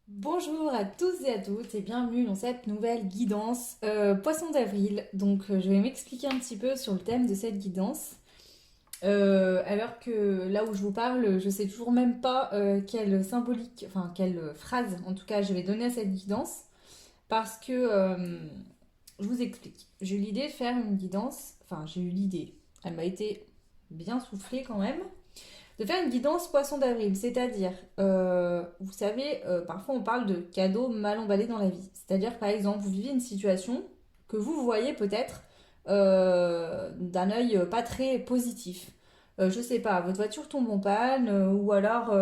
Bonjour à tous et à toutes et bienvenue dans cette nouvelle guidance Poisson d'avril. Je vais m'expliquer un petit peu sur le thème de cette guidance. Alors que là où je vous parle, je sais toujours même pas quelle symbolique, enfin quelle phrase en tout cas je vais donner à cette guidance. Parce que je vous explique. J'ai eu l'idée de faire une guidance, enfin j'ai eu l'idée, elle m'a été bien soufflée quand même de faire une guidance poisson d'avril, c'est-à-dire, vous savez, parfois on parle de cadeaux mal emballés dans la vie. C'est-à-dire, par exemple, vous vivez une situation que vous voyez peut-être d'un œil pas très positif. Je sais pas, votre voiture tombe en panne, ou alors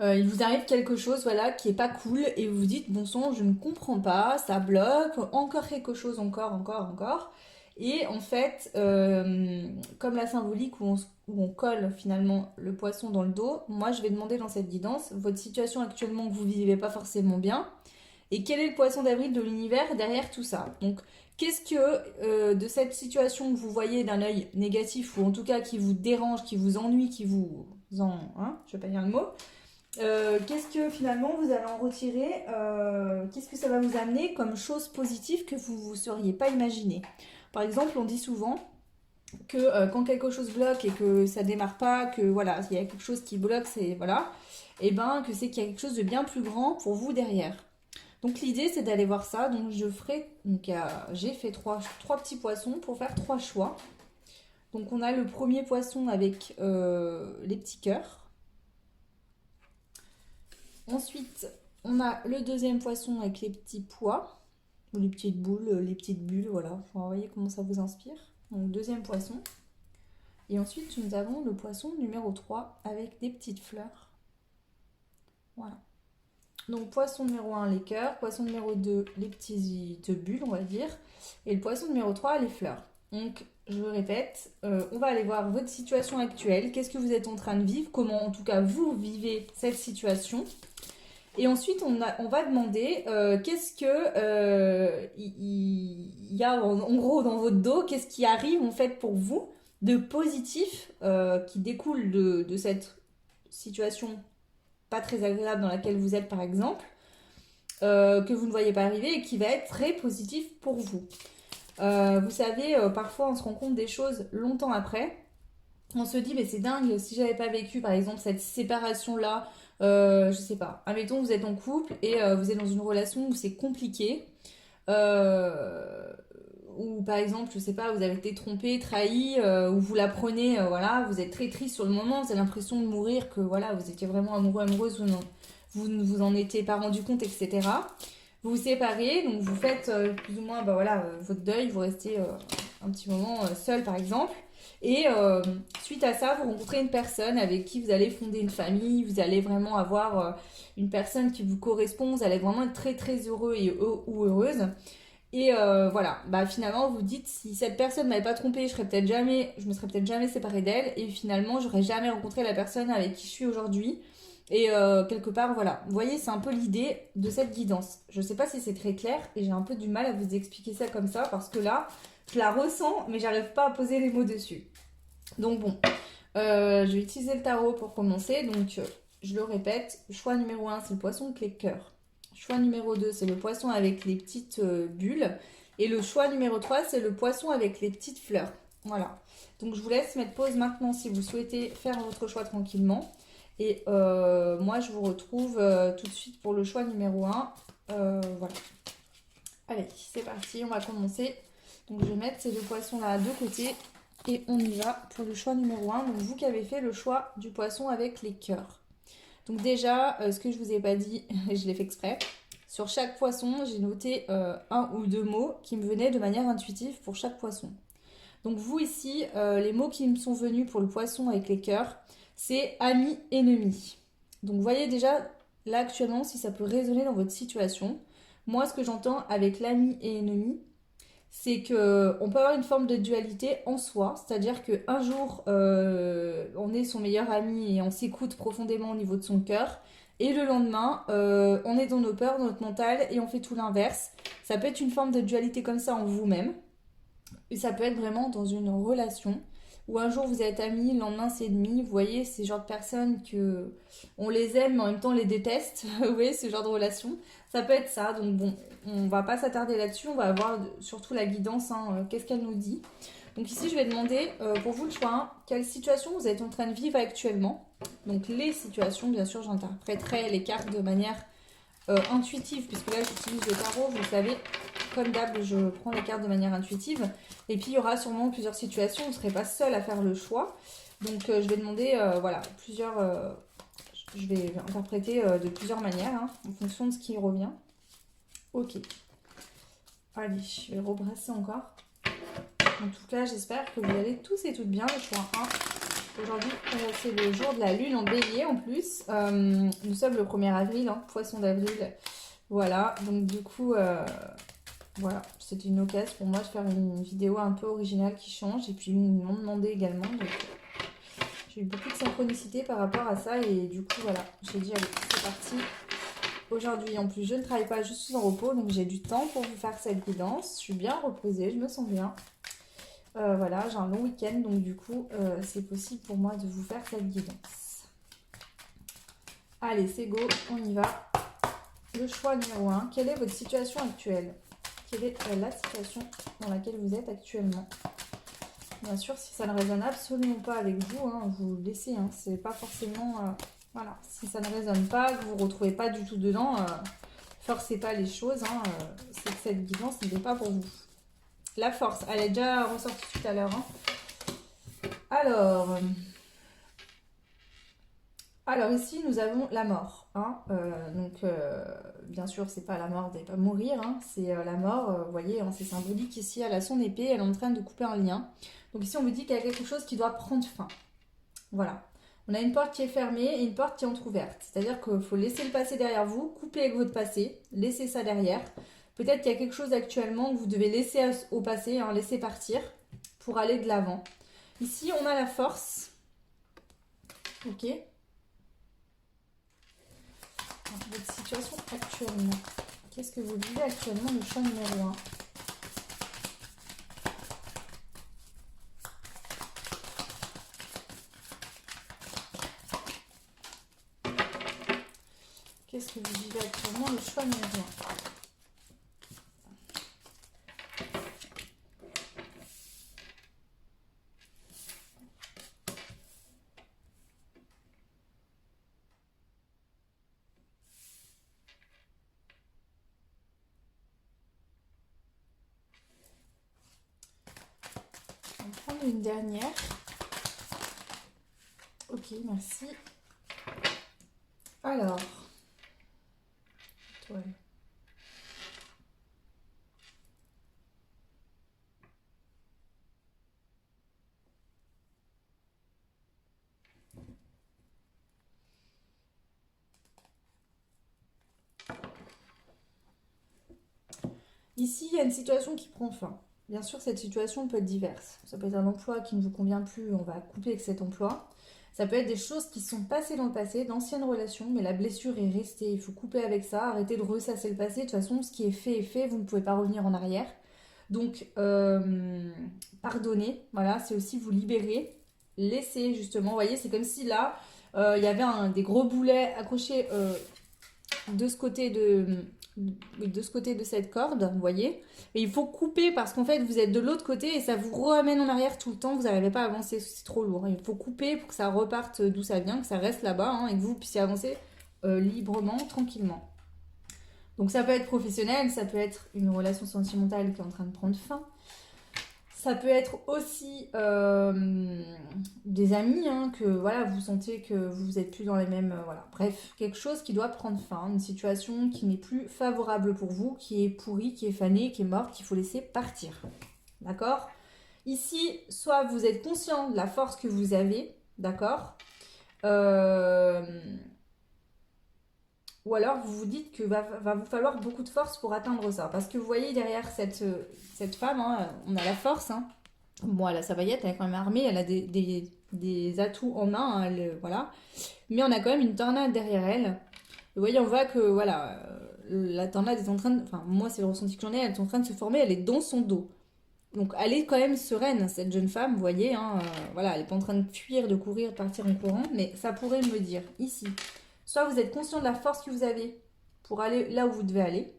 il vous arrive quelque chose voilà, qui est pas cool, et vous vous dites, bon sang, je ne comprends pas, ça bloque, encore quelque chose, encore. Et en fait, comme la symbolique où on colle finalement le poisson dans le dos, moi je vais demander dans cette guidance, votre situation actuellement que vous vivez pas forcément bien, et quel est le poisson d'avril de l'univers derrière tout ça. Donc, qu'est-ce que de cette situation que vous voyez d'un œil négatif, ou en tout cas qui vous dérange, qui vous ennuie, qui vous hein, je vais pas dire le mot, qu'est-ce que finalement vous allez en retirer, qu'est-ce que ça va vous amener comme chose positive que vous ne vous seriez pas imaginé. Par exemple, on dit souvent que quand quelque chose bloque et que ça démarre pas, que voilà, il y a quelque chose qui bloque, c'est voilà, et ben que c'est qu'il y a quelque chose de bien plus grand pour vous derrière. Donc l'idée c'est d'aller voir ça. Donc je ferai, donc j'ai fait trois petits poissons pour faire trois choix. Donc on a le premier poisson avec les petits cœurs. Ensuite, on a le deuxième poisson avec les petits pois, ou les petites boules, les petites bulles, voilà. Vous voyez comment ça vous inspire. Donc, deuxième poisson. Et ensuite, nous avons le poisson numéro 3 avec des petites fleurs. Voilà. Donc, poisson numéro un les cœurs. Poisson numéro 2 les petites bulles, on va dire. Et le poisson numéro 3 les fleurs. Donc, je répète, on va aller voir votre situation actuelle. Qu'est-ce que vous êtes en train de vivre? Comment, en tout cas, vous vivez cette situation? Et ensuite, on va demander qu'est-ce que il y a en gros dans votre dos, qu'est-ce qui arrive en fait pour vous de positif qui découle de cette situation pas très agréable dans laquelle vous êtes par exemple, que vous ne voyez pas arriver et qui va être très positif pour vous. Vous savez, parfois on se rend compte des choses longtemps après. On se dit, mais c'est dingue, si j'avais pas vécu par exemple cette séparation-là, je sais pas, admettons vous êtes en couple et vous êtes dans une relation où c'est compliqué, euh, ou par exemple, je sais pas, vous avez été trompé, trahi, ou vous la prenez, voilà, vous êtes très triste sur le moment, vous avez l'impression de mourir, que voilà, vous étiez vraiment amoureux, amoureuse, vous ne vous en étiez pas rendu compte, etc. Vous vous séparez, donc vous faites plus ou moins bah, voilà, votre deuil, vous restez un petit moment seul par exemple. Et suite à ça, vous rencontrez une personne avec qui vous allez fonder une famille, vous allez vraiment avoir une personne qui vous correspond, vous allez vraiment être très très heureux ou heureuse. Et voilà, bah finalement vous dites si cette personne m'avait pas trompé, je me serais peut-être jamais séparée d'elle et finalement j'aurais jamais rencontré la personne avec qui je suis aujourd'hui. Et quelque part voilà, vous voyez c'est un peu l'idée de cette guidance. Je sais pas si c'est très clair et j'ai un peu du mal à vous expliquer ça comme ça parce que là je la ressens mais j'arrive pas à poser les mots dessus. Donc bon, je vais utiliser le tarot pour commencer. Donc je le répète, choix numéro un c'est le poisson avec les cœurs. Choix numéro 2 c'est le poisson avec les petites bulles. Et le choix numéro 3 c'est le poisson avec les petites fleurs. Voilà. Donc je vous laisse mettre pause maintenant si vous souhaitez faire votre choix tranquillement. Et moi je vous retrouve tout de suite pour le choix numéro un. Voilà. Allez, c'est parti, on va commencer. Donc je vais mettre ces deux poissons là de côté. Et on y va pour le choix numéro un. Donc vous qui avez fait le choix du poisson avec les cœurs. Donc déjà, ce que je vous ai pas dit, je l'ai fait exprès. Sur chaque poisson, j'ai noté un ou deux mots qui me venaient de manière intuitive pour chaque poisson. Donc vous ici, les mots qui me sont venus pour le poisson avec les cœurs, c'est ami, ennemi. Donc vous voyez déjà là actuellement si ça peut résonner dans votre situation. Moi, ce que j'entends avec l'ami et ennemi, c'est que on peut avoir une forme de dualité en soi, c'est-à-dire qu'un jour on est son meilleur ami et on s'écoute profondément au niveau de son cœur, et le lendemain on est dans nos peurs, dans notre mental et on fait tout l'inverse. Ça peut être une forme de dualité comme ça en vous-même, et ça peut être vraiment dans une relation ou un jour vous êtes amis, le lendemain c'est ennemi. Vous voyez, c'est le genre de personnes que on les aime, mais en même temps on les déteste. Vous voyez, ce genre de relation. Ça peut être ça. Donc bon, on va pas s'attarder là-dessus. On va voir surtout la guidance. Qu'est-ce qu'elle nous dit? Donc ici, je vais demander pour vous le choix 1, quelle situation vous êtes en train de vivre actuellement. Donc les situations, bien sûr, j'interpréterai les cartes de manière intuitive, puisque là j'utilise le tarot, vous le savez, comme d'hab, je prends les cartes de manière intuitive. Et puis il y aura sûrement plusieurs situations, vous ne serez pas seul à faire le choix. Donc je vais demander, voilà, je vais interpréter de plusieurs manières, en fonction de ce qui revient. Ok. Allez, je vais rebrasser encore. En tout cas, j'espère que vous allez tous et toutes bien. Le choix 1. Aujourd'hui, c'est le jour de la lune en bélier en plus. Nous sommes le 1er avril, poisson d'avril. Voilà, donc du coup, voilà, c'était une occasion pour moi de faire une vidéo un peu originale qui change. Et puis, ils m'ont demandé également. Donc, j'ai eu beaucoup de synchronicité par rapport à ça. Et du coup, voilà, j'ai dit, allez, c'est parti. Aujourd'hui, en plus, je ne travaille pas, je suis en repos. Donc, j'ai du temps pour vous faire cette guidance. Je suis bien reposée, je me sens bien. Voilà, j'ai un long week-end, donc du coup, c'est possible pour moi de vous faire cette guidance. Allez, c'est go, on y va. Le choix numéro 1, quelle est votre situation actuelle? Quelle est la situation dans laquelle vous êtes actuellement? Bien sûr, si ça ne résonne absolument pas avec vous, vous le laissez. C'est pas forcément... voilà, si ça ne résonne pas, que vous ne vous retrouvez pas du tout dedans, forcez pas les choses. C'est que cette guidance n'est pas pour vous. La force, elle est déjà ressortie tout à l'heure. Alors ici, nous avons la mort. Bien sûr, c'est pas la mort des pas mourir, c'est la mort. Vous voyez, c'est symbolique ici. Elle a son épée, elle est en train de couper un lien. Donc ici, on vous dit qu'il y a quelque chose qui doit prendre fin. Voilà. On a une porte qui est fermée et une porte qui est entrouverte. C'est-à-dire qu'il faut laisser le passé derrière vous, couper avec votre passé, laisser ça derrière. Peut-être qu'il y a quelque chose actuellement que vous devez laisser au passé, laisser partir pour aller de l'avant. Ici, on a la force. Ok. Votre situation actuellement. Qu'est-ce que vous vivez actuellement, le choix numéro 1? Qu'est-ce que vous vivez actuellement, le choix numéro 1? On va prendre une dernière. Ok, merci. Alors, toile. Ici, il y a une situation qui prend fin. Bien sûr, cette situation peut être diverse. Ça peut être un emploi qui ne vous convient plus, on va couper avec cet emploi. Ça peut être des choses qui sont passées dans le passé, d'anciennes relations, mais la blessure est restée. Il faut couper avec ça, arrêter de ressasser le passé. De toute façon, ce qui est fait est fait, vous ne pouvez pas revenir en arrière. Donc, pardonner, voilà, c'est aussi vous libérer. Laisser, justement, vous voyez, c'est comme si là, il y avait des gros boulets accrochés de ce côté de ce côté de cette corde, vous voyez. Et il faut couper parce qu'en fait, vous êtes de l'autre côté et ça vous ramène en arrière tout le temps. Vous n'arrivez pas à avancer, c'est trop lourd. Il faut couper pour que ça reparte d'où ça vient, que ça reste là-bas et que vous puissiez avancer librement, tranquillement. Donc ça peut être professionnel, ça peut être une relation sentimentale qui est en train de prendre fin. Ça peut être aussi des amis, que voilà, vous sentez que vous n'êtes plus dans les mêmes... voilà. Bref, quelque chose qui doit prendre fin, une situation qui n'est plus favorable pour vous, qui est pourrie, qui est fanée, qui est morte, qu'il faut laisser partir. D'accord? Ici, soit vous êtes conscient de la force que vous avez, d'accord? Ou alors vous vous dites que va vous falloir beaucoup de force pour atteindre ça. Parce que vous voyez derrière cette femme, on a la force. Bon, elle a sa baguette, elle est quand même armée, elle a des atouts en main, voilà. Mais on a quand même une tornade derrière elle. Et vous voyez, on voit que voilà, la tornade est en train de... Enfin, moi c'est le ressenti que j'en ai, elle est en train de se former, elle est dans son dos. Donc elle est quand même sereine, cette jeune femme, vous voyez, hein, voilà, elle n'est pas en train de fuir, de courir, de partir en courant, mais ça pourrait me dire ici, soit vous êtes conscient de la force que vous avez pour aller là où vous devez aller,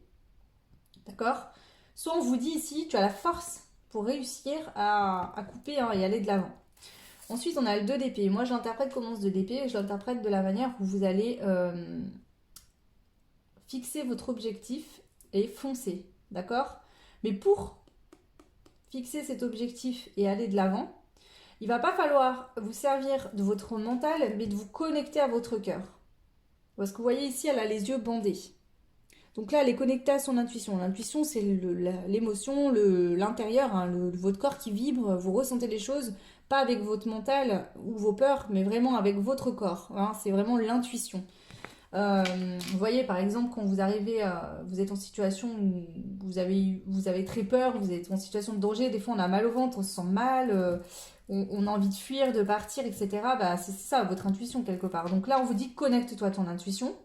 d'accord? Soit on vous dit ici, tu as la force pour réussir à couper hein, et aller de l'avant. Ensuite, on a le 2 d'épée. Moi, je l'interprète comment ce 2 d'épée et je l'interprète de la manière où vous allez fixer votre objectif et foncer, d'accord? Mais pour fixer cet objectif et aller de l'avant, il va pas falloir vous servir de votre mental, mais de vous connecter à votre cœur. Parce que vous voyez ici, elle a les yeux bandés. Donc là, elle est connectée à son intuition. L'intuition, c'est l'émotion, l'intérieur, hein, votre corps qui vibre, vous ressentez les choses, pas avec votre mental ou vos peurs, mais vraiment avec votre corps. Hein, c'est vraiment l'intuition. Vous voyez, par exemple, quand vous arrivez, vous êtes en situation où vous avez très peur, vous êtes en situation de danger, des fois on a mal au ventre, on se sent mal, on a envie de fuir, de partir, etc. Bah, c'est ça, votre intuition quelque part. Donc là, on vous dit connecte-toi à ton intuition,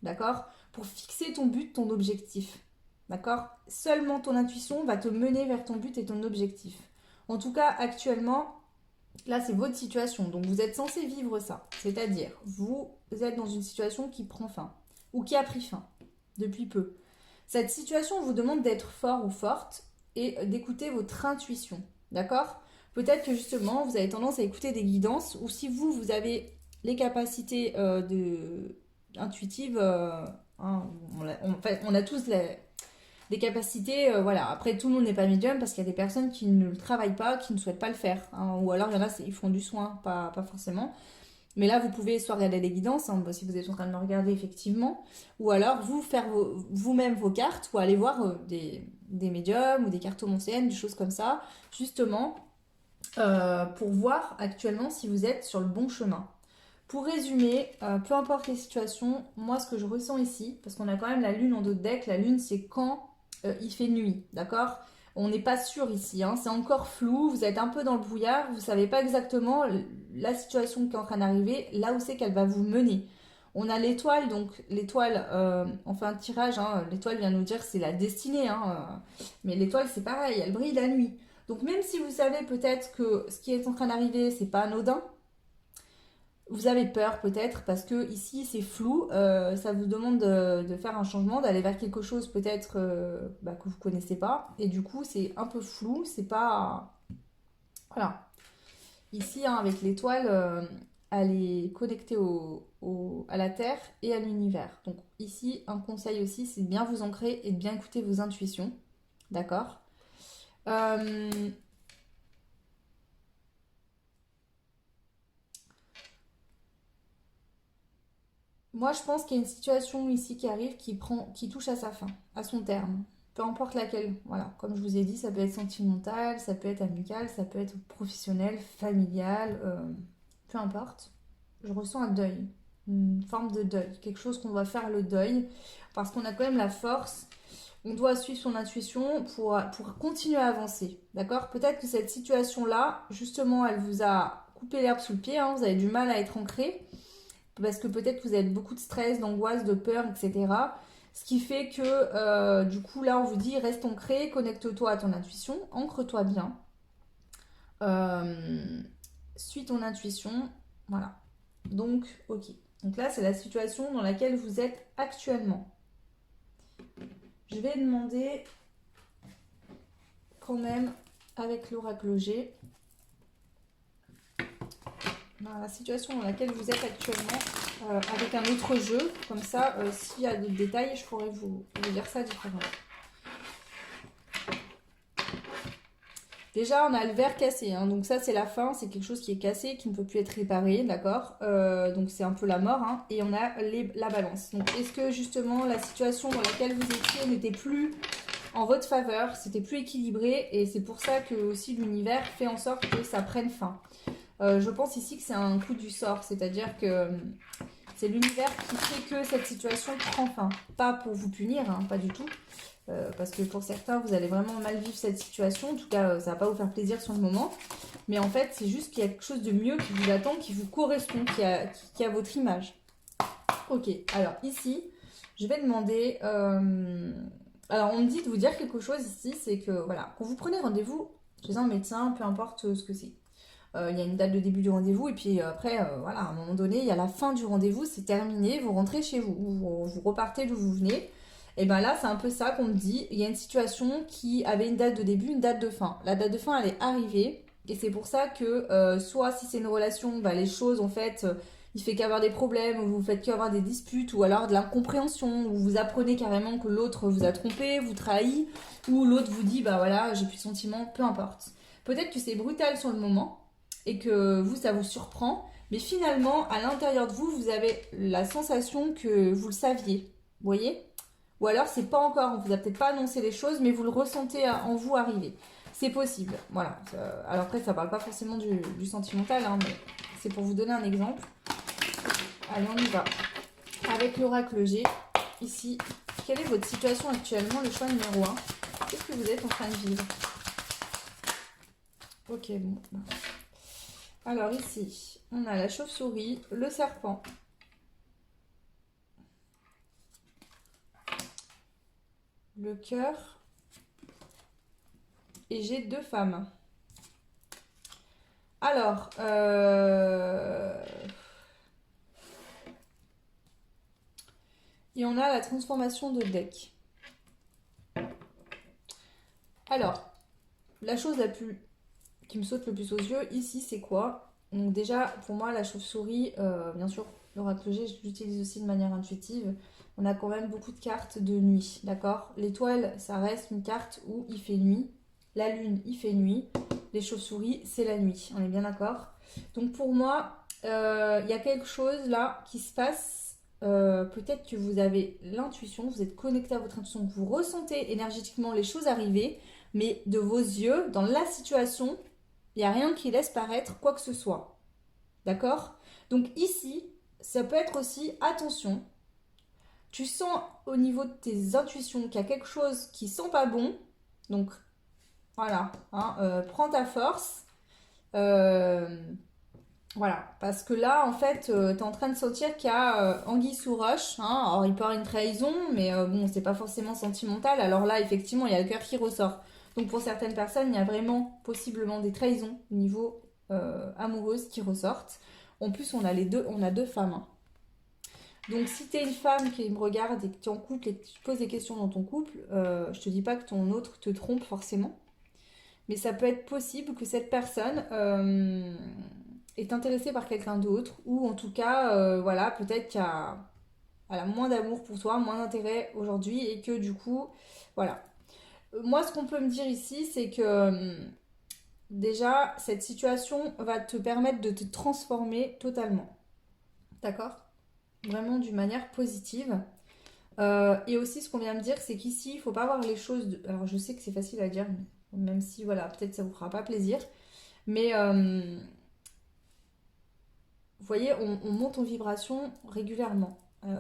d'accord? Pour fixer ton but, ton objectif, d'accord? Seulement ton intuition va te mener vers ton but et ton objectif. En tout cas, actuellement, là, c'est votre situation. Donc, vous êtes censé vivre ça. C'est-à-dire, vous êtes dans une situation qui prend fin ou qui a pris fin depuis peu. Cette situation vous demande d'être fort ou forte et d'écouter votre intuition. D'accord? Peut-être que justement, vous avez tendance à écouter des guidances ou si vous avez les capacités intuitives, hein, on a tous des capacités, voilà. Après, tout le monde n'est pas médium parce qu'il y a des personnes qui ne le travaillent pas, qui ne souhaitent pas le faire. Hein. Ou alors, il y en a, ils font du soin, pas forcément. Mais là, vous pouvez soit regarder des guidances, hein, si vous êtes en train de me regarder effectivement, ou alors vous faire vous-même vos cartes, ou aller voir des médiums ou des cartomanciennes, des choses comme ça, justement, pour voir actuellement si vous êtes sur le bon chemin. Pour résumer, peu importe les situations, moi ce que je ressens ici, parce qu'on a quand même la lune en dos de deck, la lune c'est quand il fait nuit, d'accord? On n'est pas sûr ici, hein, c'est encore flou, vous êtes un peu dans le brouillard, vous ne savez pas exactement la situation qui est en train d'arriver, là où c'est qu'elle va vous mener. On a l'étoile, donc l'étoile, on fait un tirage, hein, l'étoile vient nous dire c'est la destinée, hein, mais l'étoile c'est pareil, elle brille la nuit. Donc même si vous savez peut-être que ce qui est en train d'arriver c'est pas anodin, vous avez peur peut-être parce que ici c'est flou, ça vous demande de faire un changement, d'aller vers quelque chose peut-être que vous connaissez pas et du coup c'est un peu flou, c'est pas... Voilà. Ici hein, avec l'étoile, elle est connectée à la Terre et à l'univers. Donc ici un conseil aussi c'est de bien vous ancrer et de bien écouter vos intuitions, d'accord? Euh, Moi, je pense qu'il y a une situation ici qui arrive qui touche à sa fin, à son terme. Peu importe laquelle. Voilà. Comme je vous ai dit, ça peut être sentimental, ça peut être amical, ça peut être professionnel, familial, peu importe. Je ressens un deuil, une forme de deuil, quelque chose qu'on va faire le deuil, parce qu'on a quand même la force. On doit suivre son intuition pour continuer à avancer. D'accord? Peut-être que cette situation-là, justement, elle vous a coupé l'herbe sous le pied, hein, vous avez du mal à être ancré parce que peut-être vous avez beaucoup de stress, d'angoisse, de peur, etc. Ce qui fait que du coup là on vous dit reste ancré, connecte-toi à ton intuition, ancre-toi bien, euh, suis ton intuition, voilà. Donc ok. Donc là c'est la situation dans laquelle vous êtes actuellement. Je vais demander quand même avec l'oracle G la situation dans laquelle vous êtes actuellement avec un autre jeu. Comme ça, s'il y a d'autres détails, je pourrais vous dire ça différemment. Déjà, on a le verre cassé, hein, donc ça c'est la fin, c'est quelque chose qui est cassé, qui ne peut plus être réparé, d'accord. Donc c'est un peu la mort, hein. Et on a la balance. Donc est-ce que justement la situation dans laquelle vous étiez n'était plus en votre faveur, c'était plus équilibré, et c'est pour ça que aussi l'univers fait en sorte que ça prenne fin. Je pense ici que c'est un coup du sort, c'est-à-dire que c'est l'univers qui fait que cette situation prend fin. Pas pour vous punir, hein, pas du tout. Parce que pour certains, vous allez vraiment mal vivre cette situation. En tout cas, ça va pas vous faire plaisir sur le moment. Mais en fait, c'est juste qu'il y a quelque chose de mieux qui vous attend, qui vous correspond, qui a votre image. Ok, alors ici, je vais demander... alors, on me dit de vous dire quelque chose ici, c'est que, voilà, quand vous prenez rendez-vous chez un médecin, peu importe ce que c'est. Il y a une date de début du rendez-vous et puis après, voilà, à un moment donné, il y a la fin du rendez-vous, c'est terminé, vous rentrez chez vous, vous repartez d'où vous venez. Et ben là, c'est un peu ça qu'on me dit. Il y a une situation qui avait une date de début, une date de fin. La date de fin, elle est arrivée. Et c'est pour ça que soit si c'est une relation, bah, les choses en fait, il fait qu'avoir des problèmes, ou vous faites qu'avoir des disputes, ou alors de l'incompréhension, où vous apprenez carrément que l'autre vous a trompé, vous trahit, ou l'autre vous dit bah voilà, j'ai plus de sentiments, peu importe. Peut-être que c'est brutal sur le moment, et que vous, ça vous surprend, mais finalement, à l'intérieur de vous, vous avez la sensation que vous le saviez. Vous voyez? Ou alors, c'est pas encore, on vous a peut-être pas annoncé les choses, mais vous le ressentez en vous arriver. C'est possible. Voilà. Alors après, ça parle pas forcément du sentimental, hein, mais c'est pour vous donner un exemple. Allez, on y va. Avec l'oracle G, ici, quelle est votre situation actuellement, le choix numéro 1? Qu'est-ce que vous êtes en train de vivre? Ok, bon. Alors ici, on a la chauve-souris, le serpent, le cœur et j'ai 2 femmes. Alors, et on a la transformation de deck. Alors, la chose qui me saute le plus aux yeux ici, c'est quoi? Donc déjà, pour moi, la chauve-souris, bien sûr, l'oracle G, je l'utilise aussi de manière intuitive. On a quand même beaucoup de cartes de nuit, d'accord? L'étoile, ça reste une carte où il fait nuit. La lune, il fait nuit. Les chauves-souris, c'est la nuit. On est bien d'accord? Donc pour moi, il y a quelque chose là qui se passe. Peut-être que vous avez l'intuition, vous êtes connecté à votre intuition, que vous ressentez énergétiquement les choses arriver, mais de vos yeux, dans la situation, il n'y a rien qui laisse paraître quoi que ce soit. D'accord? Donc ici, ça peut être aussi, attention, tu sens au niveau de tes intuitions qu'il y a quelque chose qui sent pas bon. Donc voilà, hein, prends ta force. Euh, voilà, parce que là, en fait, tu es en train de sentir qu'il y a anguille sous roche. Hein. Alors, il peut y avoir une trahison, mais bon, c'est pas forcément sentimental. Alors là, effectivement, il y a le cœur qui ressort. Donc, pour certaines personnes, il y a vraiment possiblement des trahisons au niveau amoureuse qui ressortent. En plus, on a 2 femmes. Hein. Donc, si tu es une femme qui me regarde et que tu es en couple et que tu poses des questions dans ton couple, je te dis pas que ton autre te trompe forcément. Mais ça peut être possible que cette personne est intéressée par quelqu'un d'autre, ou en tout cas, voilà, peut-être qu'elle a moins d'amour pour toi, moins d'intérêt aujourd'hui, et que du coup, voilà. Moi, ce qu'on peut me dire ici, c'est que déjà, cette situation va te permettre de te transformer totalement. D'accord? Vraiment d'une manière positive. Et aussi, ce qu'on vient de dire, c'est qu'ici, il ne faut pas voir les choses. Alors, je sais que c'est facile à dire, même si, voilà, peut-être ça vous fera pas plaisir. Mais vous voyez, on monte en vibration régulièrement.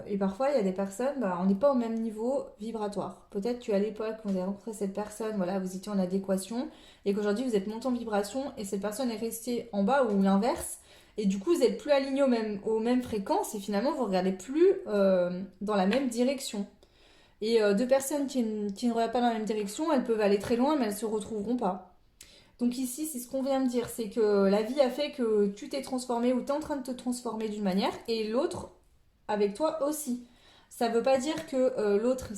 Et parfois, il y a des personnes, bah, on n'est pas au même niveau vibratoire. Peut-être qu'à l'époque, quand vous avez rencontré cette personne, voilà, vous étiez en adéquation, et qu'aujourd'hui, vous êtes monté en vibration, et cette personne est restée en bas, ou l'inverse. Et du coup, vous n'êtes plus aligné aux mêmes fréquences, et finalement, vous ne regardez plus dans la même direction. Et 2 personnes qui ne regardent pas dans la même direction, elles peuvent aller très loin, mais elles ne se retrouveront pas. Donc ici, c'est ce qu'on vient de dire, c'est que la vie a fait que tu t'es transformé ou tu es en train de te transformer d'une manière et l'autre avec toi aussi. Ça ne veut pas dire que l'autre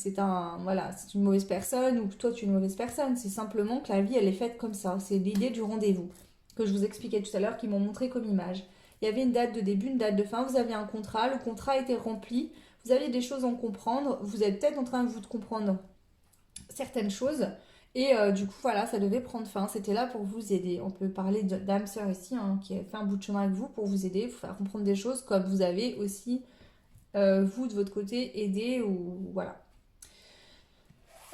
voilà, c'est une mauvaise personne ou que toi tu es une mauvaise personne. C'est simplement que la vie elle est faite comme ça. C'est l'idée du rendez-vous que je vous expliquais tout à l'heure qui m'ont montré comme image. Il y avait une date de début, une date de fin. Vous aviez un contrat, le contrat a été rempli. Vous aviez des choses à en comprendre. Vous êtes peut-être en train de vous comprendre certaines choses. Et du coup, voilà, ça devait prendre fin. C'était là pour vous aider. On peut parler d'âme sœur ici, hein, qui a fait un bout de chemin avec vous pour vous aider, vous faire comprendre des choses, comme vous avez aussi, vous, de votre côté, aidé ou voilà.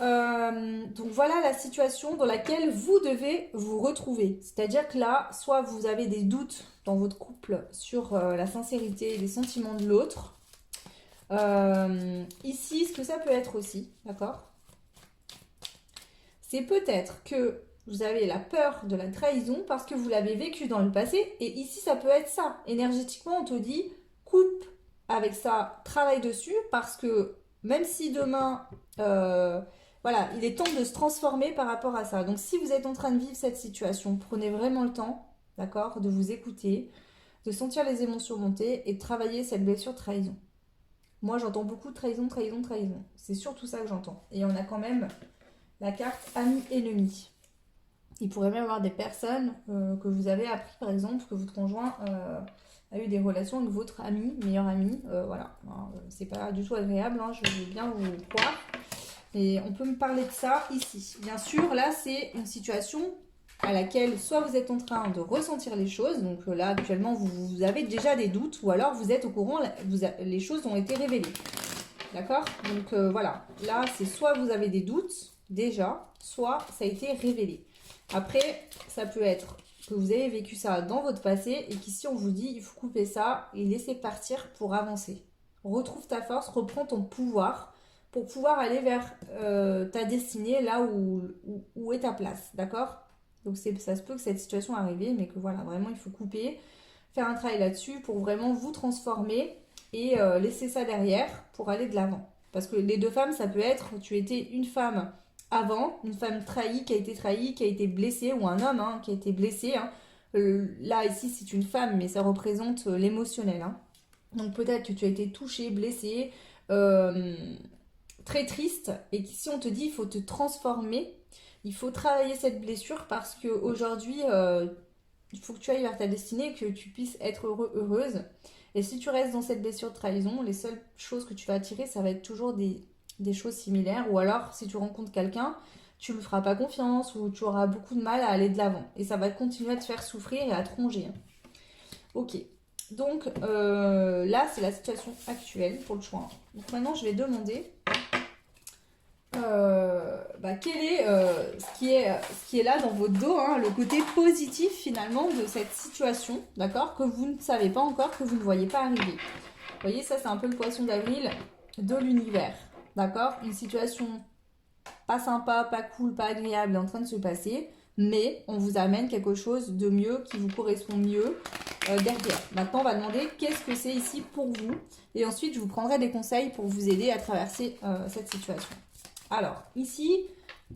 Donc voilà la situation dans laquelle vous devez vous retrouver. C'est-à-dire que là, soit vous avez des doutes dans votre couple sur la sincérité et les sentiments de l'autre. Ici, ce que ça peut être aussi, d'accord? C'est peut-être que vous avez la peur de la trahison parce que vous l'avez vécu dans le passé. Et ici, ça peut être ça. Énergétiquement, on te dit, coupe avec ça, travaille dessus parce que même si demain, voilà, il est temps de se transformer par rapport à ça. Donc si vous êtes en train de vivre cette situation, prenez vraiment le temps, d'accord, de vous écouter, de sentir les émotions monter et de travailler cette blessure de trahison. Moi, j'entends beaucoup de trahison, trahison, trahison. C'est surtout ça que j'entends. Et on a quand même la carte ami-ennemi. Il pourrait même y avoir des personnes que vous avez appris, par exemple, que votre conjoint a eu des relations avec votre ami, meilleur ami. Voilà, hein, c'est pas du tout agréable, hein, je veux bien vous croire. Et on peut me parler de ça ici. Bien sûr, là, c'est une situation à laquelle soit vous êtes en train de ressentir les choses, donc là, actuellement, vous avez déjà des doutes, ou alors vous êtes au courant, les choses ont été révélées. D'accord? Donc voilà, là, c'est soit vous avez des doutes, déjà, soit ça a été révélé. Après, ça peut être que vous avez vécu ça dans votre passé et qu'ici on vous dit il faut couper ça et laisser partir pour avancer. Retrouve ta force, reprends ton pouvoir pour pouvoir aller vers ta destinée, là où est ta place, d'accord? Donc ça se peut que cette situation arrive, mais que voilà, vraiment il faut couper, faire un travail là-dessus pour vraiment vous transformer et laisser ça derrière pour aller de l'avant. Parce que les deux femmes, ça peut être, tu étais une femme avant, une femme trahie, qui a été blessée, ou un homme qui a été blessé. Hein. Là, ici, c'est une femme, mais ça représente l'émotionnel. Hein. Donc peut-être que tu as été touchée, blessée, très triste, et qu'ici on te dit il faut te transformer, il faut travailler cette blessure parce qu'aujourd'hui, il faut que tu ailles vers ta destinée, que tu puisses être heureuse. Et si tu restes dans cette blessure de trahison, les seules choses que tu vas attirer, ça va être toujours des choses similaires. Ou alors, si tu rencontres quelqu'un, tu ne lui feras pas confiance ou tu auras beaucoup de mal à aller de l'avant. Et ça va continuer à te faire souffrir et à te ronger. Ok. Donc là, c'est la situation actuelle pour le choix. Donc maintenant, je vais demander quel est, ce qui est là dans votre dos, hein, le côté positif finalement de cette situation, d'accord, que vous ne savez pas encore, que vous ne voyez pas arriver. Vous voyez, ça c'est un peu le poisson d'avril de l'univers, d'accord, une situation pas sympa, pas cool, pas agréable est en train de se passer, mais on vous amène quelque chose de mieux, qui vous correspond mieux derrière. Maintenant, on va demander qu'est-ce que c'est ici pour vous, et ensuite je vous prendrai des conseils pour vous aider à traverser cette situation. Alors, ici,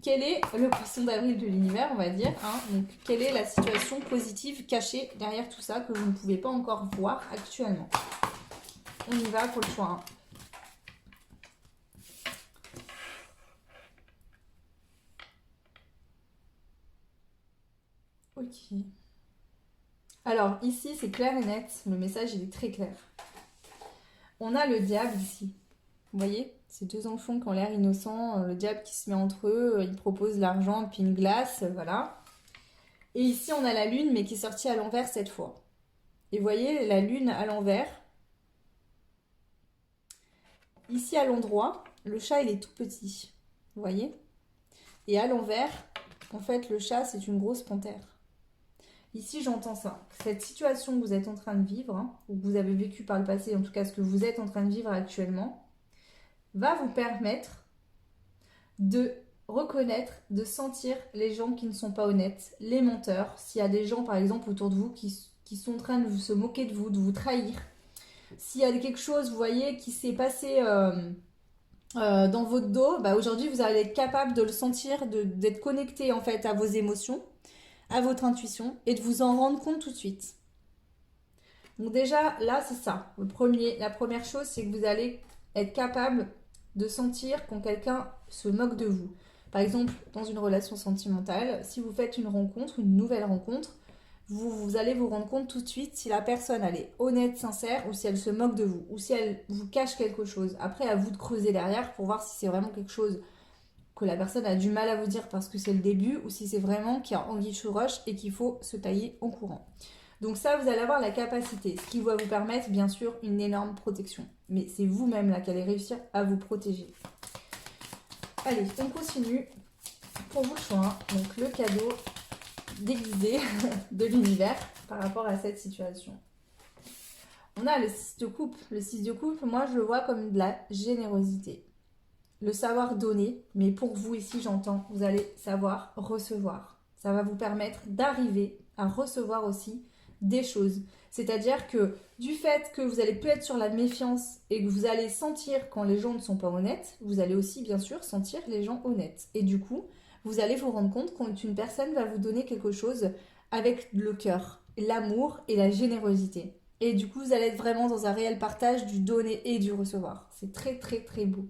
quel est le poisson d'avril de l'univers, on va dire, hein, donc, quelle est la situation positive cachée derrière tout ça que vous ne pouvez pas encore voir actuellement. On y va pour le choix 1. Ok. Alors, ici, c'est clair et net, le message, il est très clair. On a le diable ici, vous voyez, ces deux enfants qui ont l'air innocents, le diable qui se met entre eux, il propose l'argent puis une glace, voilà. Et ici, on a la lune, mais qui est sortie à l'envers cette fois. Et vous voyez, la lune à l'envers. Ici, à l'endroit, le chat, il est tout petit. Vous voyez? Et à l'envers, en fait, le chat, c'est une grosse panthère. Ici, j'entends ça. Cette situation que vous êtes en train de vivre, hein, ou que vous avez vécu par le passé, en tout cas ce que vous êtes en train de vivre actuellement, va vous permettre de reconnaître, de sentir les gens qui ne sont pas honnêtes, les menteurs. S'il y a des gens, par exemple, autour de vous qui sont en train de se moquer de vous trahir. S'il y a quelque chose, vous voyez, qui s'est passé dans votre dos, bah aujourd'hui, vous allez être capable de le sentir, d'être connecté en fait à vos émotions, à votre intuition et de vous en rendre compte tout de suite. Donc déjà, là, c'est ça. La première chose, c'est que vous allez être capable de sentir quand quelqu'un se moque de vous. Par exemple, dans une relation sentimentale, si vous faites une rencontre, une nouvelle rencontre, vous allez vous rendre compte tout de suite si la personne elle est honnête, sincère, ou si elle se moque de vous, ou si elle vous cache quelque chose. Après, à vous de creuser derrière pour voir si c'est vraiment quelque chose que la personne a du mal à vous dire parce que c'est le début, ou si c'est vraiment qu'il y a anguille sous roche et qu'il faut se tailler en courant. Donc ça, vous allez avoir la capacité, ce qui va vous permettre, bien sûr, une énorme protection. Mais c'est vous-même là qui allez réussir à vous protéger. Allez, on continue pour vous le choix. Donc le cadeau déguisé de l'univers par rapport à cette situation. On a le 6 de coupe. Le 6 de coupe, moi je le vois comme de la générosité. Le savoir donner, mais pour vous ici j'entends, vous allez savoir recevoir. Ça va vous permettre d'arriver à recevoir aussi des choses. C'est-à-dire que du fait que vous allez plus être sur la méfiance et que vous allez sentir quand les gens ne sont pas honnêtes, vous allez aussi bien sûr sentir les gens honnêtes. Et du coup, vous allez vous rendre compte quand une personne va vous donner quelque chose avec le cœur, l'amour et la générosité. Et du coup, vous allez être vraiment dans un réel partage du donner et du recevoir. C'est très très très beau.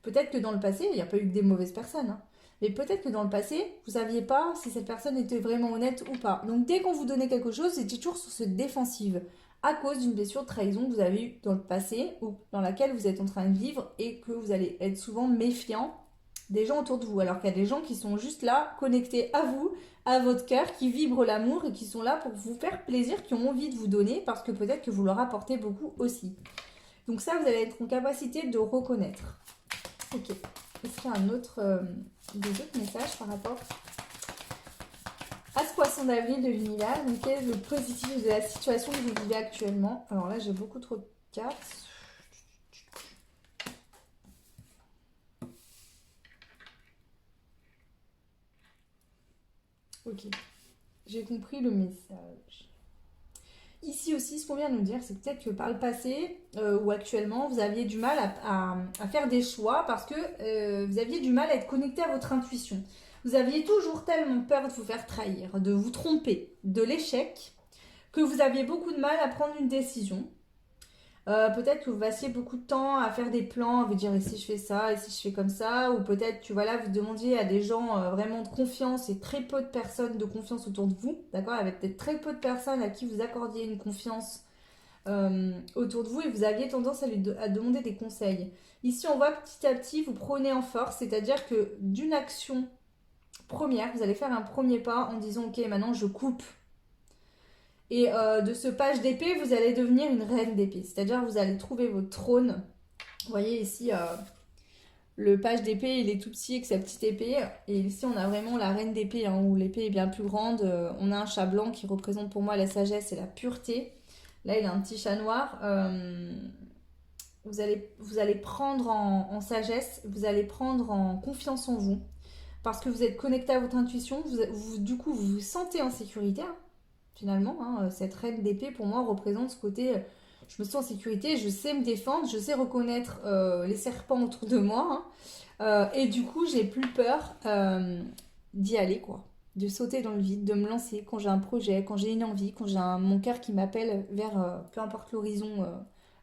Peut-être que dans le passé, il n'y a pas eu que des mauvaises personnes, hein. Mais peut-être que dans le passé, vous ne saviez pas si cette personne était vraiment honnête ou pas. Donc dès qu'on vous donnait quelque chose, c'était toujours sur cette défensive à cause d'une blessure de trahison que vous avez eue dans le passé ou dans laquelle vous êtes en train de vivre et que vous allez être souvent méfiant des gens autour de vous. Alors qu'il y a des gens qui sont juste là, connectés à vous, à votre cœur, qui vibrent l'amour et qui sont là pour vous faire plaisir, qui ont envie de vous donner parce que peut-être que vous leur apportez beaucoup aussi. Donc ça, vous allez être en capacité de reconnaître. Ok. Est-ce qu'il y a des autres messages par rapport à ce poisson d'avril de l'univers? Donc, quel est le positif de la situation que vous vivez actuellement? Alors là, j'ai beaucoup trop de cartes. Ok. J'ai compris le message. Ici aussi, ce qu'on vient de nous dire, c'est peut-être que par le passé ou actuellement, vous aviez du mal à faire des choix parce que vous aviez du mal à être connecté à votre intuition. Vous aviez toujours tellement peur de vous faire trahir, de vous tromper, de l'échec, que vous aviez beaucoup de mal à prendre une décision. Peut-être que vous passiez beaucoup de temps à faire des plans, à vous dire et si je fais ça, et si je fais comme ça, ou peut-être que voilà, vous demandiez à des gens vraiment de confiance et très peu de personnes de confiance autour de vous, d'accord? Il y avait peut-être très peu de personnes à qui vous accordiez une confiance autour de vous et vous aviez tendance à demander des conseils. Ici, on voit que petit à petit, vous prenez en force, c'est-à-dire que d'une action première, vous allez faire un premier pas en disant ok, maintenant je coupe. Et de ce page d'épée, vous allez devenir une reine d'épée. C'est-à-dire vous allez trouver votre trône. Vous voyez ici, le page d'épée, il est tout petit avec sa petite épée. Et ici, on a vraiment la reine d'épée, hein, où l'épée est bien plus grande. On a un chat blanc qui représente pour moi la sagesse et la pureté. Là, il a un petit chat noir. Vous allez prendre en sagesse, vous allez prendre en confiance en vous. Parce que vous êtes connecté à votre intuition. Du coup, vous vous sentez en sécurité, hein. Finalement, hein, cette reine d'épée, pour moi, représente ce côté, je me sens en sécurité, je sais me défendre, je sais reconnaître les serpents autour de moi, hein. Et du coup, j'ai plus peur d'y aller, quoi. De sauter dans le vide, de me lancer quand j'ai un projet, quand j'ai une envie, quand j'ai mon cœur qui m'appelle vers, peu importe l'horizon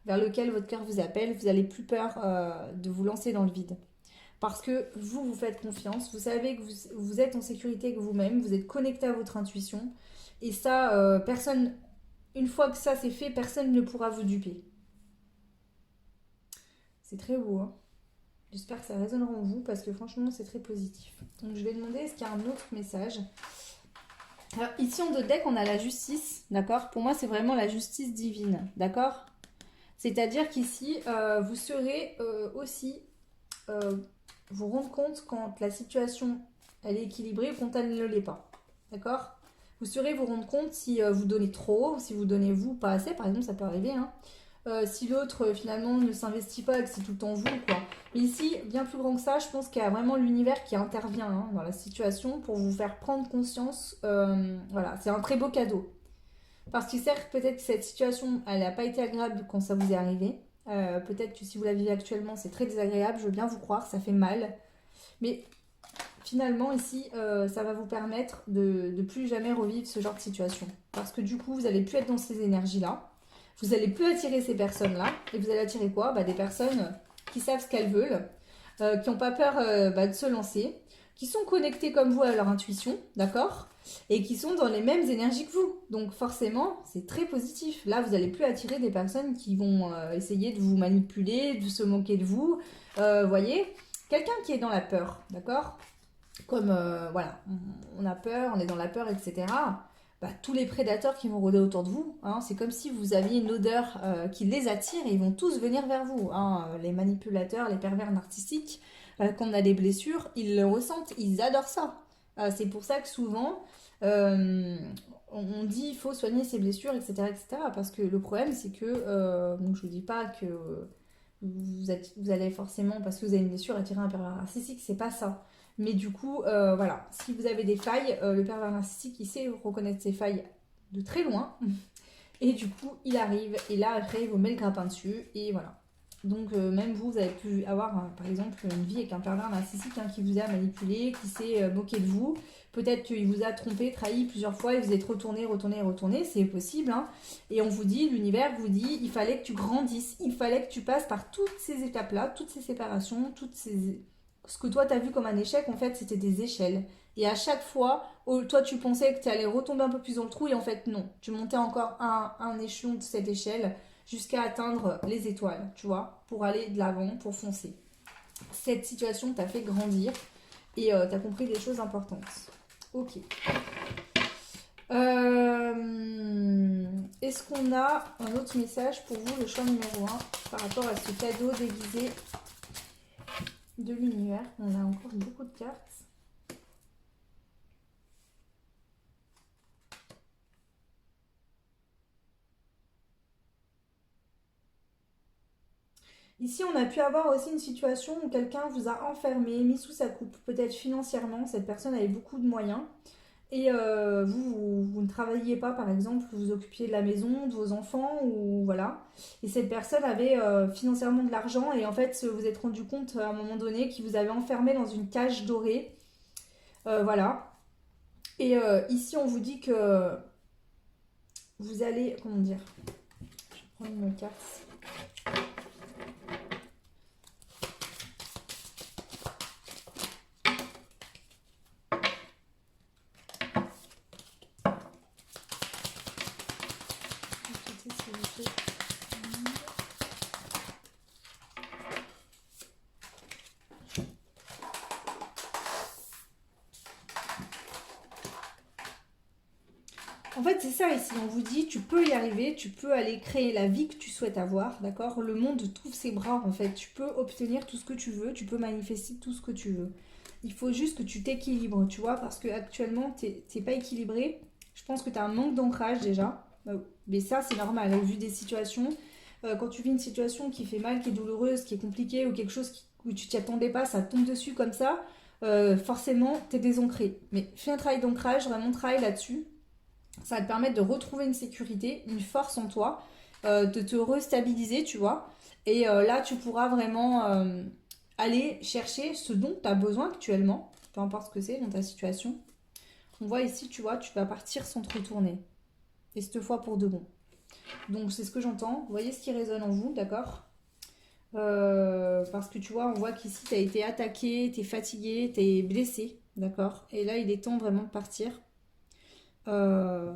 vers lequel votre cœur vous appelle, vous n'avez plus peur de vous lancer dans le vide. Parce que vous, vous faites confiance, vous savez que vous êtes en sécurité avec vous-même, vous êtes connecté à votre intuition. Et ça, personne, une fois que ça c'est fait, personne ne pourra vous duper. C'est très beau, hein. J'espère que ça résonnera en vous parce que franchement, c'est très positif. Donc, je vais demander est-ce qu'il y a un autre message. Alors, ici, en deux decks, on a la justice, d'accord? Pour moi, c'est vraiment la justice divine, d'accord? C'est-à-dire qu'ici, vous serez aussi vous rendre compte quand la situation elle est équilibrée ou quand elle ne l'est pas, d'accord? Vous saurez vous rendre compte si vous donnez trop, ou si vous donnez vous pas assez, par exemple, ça peut arriver, hein. Si l'autre finalement ne s'investit pas et que c'est tout le temps vous, quoi. Mais ici, bien plus grand que ça, je pense qu'il y a vraiment l'univers qui intervient, hein, dans la situation pour vous faire prendre conscience. Voilà, c'est un très beau cadeau. Parce que certes, peut-être que cette situation, elle n'a pas été agréable quand ça vous est arrivé. Peut-être que si vous la vivez actuellement, c'est très désagréable, je veux bien vous croire, ça fait mal. Mais finalement, ici, ça va vous permettre de ne plus jamais revivre ce genre de situation. Parce que du coup, vous n'allez plus être dans ces énergies-là. Vous n'allez plus attirer ces personnes-là. Et vous allez attirer quoi? Des personnes qui savent ce qu'elles veulent, qui n'ont pas peur de se lancer, qui sont connectées comme vous à leur intuition, d'accord? Et qui sont dans les mêmes énergies que vous. Donc forcément, c'est très positif. Là, vous n'allez plus attirer des personnes qui vont essayer de vous manipuler, de se moquer de vous. Voyez, quelqu'un qui est dans la peur, d'accord? Comme, voilà, on a peur, on est dans la peur, etc. Tous les prédateurs qui vont rôder autour de vous, hein, c'est comme si vous aviez une odeur qui les attire et ils vont tous venir vers vous, hein. Les manipulateurs, les pervers narcissiques, quand on a des blessures, ils le ressentent, ils adorent ça. C'est pour ça que souvent, on dit il faut soigner ses blessures, etc., etc. Parce que le problème, c'est que, donc je ne vous dis pas que vous allez forcément, parce que vous avez une blessure, attirer un pervers narcissique, c'est pas ça. Mais du coup, voilà, si vous avez des failles, le pervers narcissique, il sait reconnaître ses failles de très loin. Et du coup, il arrive. Et là, après, il vous met le grappin dessus. Et voilà. Donc, même vous avez pu avoir, par exemple, une vie avec un pervers narcissique qui vous a manipulé, qui s'est moqué de vous. Peut-être qu'il vous a trompé, trahi plusieurs fois et vous êtes retourné. C'est possible. Et on vous dit, l'univers vous dit, il fallait que tu grandisses. Il fallait que tu passes par toutes ces étapes-là, toutes ces séparations, ce que toi, tu as vu comme un échec, en fait, c'était des échelles. Et à chaque fois, toi, tu pensais que tu allais retomber un peu plus dans le trou, et en fait, non. Tu montais encore un échelon de cette échelle jusqu'à atteindre les étoiles, tu vois, pour aller de l'avant, pour foncer. Cette situation t'a fait grandir et t'as compris des choses importantes. Ok. Est-ce qu'on a un autre message pour vous, le choix numéro 1, par rapport à ce cadeau déguisé de l'univers? On a encore beaucoup de cartes. Ici, on a pu avoir aussi une situation où quelqu'un vous a enfermé, mis sous sa coupe, peut-être financièrement. Cette personne avait beaucoup de moyens. Et vous ne travailliez pas, par exemple, vous vous occupiez de la maison, de vos enfants, ou voilà. Et cette personne avait financièrement de l'argent, et en fait, vous vous êtes rendu compte à un moment donné qu'il vous avait enfermé dans une cage dorée. Voilà. Et ici, on vous dit que vous allez. Comment dire? Je vais prendre une carte. En fait, c'est ça ici. On vous dit, tu peux y arriver, tu peux aller créer la vie que tu souhaites avoir, d'accord? Le monde trouve ses bras, en fait. Tu peux obtenir tout ce que tu veux, tu peux manifester tout ce que tu veux. Il faut juste que tu t'équilibres, tu vois, parce que actuellement, t'es pas équilibré. Je pense que tu as un manque d'ancrage déjà. Mais ça, c'est normal, vu des situations. Quand tu vis une situation qui fait mal, qui est douloureuse, qui est compliquée, ou quelque chose où tu t'y attendais pas, ça tombe dessus comme ça, forcément, t'es désancré. Mais fais un travail d'ancrage, vraiment travaille là-dessus. Ça va te permettre de retrouver une sécurité, une force en toi, de te restabiliser, tu vois. Et là, tu pourras vraiment aller chercher ce dont tu as besoin actuellement, peu importe ce que c'est dans ta situation. On voit ici, tu vois, tu vas partir sans te retourner. Et cette fois pour de bon. Donc c'est ce que j'entends. Vous voyez ce qui résonne en vous, d'accord? Parce que tu vois, on voit qu'ici, tu as été attaqué, tu es fatigué, tu es blessé, d'accord? Et là, il est temps vraiment de partir. Euh,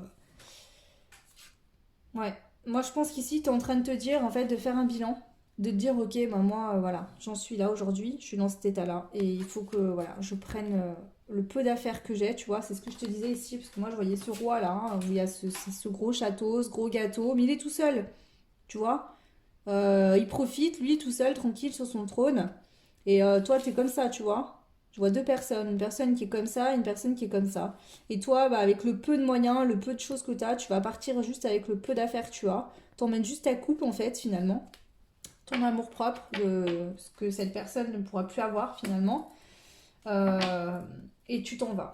Ouais, moi je pense qu'ici tu es en train de te dire en fait de faire un bilan, de te dire ok ben moi voilà j'en suis là aujourd'hui, je suis dans cet état-là et il faut que voilà je prenne le peu d'affaires que j'ai, tu vois, c'est ce que je te disais ici parce que moi je voyais ce roi là où il y a ce gros château, ce gros gâteau, mais il est tout seul, tu vois. Il profite lui tout seul tranquille sur son trône et toi tu es comme ça, tu vois. Je vois deux personnes, une personne qui est comme ça, une personne qui est comme ça. Et toi, bah, avec le peu de moyens, le peu de choses que tu as, tu vas partir juste avec le peu d'affaires que tu as. T'emmènes juste ta coupe, en fait, finalement. Ton amour propre, de ce que cette personne ne pourra plus avoir, finalement. Euh, et tu t'en vas.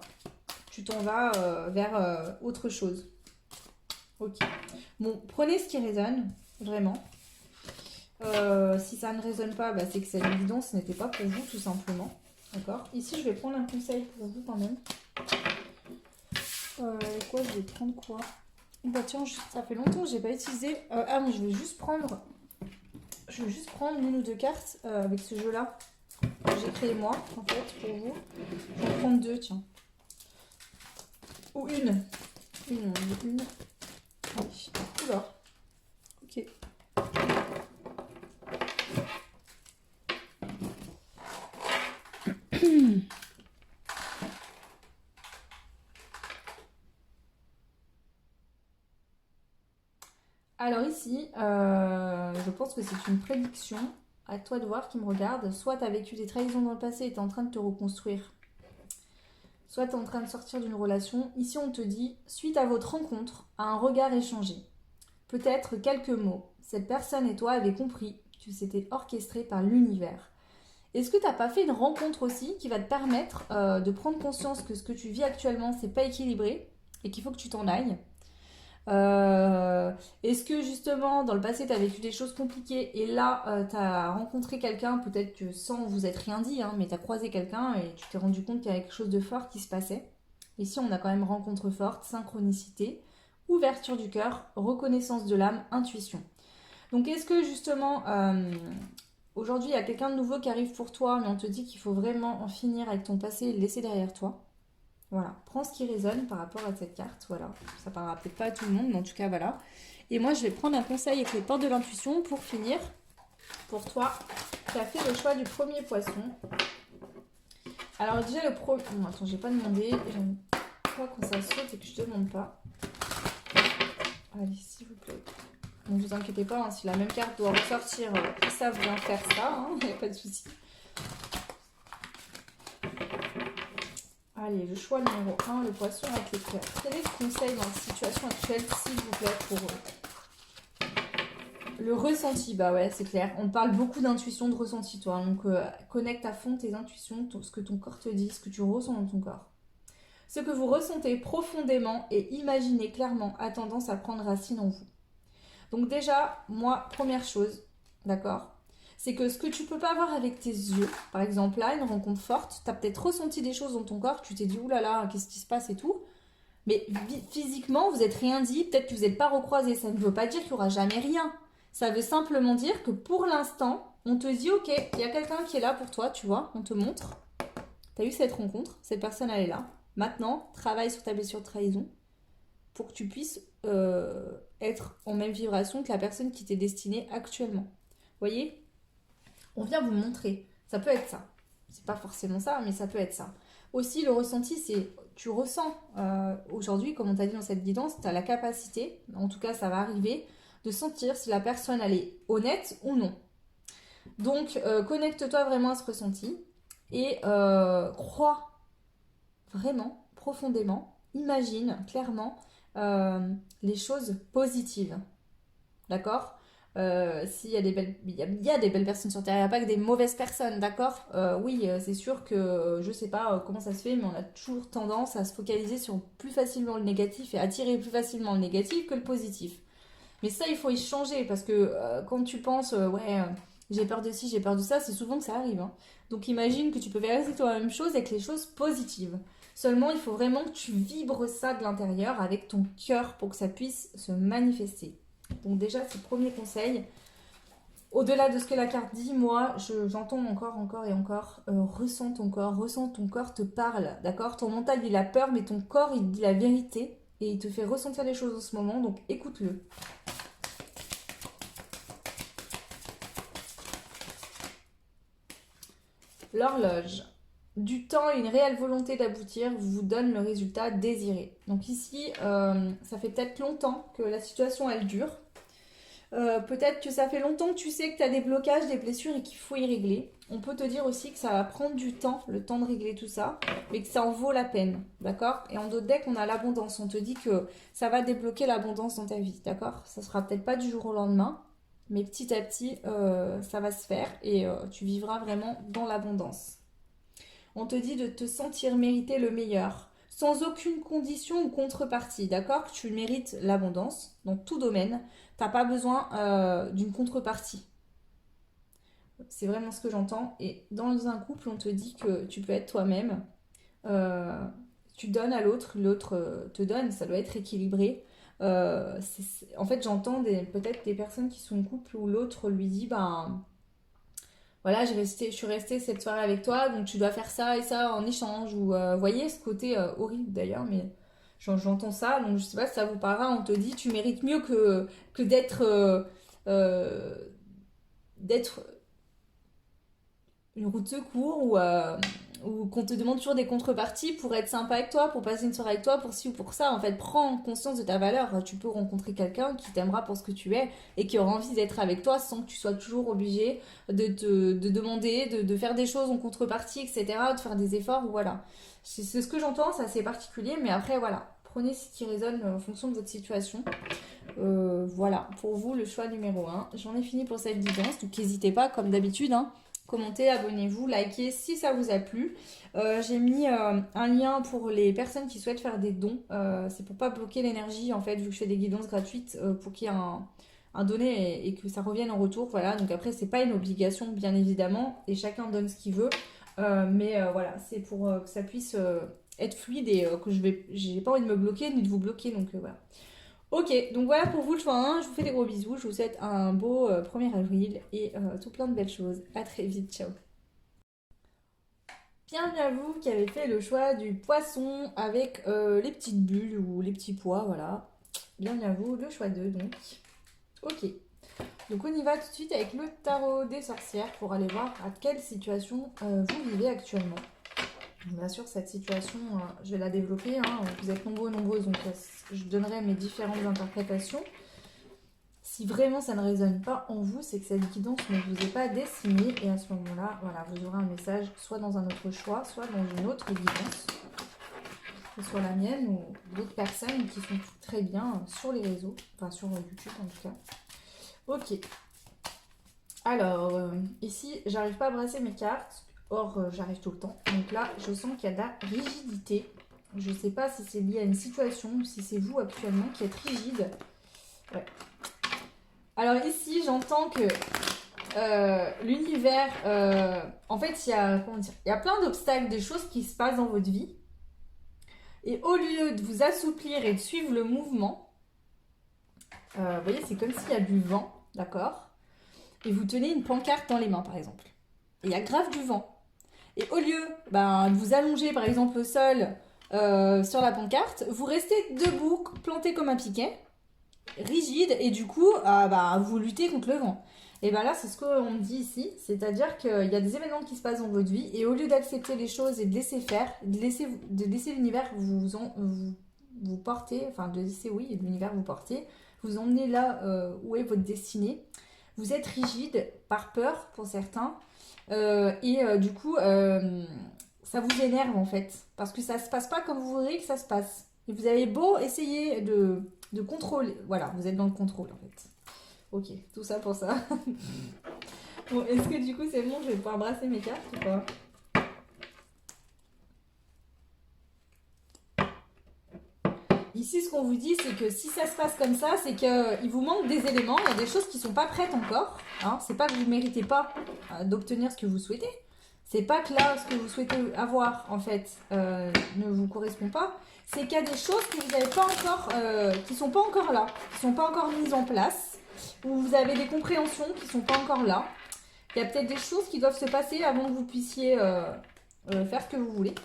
Tu t'en vas vers autre chose. Ok. Bon, prenez ce qui résonne, vraiment. Si ça ne résonne pas, bah, c'est que cette évidence n'était pas pour vous, tout simplement. D'accord. Ici, je vais prendre un conseil pour vous quand même. Quoi, je vais prendre quoi? Bah tiens, ça fait longtemps que j'ai pas utilisé. Ah non, je vais juste prendre une ou deux cartes avec ce jeu-là que j'ai créé moi, en fait, pour vous. Je vais en prendre deux, tiens. Ou une. Une. Allez. Oula. Ok. Alors ici, je pense que c'est une prédiction. À toi de voir qui me regarde. Soit tu as vécu des trahisons dans le passé et tu es en train de te reconstruire. Soit tu es en train de sortir d'une relation. Ici, on te dit, suite à votre rencontre, à un regard échangé, peut-être quelques mots, cette personne et toi avez compris que c'était orchestré par l'univers. Est-ce que tu n'as pas fait une rencontre aussi qui va te permettre de prendre conscience que ce que tu vis actuellement, c'est pas équilibré et qu'il faut que tu t'en ailles? Est-ce que justement dans le passé tu as vécu des choses compliquées et là tu as rencontré quelqu'un, peut-être que sans vous être rien dit, hein, mais tu as croisé quelqu'un et tu t'es rendu compte qu'il y avait quelque chose de fort qui se passait. Ici on a quand même rencontre forte, synchronicité, ouverture du cœur, reconnaissance de l'âme, intuition. Donc est-ce que justement aujourd'hui il y a quelqu'un de nouveau qui arrive pour toi, mais on te dit qu'il faut vraiment en finir avec ton passé et le laisser derrière toi? Voilà, prends ce qui résonne par rapport à cette carte, voilà. Ça parlera peut-être pas à tout le monde, mais en tout cas, voilà. Et moi, je vais prendre un conseil avec les portes de l'intuition pour finir. Pour toi, qui as fait le choix du premier poisson. Alors déjà, le premier... Bon, attends, j'ai pas demandé. J'aime pas quand ça saute et que je demande pas. Allez, s'il vous plaît. Ne vous inquiétez pas, hein, si la même carte doit ressortir, ils savent bien faire ça, il n'y a pas de souci. Allez, le choix numéro 1, le poisson avec les cœurs. Quel est le conseil dans la situation actuelle, s'il vous plaît, pour eux? Le ressenti, bah ouais, c'est clair. On parle beaucoup d'intuition, de ressenti, toi. Donc, connecte à fond tes intuitions, ce que ton corps te dit, ce que tu ressens dans ton corps. Ce que vous ressentez profondément et imaginez clairement a tendance à prendre racine en vous. Donc déjà, moi, première chose, d'accord, c'est que ce que tu peux pas voir avec tes yeux, par exemple là, une rencontre forte, tu as peut-être ressenti des choses dans ton corps, tu t'es dit oulala, qu'est-ce qui se passe et tout, mais physiquement, vous n'êtes rien dit, peut-être que vous n'êtes pas recroisés, ça ne veut pas dire qu'il n'y aura jamais rien. Ça veut simplement dire que pour l'instant, on te dit ok, il y a quelqu'un qui est là pour toi, tu vois, on te montre, tu as eu cette rencontre, cette personne elle est là. Maintenant, travaille sur ta blessure de trahison pour que tu puisses être en même vibration que la personne qui t'est destinée actuellement. Vous voyez, on vient vous montrer. Ça peut être ça. C'est pas forcément ça, mais ça peut être ça. Aussi, le ressenti, c'est tu ressens aujourd'hui, comme on t'a dit dans cette guidance, tu as la capacité, en tout cas ça va arriver, de sentir si la personne elle est honnête ou non. Donc, connecte-toi vraiment à ce ressenti et crois vraiment, profondément, imagine clairement les choses positives. D'accord. S'il y a des belles, il y a des belles personnes sur Terre, il n'y a pas que des mauvaises personnes, d'accord. Oui, c'est sûr que je sais pas comment ça se fait, mais on a toujours tendance à se focaliser sur plus facilement le négatif et attirer plus facilement le négatif que le positif. Mais ça, il faut y changer parce que quand tu penses, j'ai peur de ci, j'ai peur de ça, c'est souvent que ça arrive, hein. Donc imagine que tu peux faire exactement la même chose avec les choses positives. Seulement, il faut vraiment que tu vibres ça de l'intérieur avec ton cœur pour que ça puisse se manifester. Donc déjà, c'est le premier conseil. Au-delà de ce que la carte dit, moi, j'entends encore et encore, ressens ton corps te parle, d'accord. Ton mental, il a peur, mais ton corps, il dit la vérité et il te fait ressentir les choses en ce moment, donc écoute-le. L'horloge. Du temps et une réelle volonté d'aboutir vous donne le résultat désiré. Donc ici, ça fait peut-être longtemps que la situation, elle dure. Peut-être que ça fait longtemps que tu sais que tu as des blocages, des blessures et qu'il faut y régler. On peut te dire aussi que ça va prendre du temps, le temps de régler tout ça, mais que ça en vaut la peine, d'accord. Et en d'autres decks, on a l'abondance. On te dit que ça va débloquer l'abondance dans ta vie, d'accord. Ça sera peut-être pas du jour au lendemain, mais petit à petit, ça va se faire et tu vivras vraiment dans l'abondance. On te dit de te sentir mériter le meilleur, sans aucune condition ou contrepartie, d'accord. Tu mérites l'abondance dans tout domaine. T'as pas besoin d'une contrepartie. C'est vraiment ce que j'entends. Et dans un couple, on te dit que tu peux être toi-même. Tu donnes à l'autre, l'autre te donne. Ça doit être équilibré. En fait, j'entends peut-être des personnes qui sont en couple où l'autre lui dit, ben voilà, je suis restée cette soirée avec toi, donc tu dois faire ça et ça en échange. Ou vous voyez ce côté horrible d'ailleurs, mais j'entends ça, donc je sais pas si ça vous parlera. On te dit tu mérites mieux que euh, d'être une roue de secours ou qu'on te demande toujours des contreparties pour être sympa avec toi, pour passer une soirée avec toi, pour ci ou pour ça. En fait, prends conscience de ta valeur. Tu peux rencontrer quelqu'un qui t'aimera pour ce que tu es et qui aura envie d'être avec toi sans que tu sois toujours obligé de demander, de faire des choses en contrepartie, etc., de faire des efforts, voilà. C'est ce que j'entends, c'est assez particulier, mais après, voilà. Prenez ce qui résonne en fonction de votre situation. Voilà, pour vous, le choix numéro 1. J'en ai fini pour cette guidance, donc n'hésitez pas, comme d'habitude, hein, Commentez, abonnez-vous, likez si ça vous a plu. J'ai mis un lien pour les personnes qui souhaitent faire des dons. C'est pour pas bloquer l'énergie en fait, vu que je fais des guidances gratuites pour qu'il y ait un donné et que ça revienne en retour. Voilà, donc après, c'est pas une obligation bien évidemment et chacun donne ce qu'il veut. Voilà, c'est pour que ça puisse être fluide et que j'ai pas envie de me bloquer ni de vous bloquer. Donc voilà. Ok, donc voilà pour vous le choix 1. Je vous fais des gros bisous. Je vous souhaite un beau 1er avril et tout plein de belles choses. À très vite. Ciao. Bienvenue à vous qui avez fait le choix du poisson avec les petites bulles ou les petits pois. Voilà. Bienvenue à vous. Le choix 2 donc. Ok. Donc on y va tout de suite avec le tarot des sorcières pour aller voir à quelle situation vous vivez actuellement. Bien sûr, cette situation, je vais la développer. Hein. Vous êtes nombreux, nombreuses, donc je donnerai mes différentes interprétations. Si vraiment ça ne résonne pas en vous, c'est que cette guidance ne vous est pas destinée. Et à ce moment-là, voilà, vous aurez un message soit dans un autre choix, soit dans une autre guidance. Que ce soit la mienne ou d'autres personnes qui sont très bien sur les réseaux. Enfin, sur YouTube en tout cas. Ok. Alors, ici, j'arrive pas à brasser mes cartes. Or, j'arrive tout le temps. Donc là, je sens qu'il y a de la rigidité. Je ne sais pas si c'est lié à une situation ou si c'est vous actuellement qui êtes rigide. Ouais. Alors ici, j'entends que l'univers... en fait, il y a plein d'obstacles, des choses qui se passent dans votre vie. Et au lieu de vous assouplir et de suivre le mouvement, vous voyez, c'est comme s'il y a du vent, d'accord? Et vous tenez une pancarte dans les mains, par exemple. Et il y a grave du vent. Et au lieu de vous allonger par exemple au sol sur la pancarte, vous restez debout, planté comme un piquet, rigide, et du coup, vous luttez contre le vent. Et bien là, c'est ce qu'on me dit ici, c'est-à-dire qu'il y a des événements qui se passent dans votre vie, et au lieu d'accepter les choses et de laisser faire, de laisser l'univers vous porter, enfin de laisser, oui, l'univers vous porter, vous emmener là où est votre destinée. Vous êtes rigide par peur pour certains, du coup, ça vous énerve en fait. Parce que ça se passe pas comme vous voudriez que ça se passe. Et vous avez beau essayer de contrôler. Voilà, vous êtes dans le contrôle en fait. Ok, tout ça pour ça. Bon, est-ce que du coup c'est bon, je vais pouvoir brasser mes cartes ou pas? Ici, ce qu'on vous dit, c'est que si ça se passe comme ça, c'est qu'il vous manque des éléments, il y a des choses qui sont pas prêtes encore. Hein. C'est pas que vous ne méritez pas d'obtenir ce que vous souhaitez. C'est pas que là, ce que vous souhaitez avoir, en fait, ne vous correspond pas. C'est qu'il y a des choses que vous n'avez pas encore, qui sont pas encore là, qui sont pas encore mises en place, ou vous avez des compréhensions qui sont pas encore là. Il y a peut-être des choses qui doivent se passer avant que vous puissiez faire ce que vous voulez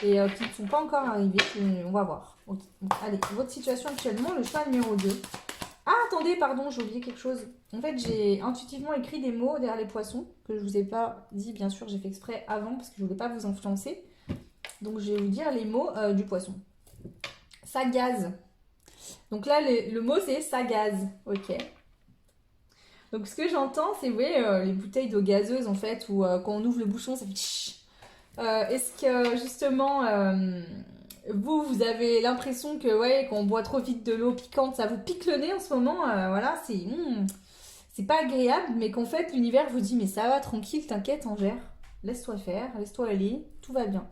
et qui ne sont pas encore arrivées. On va voir. Okay. Bon, allez, votre situation actuellement, le choix numéro 2. Ah, attendez, pardon, j'ai oublié quelque chose. En fait, j'ai intuitivement écrit des mots derrière les poissons que je ne vous ai pas dit, bien sûr, j'ai fait exprès avant parce que je ne voulais pas vous influencer. Donc, je vais vous dire les mots du poisson. Ça gaze. Donc là, le mot, c'est ça gaze. Ok. Donc, ce que j'entends, c'est, vous voyez, les bouteilles d'eau gazeuse, en fait, où quand on ouvre le bouchon, ça fait tch. Est-ce que, justement... vous avez l'impression que quand on boit trop vite de l'eau piquante, ça vous pique le nez en ce moment. Voilà, c'est pas agréable, mais qu'en fait l'univers vous dit mais ça va, tranquille, t'inquiète, Angère, laisse-toi faire, laisse-toi aller, tout va bien.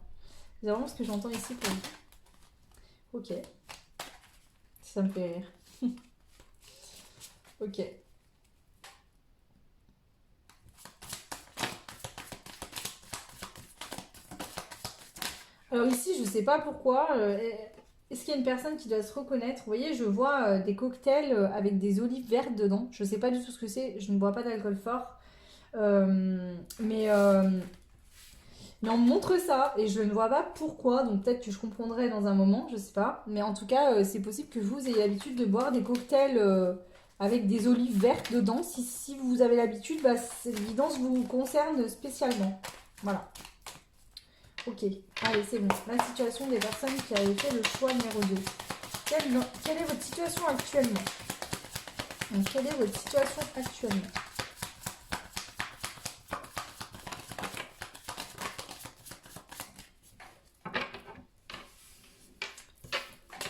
C'est vraiment ce que j'entends ici pour vous. Ok, ça me fait rire. Ok. Alors ici, je sais pas pourquoi. Est-ce qu'il y a une personne qui doit se reconnaître? Vous voyez, je vois des cocktails avec des olives vertes dedans. Je sais pas du tout ce que c'est. Je ne bois pas d'alcool fort. Mais on me montre ça et je ne vois pas pourquoi. Donc peut-être que je comprendrai dans un moment, je sais pas. Mais en tout cas, c'est possible que vous ayez l'habitude de boire des cocktails avec des olives vertes dedans. Si vous avez l'habitude, cette guidance vous concerne spécialement. Voilà. Ok, allez, c'est bon. La situation des personnes qui avaient fait le choix numéro 2. Quelle est votre situation actuellement? Donc, quelle est votre situation actuellement?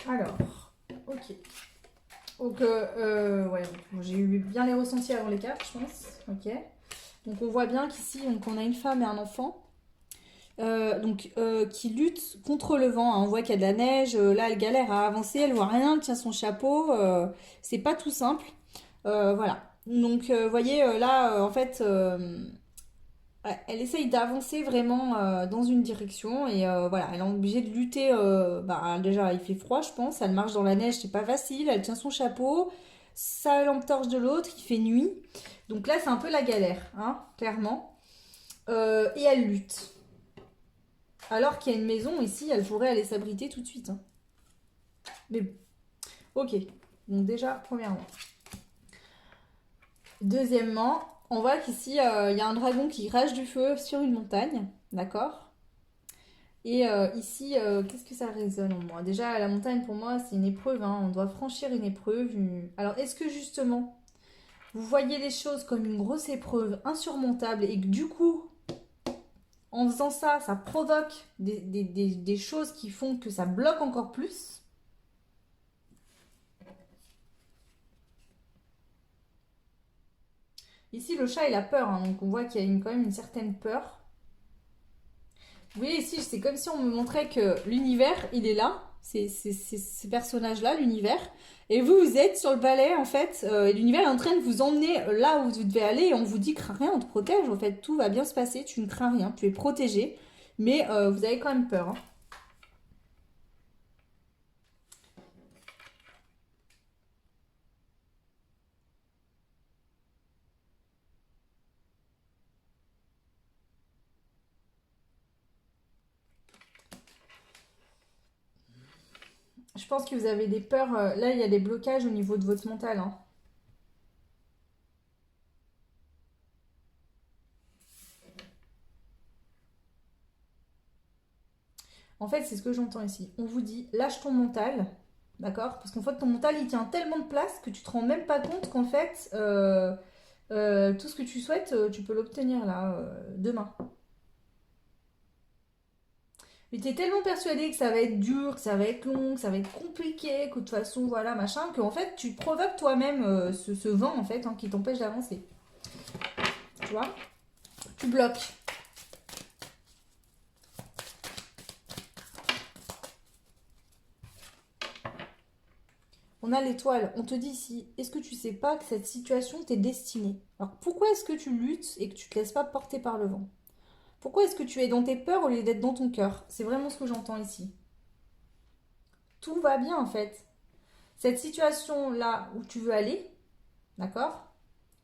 Alors, ok. Donc, ouais, bon, j'ai eu bien les ressentis avant les cartes, je pense. Ok. Donc on voit bien qu'ici, on a une femme et un enfant. Qui lutte contre le vent, hein. On voit qu'il y a de la neige, là elle galère à avancer, elle voit rien, elle tient son chapeau, c'est pas tout simple. Voilà. Donc vous voyez là en fait ouais, elle essaye d'avancer vraiment dans une direction et voilà, elle est obligée de lutter. Bah, déjà il fait froid je pense, elle marche dans la neige, c'est pas facile, elle tient son chapeau, sa lampe torche de l'autre, il fait nuit. Donc là c'est un peu la galère, hein, clairement. Et elle lutte. Alors qu'il y a une maison ici, elle pourrait aller s'abriter tout de suite, hein. Mais bon, ok. Donc déjà, premièrement. Deuxièmement, on voit qu'ici, il y a un dragon qui crache du feu sur une montagne, d'accord? Et ici, qu'est-ce que ça résonne en moi? Déjà, la montagne, pour moi, c'est une épreuve, hein. On doit franchir une épreuve. Alors, est-ce que justement, vous voyez les choses comme une grosse épreuve insurmontable et que du coup, en faisant ça, ça provoque des choses qui font que ça bloque encore plus? Ici, le chat, il a peur, hein, donc on voit qu'il y a quand même une certaine peur. Vous voyez, ici, c'est comme si on me montrait que l'univers, il est là, c'est ces personnages-là, l'univers, et vous, vous êtes sur le balai, en fait, et l'univers est en train de vous emmener là où vous devez aller, et on vous dit, crains rien, on te protège, en fait, tout va bien se passer, tu ne crains rien, tu es protégé, mais vous avez quand même peur, hein. Je pense que vous avez des peurs, là, il y a des blocages au niveau de votre mental, hein. En fait, c'est ce que j'entends ici. On vous dit, lâche ton mental, d'accord? Parce qu'en fait, ton mental, il tient tellement de place que tu te rends même pas compte qu'en fait, tout ce que tu souhaites, tu peux l'obtenir là, demain. Mais tu es tellement persuadé que ça va être dur, que ça va être long, que ça va être compliqué, que de toute façon, voilà, machin, qu'en fait, tu provoques toi-même ce vent, en fait, hein, qui t'empêche d'avancer. Tu vois? Tu bloques. On a l'étoile, on te dit ici, est-ce que tu sais pas que cette situation t'est destinée? Alors pourquoi est-ce que tu luttes et que tu te laisses pas porter par le vent? Pourquoi est-ce que tu es dans tes peurs au lieu d'être dans ton cœur? C'est vraiment ce que j'entends ici. Tout va bien en fait. Cette situation-là où tu veux aller, d'accord?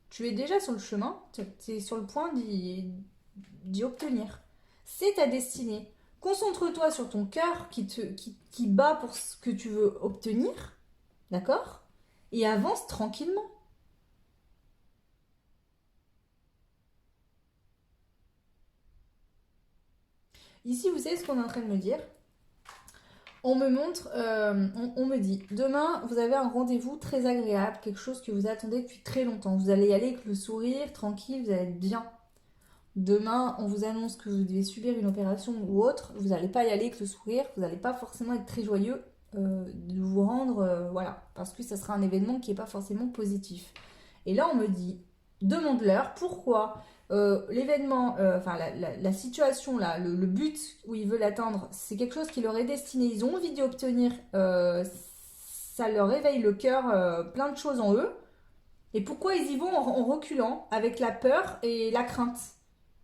Tu es déjà sur le chemin, tu es sur le point d'y obtenir. C'est ta destinée. Concentre-toi sur ton cœur qui bat pour ce que tu veux obtenir, d'accord? Et avance tranquillement. Ici, vous savez ce qu'on est en train de me dire? On me montre, on me dit, demain, vous avez un rendez-vous très agréable, quelque chose que vous attendez depuis très longtemps. Vous allez y aller avec le sourire, tranquille, vous allez être bien. Demain, on vous annonce que vous devez subir une opération ou autre. Vous n'allez pas y aller avec le sourire, vous n'allez pas forcément être très joyeux de vous rendre, voilà, parce que ça sera un événement qui n'est pas forcément positif. Et là, on me dit, demande-leur pourquoi l'événement, enfin la situation là, le but où ils veulent atteindre, c'est quelque chose qui leur est destiné, ils ont envie d'y obtenir, ça leur éveille le cœur, plein de choses en eux. Et pourquoi ils y vont en reculant, avec la peur et la crainte?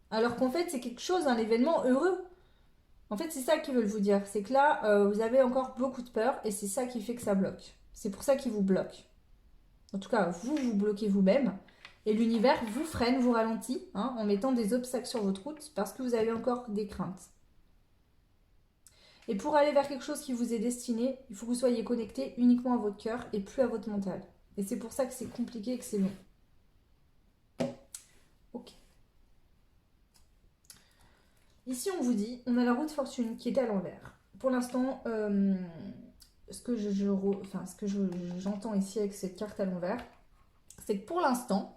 Alors qu'en fait, c'est quelque chose, un événement heureux. En fait, c'est ça qu'ils veulent vous dire. C'est que là, vous avez encore beaucoup de peur et c'est ça qui fait que ça bloque. C'est pour ça qu'ils vous bloquent. En tout cas, vous vous bloquez vous-même. Et l'univers vous freine, vous ralentit, hein, en mettant des obstacles sur votre route parce que vous avez encore des craintes. Et pour aller vers quelque chose qui vous est destiné, il faut que vous soyez connecté uniquement à votre cœur et plus à votre mental. Et c'est pour ça que c'est compliqué et que c'est long. Ok. Ici, on vous dit, on a la roue de fortune qui est à l'envers. Pour l'instant, ce que j'entends ici avec cette carte à l'envers, c'est que pour l'instant,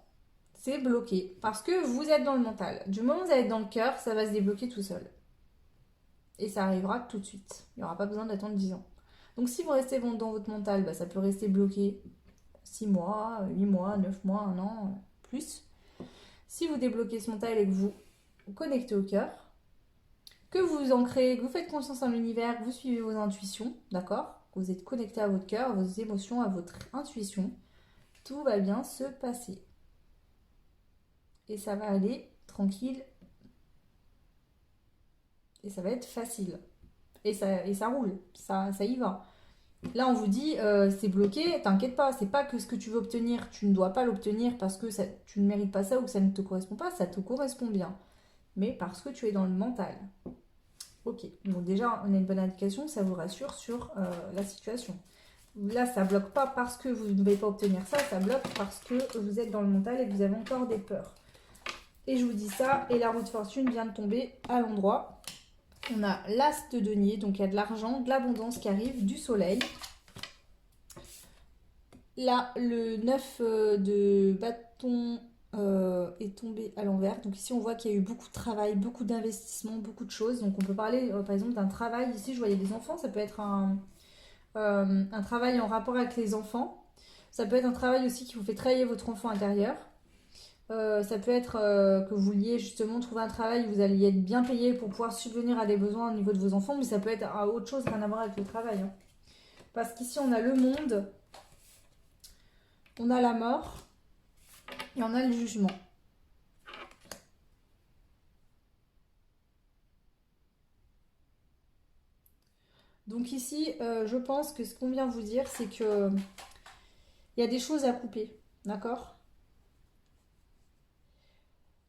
c'est bloqué parce que vous êtes dans le mental. Du moment où vous êtes dans le cœur, ça va se débloquer tout seul. Et ça arrivera tout de suite. Il n'y aura pas besoin d'attendre 10 ans. Donc si vous restez dans votre mental, bah, ça peut rester bloqué 6 mois, 8 mois, 9 mois, un an, plus. si vous débloquez ce mental et que vous vous connectez au cœur, que vous vous ancrez, que vous faites confiance en l'univers, que vous suivez vos intuitions, d'accord? Que vous êtes connecté à votre cœur, à vos émotions, à votre intuition, tout va bien se passer. Et ça va aller tranquille. Et ça va être facile. Et ça roule. Ça y va. Là, on vous dit, c'est bloqué, t'inquiète pas, c'est pas que ce que tu veux obtenir, tu ne dois pas l'obtenir parce que tu ne mérites pas ça ou que ça ne te correspond pas, ça te correspond bien. Mais parce que tu es dans le mental. Ok, donc déjà, on a une bonne indication, ça vous rassure sur la situation. Là, ça bloque pas parce que vous ne devez pas obtenir ça, ça bloque parce que vous êtes dans le mental et que vous avez encore des peurs. Et je vous dis ça, et la roue de fortune vient de tomber à l'endroit. On a l'as de denier, donc il y a de l'argent, de l'abondance qui arrive, du soleil. Là, le 9 de bâton est tombé à l'envers. Donc ici, on voit qu'il y a eu beaucoup de travail, beaucoup d'investissement, beaucoup de choses. Donc on peut parler, par exemple, d'un travail. Ici, je voyais des enfants. Ça peut être un travail en rapport avec les enfants. Ça peut être un travail aussi qui vous fait travailler votre enfant intérieur. Ça peut être que vous vouliez justement trouver un travail où vous alliez être bien payé pour pouvoir subvenir à des besoins au niveau de vos enfants. Mais ça peut être autre chose, rien à voir avec le travail, hein. Parce qu'ici, on a le monde. On a la mort et on a le jugement. Donc ici, je pense que ce qu'on vient vous dire, c'est que il y a des choses à couper, d'accord?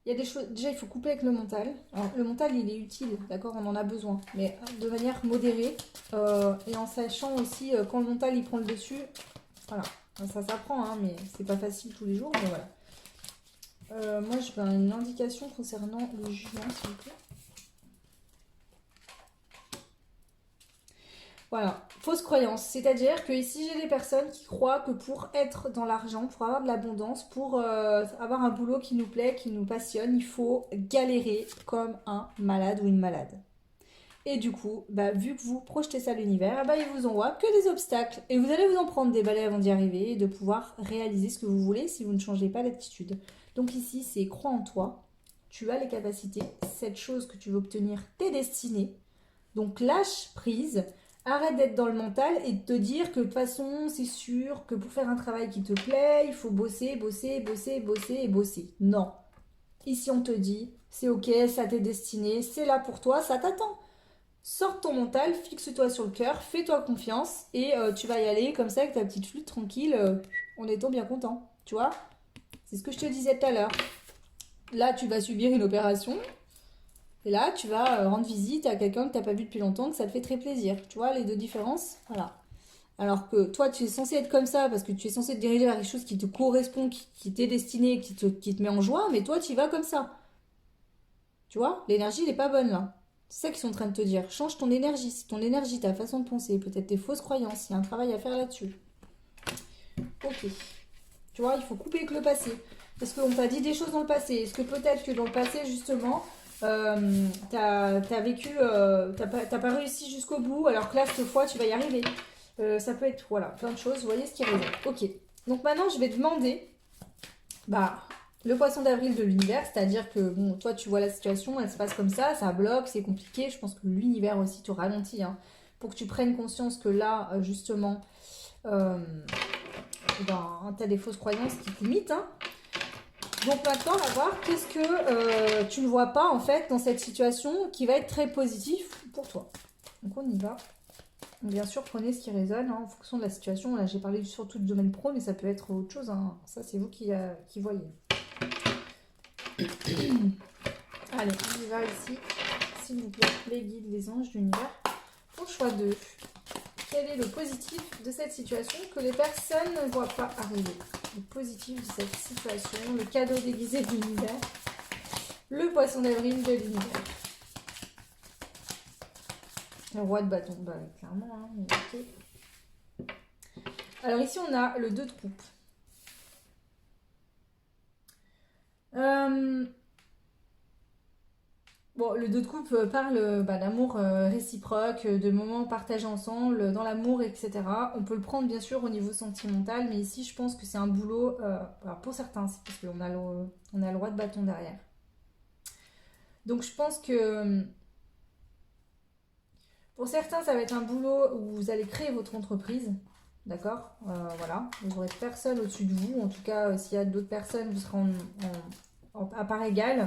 Il y a des choses. Déjà, il faut couper avec le mental. Alors, le mental, il est utile, d'accord? On en a besoin, mais de manière modérée et en sachant aussi quand le mental il prend le dessus. Voilà, ça s'apprend, hein, mais c'est pas facile tous les jours, mais voilà. Moi, je veux une indication concernant le jugement, s'il vous plaît. Voilà, fausse croyance. C'est-à-dire que ici, j'ai des personnes qui croient que pour être dans l'argent, pour avoir de l'abondance, pour avoir un boulot qui nous plaît, qui nous passionne, il faut galérer comme un malade ou une malade. Et du coup, bah, vu que vous projetez ça à l'univers, bah, il vous envoie que des obstacles. Et vous allez vous en prendre des balais avant d'y arriver et de pouvoir réaliser ce que vous voulez si vous ne changez pas d'attitude. Donc ici, c'est crois en toi. Tu as les capacités. Cette chose que tu veux obtenir t'est destinée. Donc lâche prise. Arrête d'être dans le mental et de te dire que de toute façon, c'est sûr que pour faire un travail qui te plaît, il faut bosser, bosser, bosser, bosser et bosser. Non. Ici, on te dit, c'est ok, ça t'est destiné, c'est là pour toi, ça t'attend. Sors ton mental, fixe-toi sur le cœur, fais-toi confiance et tu vas y aller comme ça avec ta petite flûte tranquille en étant bien content. Tu vois? C'est ce que je te disais tout à l'heure. Là, tu vas subir une opération et là, tu vas rendre visite à quelqu'un que tu n'as pas vu depuis longtemps, que ça te fait très plaisir. Tu vois les deux différences? Voilà. Alors que toi, tu es censé être comme ça parce que tu es censé te diriger vers quelque chose qui te correspond, qui t'est destiné, qui te met en joie, mais toi, tu y vas comme ça. Tu vois? L'énergie, n'est pas bonne là. C'est ça qu'ils sont en train de te dire. Change ton énergie. Si ton énergie, ta façon de penser, peut-être tes fausses croyances, il y a un travail à faire là-dessus. Ok. Tu vois, il faut couper avec le passé. Est-ce qu'on t'a dit des choses dans le passé? Est-ce que peut-être que dans le passé, justement, t'as vécu, t'as pas réussi jusqu'au bout, alors que là, cette fois, tu vas y arriver. Ça peut être, voilà, plein de choses. Vous voyez ce qui résonne. Ok. Donc maintenant, je vais demander, bah, le poisson d'avril de l'univers, c'est-à-dire que, bon, toi, tu vois la situation, elle se passe comme ça bloque, c'est compliqué. Je pense que l'univers aussi te ralentit, hein, pour que tu prennes conscience que là, justement, ben, tu as des fausses croyances qui te limitent, hein. Donc maintenant, on va voir qu'est-ce que tu ne vois pas en fait dans cette situation qui va être très positif pour toi. Donc on y va. Bien sûr, prenez ce qui résonne hein, en fonction de la situation. Là, j'ai parlé surtout du domaine pro, mais ça peut être autre chose, hein. Ça, c'est vous qui voyez. Allez, on y va ici. S'il vous plaît, les guides, les anges de l'univers. Pour choix 2. Quel est le positif de cette situation que les personnes ne voient pas arriver? Le positif de cette situation, le cadeau déguisé de l'univers, le poisson d'avril de l'univers. Le roi de bâton, bah clairement, hein, ok. Alors ici on a le 2 de coupe. Bon, le dos de coupe parle d'amour réciproque, de moments partagés ensemble, dans l'amour, etc. On peut le prendre bien sûr au niveau sentimental, mais ici je pense que c'est un boulot, alors pour certains, c'est parce qu'on a on a le roi de bâton derrière. Donc je pense que pour certains, ça va être un boulot où vous allez créer votre entreprise, d'accord. Voilà, vous n'aurez personne au-dessus de vous, en tout cas s'il y a d'autres personnes, vous serez à part égale.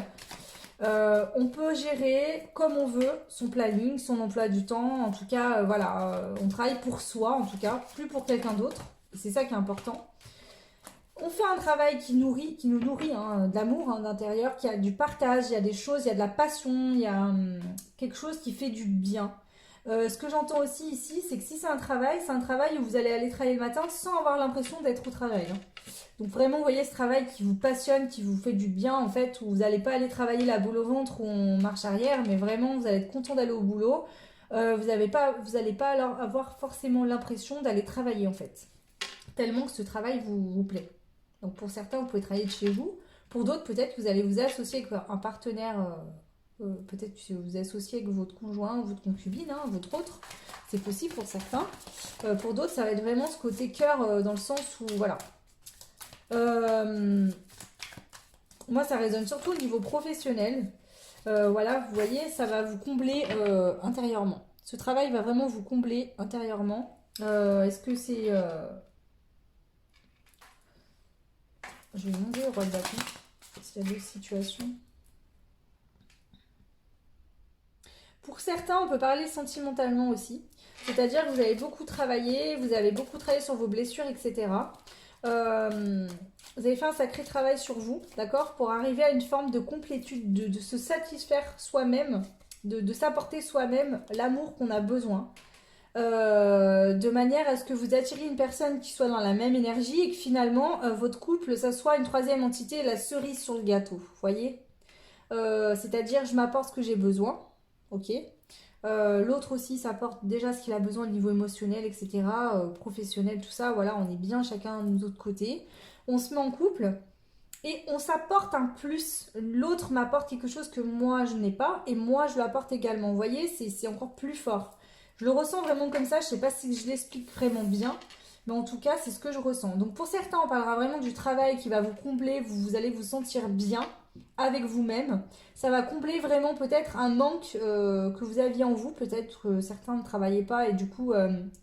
On peut gérer comme on veut son planning, son emploi du temps. En tout cas, voilà, on travaille pour soi, en tout cas, plus pour quelqu'un d'autre. C'est ça qui est important. On fait un travail qui nous nourrit, hein, de l'amour hein, d'intérieur, qui a du partage, il y a des choses, il y a de la passion, il y a quelque chose qui fait du bien. Ce que j'entends aussi ici, c'est que si c'est un travail où vous allez aller travailler le matin sans avoir l'impression d'être au travail, hein. Donc vraiment, vous voyez ce travail qui vous passionne, qui vous fait du bien, en fait, où vous n'allez pas aller travailler la boule au ventre ou on marche arrière, mais vraiment, vous allez être content d'aller au boulot. Vous n'allez pas alors avoir forcément l'impression d'aller travailler, en fait, tellement que ce travail vous plaît. Donc pour certains, vous pouvez travailler de chez vous. Pour d'autres, peut-être que vous allez vous associer avec un partenaire, peut-être que vous vous associez avec votre conjoint, votre concubine, hein, votre autre. C'est possible pour certains. Pour d'autres, ça va être vraiment ce côté cœur dans le sens où, voilà. Euh, Moi, ça résonne surtout au niveau professionnel. Voilà, vous voyez, ça va vous combler intérieurement. Ce travail va vraiment vous combler intérieurement. Est-ce que c'est... Je vais demander au roi de bâton s'il y a d'autres situations. Pour certains, on peut parler sentimentalement aussi. C'est-à-dire que vous avez beaucoup travaillé, vous avez beaucoup travaillé sur vos blessures, etc. Vous avez fait un sacré travail sur vous, d'accord, pour arriver à une forme de complétude, de se satisfaire soi-même, de s'apporter soi-même l'amour qu'on a besoin. De manière à ce que vous attiriez une personne qui soit dans la même énergie et que finalement, votre couple, ça soit une troisième entité, la cerise sur le gâteau, vous voyez. C'est-à-dire, je m'apporte ce que j'ai besoin, ok. L'autre aussi s'apporte déjà ce qu'il a besoin au niveau émotionnel, etc., professionnel, tout ça, voilà, on est bien chacun de notre côté. On se met en couple et on s'apporte un plus. L'autre m'apporte quelque chose que moi je n'ai pas et moi je lui apporte également. Vous voyez, c'est encore plus fort. Je le ressens vraiment comme ça, je ne sais pas si je l'explique vraiment bien, mais en tout cas, c'est ce que je ressens. Donc pour certains, on parlera vraiment du travail qui va vous combler, vous allez vous sentir bien avec vous-même. Ça va combler vraiment peut-être un manque que vous aviez en vous. Peut-être que certains ne travaillaient pas et du coup,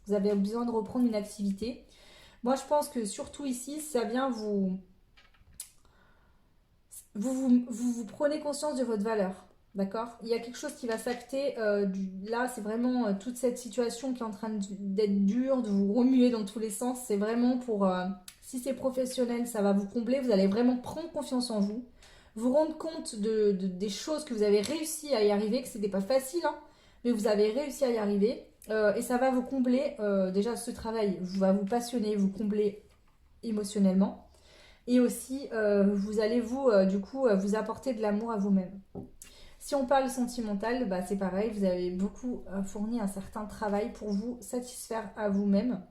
vous avez besoin de reprendre une activité. Moi, je pense que surtout ici, ça vient vous prenez conscience de votre valeur. D'accord. Il y a quelque chose qui va s'acter. Là, c'est vraiment toute cette situation qui est en train d'être dure, de vous remuer dans tous les sens. C'est vraiment pour... si c'est professionnel, ça va vous combler. Vous allez vraiment prendre confiance en vous. Vous rendre compte des choses que vous avez réussi à y arriver, que c'était pas facile, hein, mais vous avez réussi à y arriver. Et ça va vous combler. Déjà, ce travail va vous passionner, vous combler émotionnellement. Et aussi, vous allez du coup, vous apporter de l'amour à vous-même. Si on parle sentimental, bah, c'est pareil, vous avez beaucoup fourni un certain travail pour vous satisfaire à vous-même.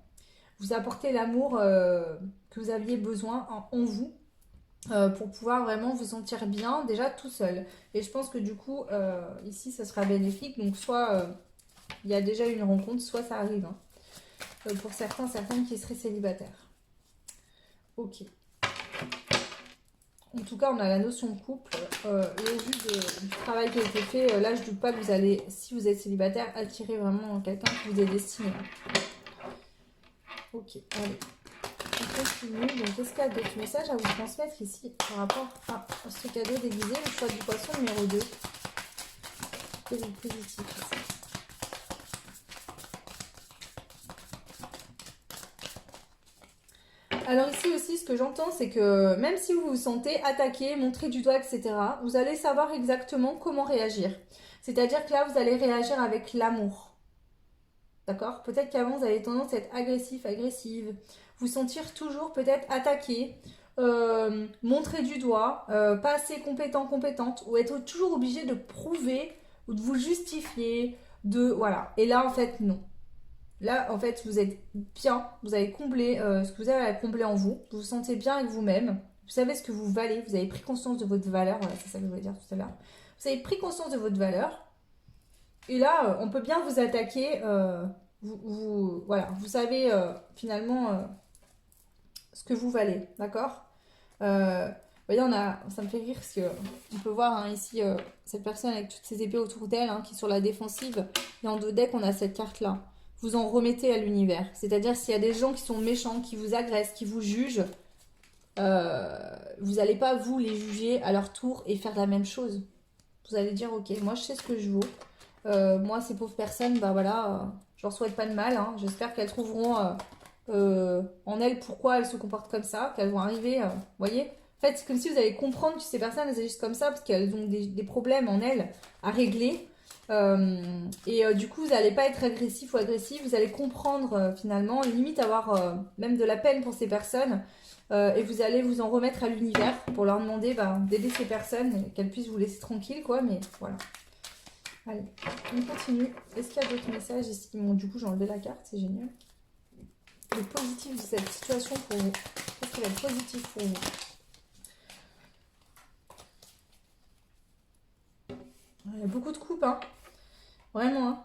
Vous apporter l'amour que vous aviez besoin en vous pour pouvoir vraiment vous sentir bien déjà tout seul. Et je pense que du coup, ici, ça sera bénéfique. Donc soit il y a déjà une rencontre, soit ça arrive, hein. Pour certains, certaines qui seraient célibataires. Ok. En tout cas, on a la notion de couple. Et au vu du travail qui a été fait, là, je ne doute pas que vous allez, si vous êtes célibataire, attirer vraiment quelqu'un qui vous est destiné. Ok, allez. On continue. Donc, est-ce qu'il y a d'autres messages à vous transmettre ici par rapport à ce cadeau déguisé, le choix du poisson numéro 2? Que du positif ici. Alors ici aussi, ce que j'entends, c'est que même si vous vous sentez attaqué, montré du doigt, etc., vous allez savoir exactement comment réagir. C'est-à-dire que là, vous allez réagir avec l'amour. D'accord? Peut-être qu'avant, vous avez tendance à être agressif, agressive, vous sentir toujours peut-être attaqué, montrer du doigt, pas assez compétent, compétente, ou être toujours obligé de prouver ou de vous justifier, voilà. Et là, en fait, non. Là, en fait, vous êtes bien, vous avez comblé ce que vous avez à combler en vous, vous vous sentez bien avec vous-même. Vous savez ce que vous valez, vous avez pris conscience de votre valeur, voilà, c'est ça que je voulais dire tout à l'heure. Vous avez pris conscience de votre valeur, et là, on peut bien vous attaquer, voilà, vous savez finalement ce que vous valez, d'accord. Vous voyez, ça me fait rire parce que on peut voir hein, ici cette personne avec toutes ses épées autour d'elle hein, qui est sur la défensive. Et en dos deck, on a cette carte-là. Vous en remettez à l'univers. C'est-à-dire s'il y a des gens qui sont méchants, qui vous agressent, qui vous jugent, vous n'allez pas vous les juger à leur tour et faire la même chose. Vous allez dire, ok, moi je sais ce que je vaux. Moi, ces pauvres personnes, bah voilà, je leur souhaite pas de mal. Hein. J'espère qu'elles trouveront en elles pourquoi elles se comportent comme ça, qu'elles vont arriver, vous voyez. En fait, c'est comme si vous allez comprendre que ces personnes, elles agissent comme ça parce qu'elles ont des problèmes en elles à régler. Du coup, vous n'allez pas être agressif ou agressif, vous allez comprendre finalement, limite avoir même de la peine pour ces personnes. Et vous allez vous en remettre à l'univers pour leur demander d'aider ces personnes, qu'elles puissent vous laisser tranquille, quoi. Mais voilà. Allez, on continue. Est-ce qu'il y a d'autres messages ici? Bon, du coup, j'ai enlevé la carte, c'est génial. Le positif de cette situation pour vous. Qu'est-ce qui va être positif pour vous? Il y a beaucoup de coupes, hein. Vraiment, hein.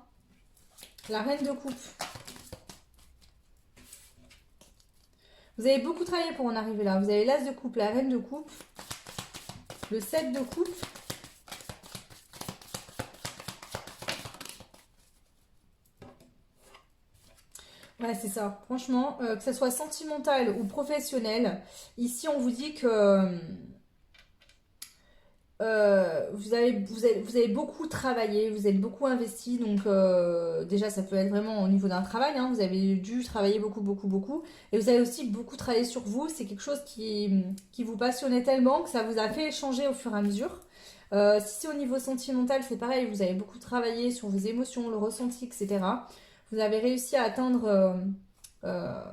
La reine de coupe. Vous avez beaucoup travaillé pour en arriver là. Vous avez l'as de coupe, la reine de coupe, le 7 de coupe. Ouais, c'est ça. Franchement, que ce soit sentimental ou professionnel, ici on vous dit que vous avez beaucoup travaillé, vous êtes beaucoup investi, donc déjà ça peut être vraiment au niveau d'un travail, hein, vous avez dû travailler beaucoup, beaucoup, beaucoup, et vous avez aussi beaucoup travaillé sur vous, c'est quelque chose qui vous passionnait tellement que ça vous a fait changer au fur et à mesure. Si c'est au niveau sentimental, c'est pareil, vous avez beaucoup travaillé sur vos émotions, le ressenti, etc. Vous avez réussi à atteindre euh,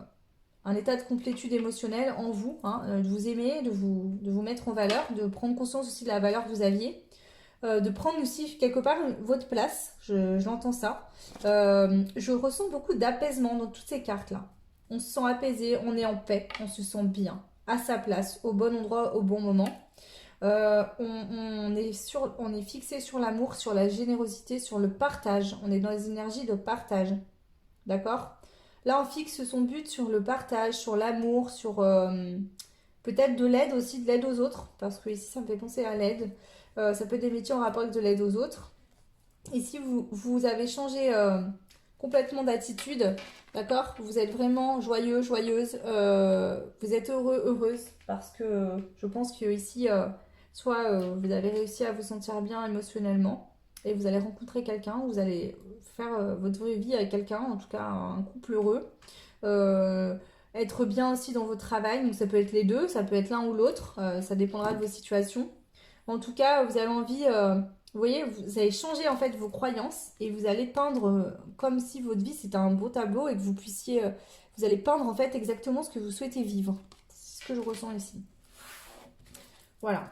un état de complétude émotionnelle en vous, hein, de vous aimer, de vous mettre en valeur, de prendre conscience aussi de la valeur que vous aviez, de prendre aussi quelque part votre place, j'entends ça. Je ressens beaucoup d'apaisement dans toutes ces cartes-là. On se sent apaisé, on est en paix, on se sent bien, à sa place, au bon endroit, au bon moment. On est fixé sur l'amour, sur la générosité, sur le partage. On est dans les énergies de partage. D'accord? Là, on fixe son but sur le partage, sur l'amour, sur peut-être de l'aide aussi, de l'aide aux autres. Parce que ici, ça me fait penser à l'aide. Ça peut être des métiers en rapport avec de l'aide aux autres. Et si vous avez changé complètement d'attitude, d'accord? Vous êtes vraiment joyeux, joyeuse. Vous êtes heureux, heureuse. Parce que je pense que ici, soit vous avez réussi à vous sentir bien émotionnellement et vous allez rencontrer quelqu'un, vous allez faire votre vraie vie avec quelqu'un, en tout cas un couple heureux. Euh, Être bien aussi dans votre travail, donc ça peut être les deux, ça peut être l'un ou l'autre, ça dépendra de vos situations. En tout cas, vous avez envie, vous voyez, vous allez changer en fait vos croyances et vous allez peindre comme si votre vie c'était un beau tableau et que vous puissiez, vous allez peindre en fait exactement ce que vous souhaitez vivre. C'est ce que je ressens ici. Voilà.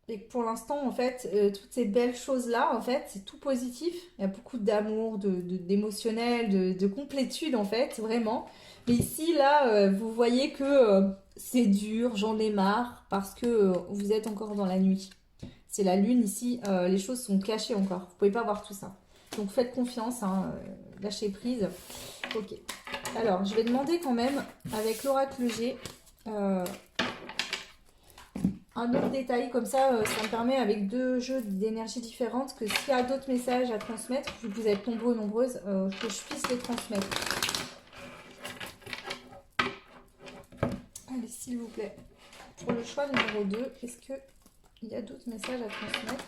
Et pour l'instant, en fait, toutes ces belles choses-là, en fait, c'est tout positif. Il y a beaucoup d'amour, d'émotionnel, de complétude, en fait, vraiment. Mais ici, là, vous voyez que c'est dur, j'en ai marre, parce que vous êtes encore dans la nuit. C'est la lune ici, les choses sont cachées encore. Vous pouvez pas voir tout ça. Donc faites confiance, hein, lâchez prise. Ok. Alors, je vais demander quand même, avec l'oracle G, un autre détail, comme ça me permet avec deux jeux d'énergie différentes que s'il y a d'autres messages à transmettre, vu que vous êtes nombreux, nombreuses, que je puisse les transmettre. Allez, s'il vous plaît. Pour le choix numéro 2, est-ce qu'il y a d'autres messages à transmettre?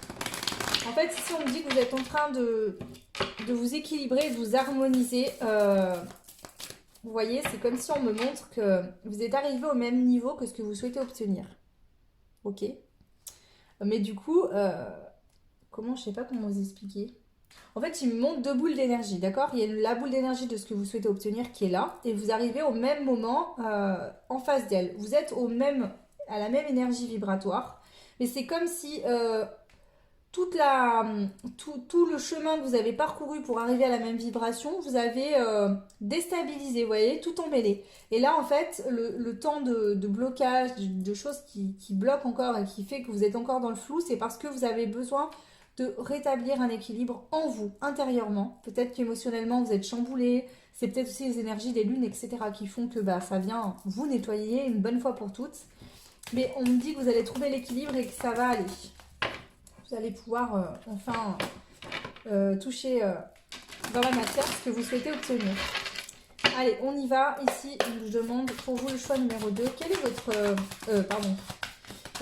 En fait, ici, on me dit que vous êtes en train de vous équilibrer, de vous harmoniser. Vous voyez, c'est comme si on me montre que vous êtes arrivé au même niveau que ce que vous souhaitez obtenir. Ok. Mais du coup, je sais pas comment vous expliquer. En fait, il me montre deux boules d'énergie, d'accord? Il y a la boule d'énergie de ce que vous souhaitez obtenir qui est là, et vous arrivez au même moment en face d'elle. Vous êtes à la même énergie vibratoire, mais c'est comme si tout le chemin que vous avez parcouru pour arriver à la même vibration, vous avez déstabilisé, vous voyez, tout emmêlé. Et là, en fait, le temps de blocage, de choses qui bloquent encore et qui fait que vous êtes encore dans le flou, c'est parce que vous avez besoin de rétablir un équilibre en vous, intérieurement. Peut-être qu'émotionnellement, vous êtes chamboulé. C'est peut-être aussi les énergies des lunes, etc. qui font que ça vient vous nettoyer une bonne fois pour toutes. Mais on me dit que vous allez trouver l'équilibre et que ça va aller. Vous allez pouvoir enfin toucher dans la matière ce que vous souhaitez obtenir. Allez, on y va. Ici, je demande pour vous le choix numéro 2. Quel est votre...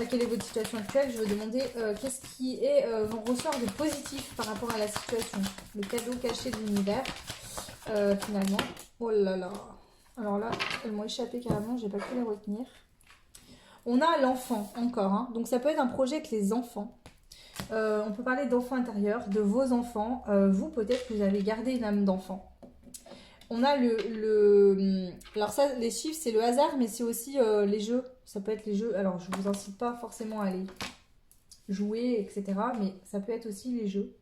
quelle est votre situation actuelle? Je veux demander qu'est-ce qui ressort de positif par rapport à la situation. Le cadeau caché de l'univers, finalement. Oh là là. Alors là, elles m'ont échappé carrément, j'ai pas pu les retenir. On a l'enfant encore, hein. Donc ça peut être un projet avec les enfants. On peut parler d'enfants intérieurs, de vos enfants. Vous, peut-être que vous avez gardé une âme d'enfant. On a alors ça, les chiffres, c'est le hasard, mais c'est aussi les jeux. Ça peut être les jeux. Alors, je vous incite pas forcément à aller jouer, etc. Mais ça peut être aussi les jeux.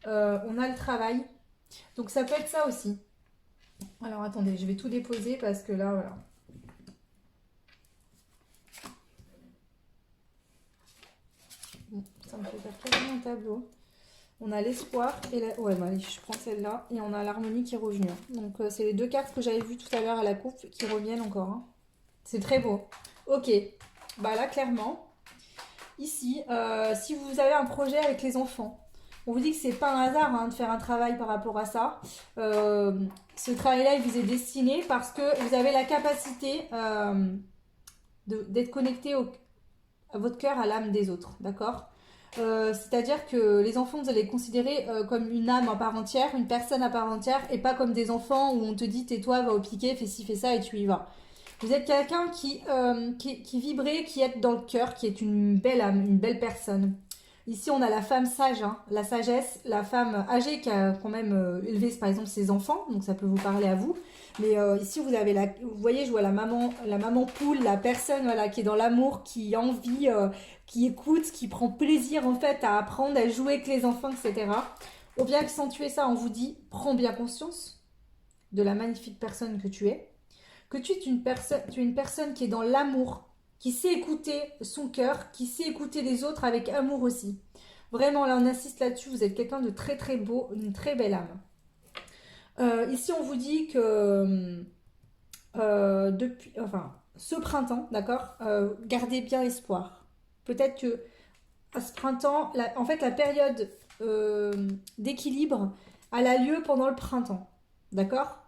On a le travail. Donc, ça peut être ça aussi. Alors, attendez, je vais tout déposer parce que là, voilà. Bon, ça me fait faire quasiment un tableau. On a l'espoir et la... Ouais, bah allez, je prends celle-là. Et on a l'harmonie qui est revenue. Donc, c'est les deux cartes que j'avais vues tout à l'heure à la coupe qui reviennent encore. Hein. C'est très beau. Ok. Bah là, clairement, ici, si vous avez un projet avec les enfants, on vous dit que c'est pas un hasard hein, de faire un travail par rapport à ça. Ce travail-là, il vous est destiné parce que vous avez la capacité d'être connecté à votre cœur, à l'âme des autres. D'accord ? C'est-à-dire que les enfants, vous allez les considérer comme une âme à part entière, une personne à part entière, et pas comme des enfants où on te dit tais-toi, va au piquet, fais ci, fais ça, et tu y vas. Vous êtes quelqu'un qui vibrait, qui est dans le cœur, qui est une belle âme, une belle personne. Ici, on a la femme sage, hein, la sagesse, la femme âgée qui a quand même élevé, par exemple, ses enfants, donc ça peut vous parler à vous. Mais ici, vous avez vous voyez, je vois la maman poule, la personne voilà, qui est dans l'amour, qui a envie, qui écoute, qui prend plaisir en fait à apprendre, à jouer avec les enfants, etc. Au bien accentuer ça, on vous dit, prends bien conscience de la magnifique personne que tu es, que tu es une personne qui est dans l'amour, qui sait écouter son cœur, qui sait écouter les autres avec amour aussi. Vraiment, là, on insiste là-dessus, vous êtes quelqu'un de très très beau, une très belle âme. Ici, on vous dit que ce printemps, d'accord, gardez bien espoir. Peut-être que à ce printemps, en fait, la période d'équilibre, elle a lieu pendant le printemps, d'accord.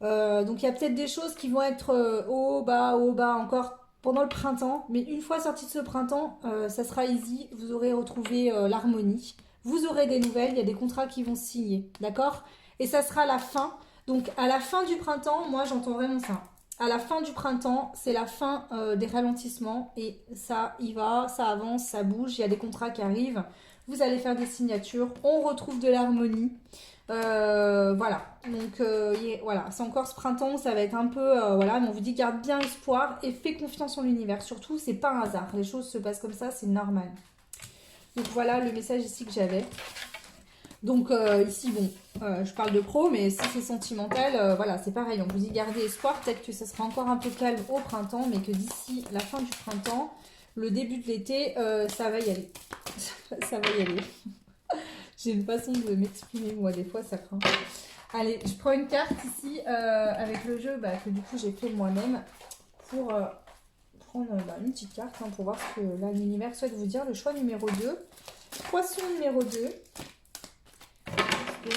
Donc, il y a peut-être des choses qui vont être haut, bas, encore pendant le printemps. Mais une fois sorti de ce printemps, ça sera easy. Vous aurez retrouvé l'harmonie. Vous aurez des nouvelles. Il y a des contrats qui vont se signer, d'accord. Et ça sera la fin. Donc, à la fin du printemps, moi, j'entends vraiment ça. À la fin du printemps, c'est la fin des ralentissements. Et ça y va, ça avance, ça bouge. Il y a des contrats qui arrivent. Vous allez faire des signatures. On retrouve de l'harmonie. Voilà. Donc, voilà. C'est encore ce printemps où ça va être un peu... voilà. Mais on vous dit, garde bien espoir et fais confiance en l'univers. Surtout, c'est pas un hasard. Les choses se passent comme ça, c'est normal. Donc, voilà le message ici que j'avais. Donc ici, bon, je parle de pro, mais si c'est sentimental, voilà, c'est pareil. On vous dit garder espoir. Peut-être que ça sera encore un peu calme au printemps, mais que d'ici la fin du printemps, le début de l'été, ça va y aller. Ça va y aller. J'ai une façon de m'exprimer, moi, des fois, ça craint. Allez, je prends une carte ici avec le jeu que du coup j'ai fait moi-même pour prendre une petite carte hein, pour voir ce que là l'univers souhaite vous dire. Le choix numéro 2. Poisson numéro 2.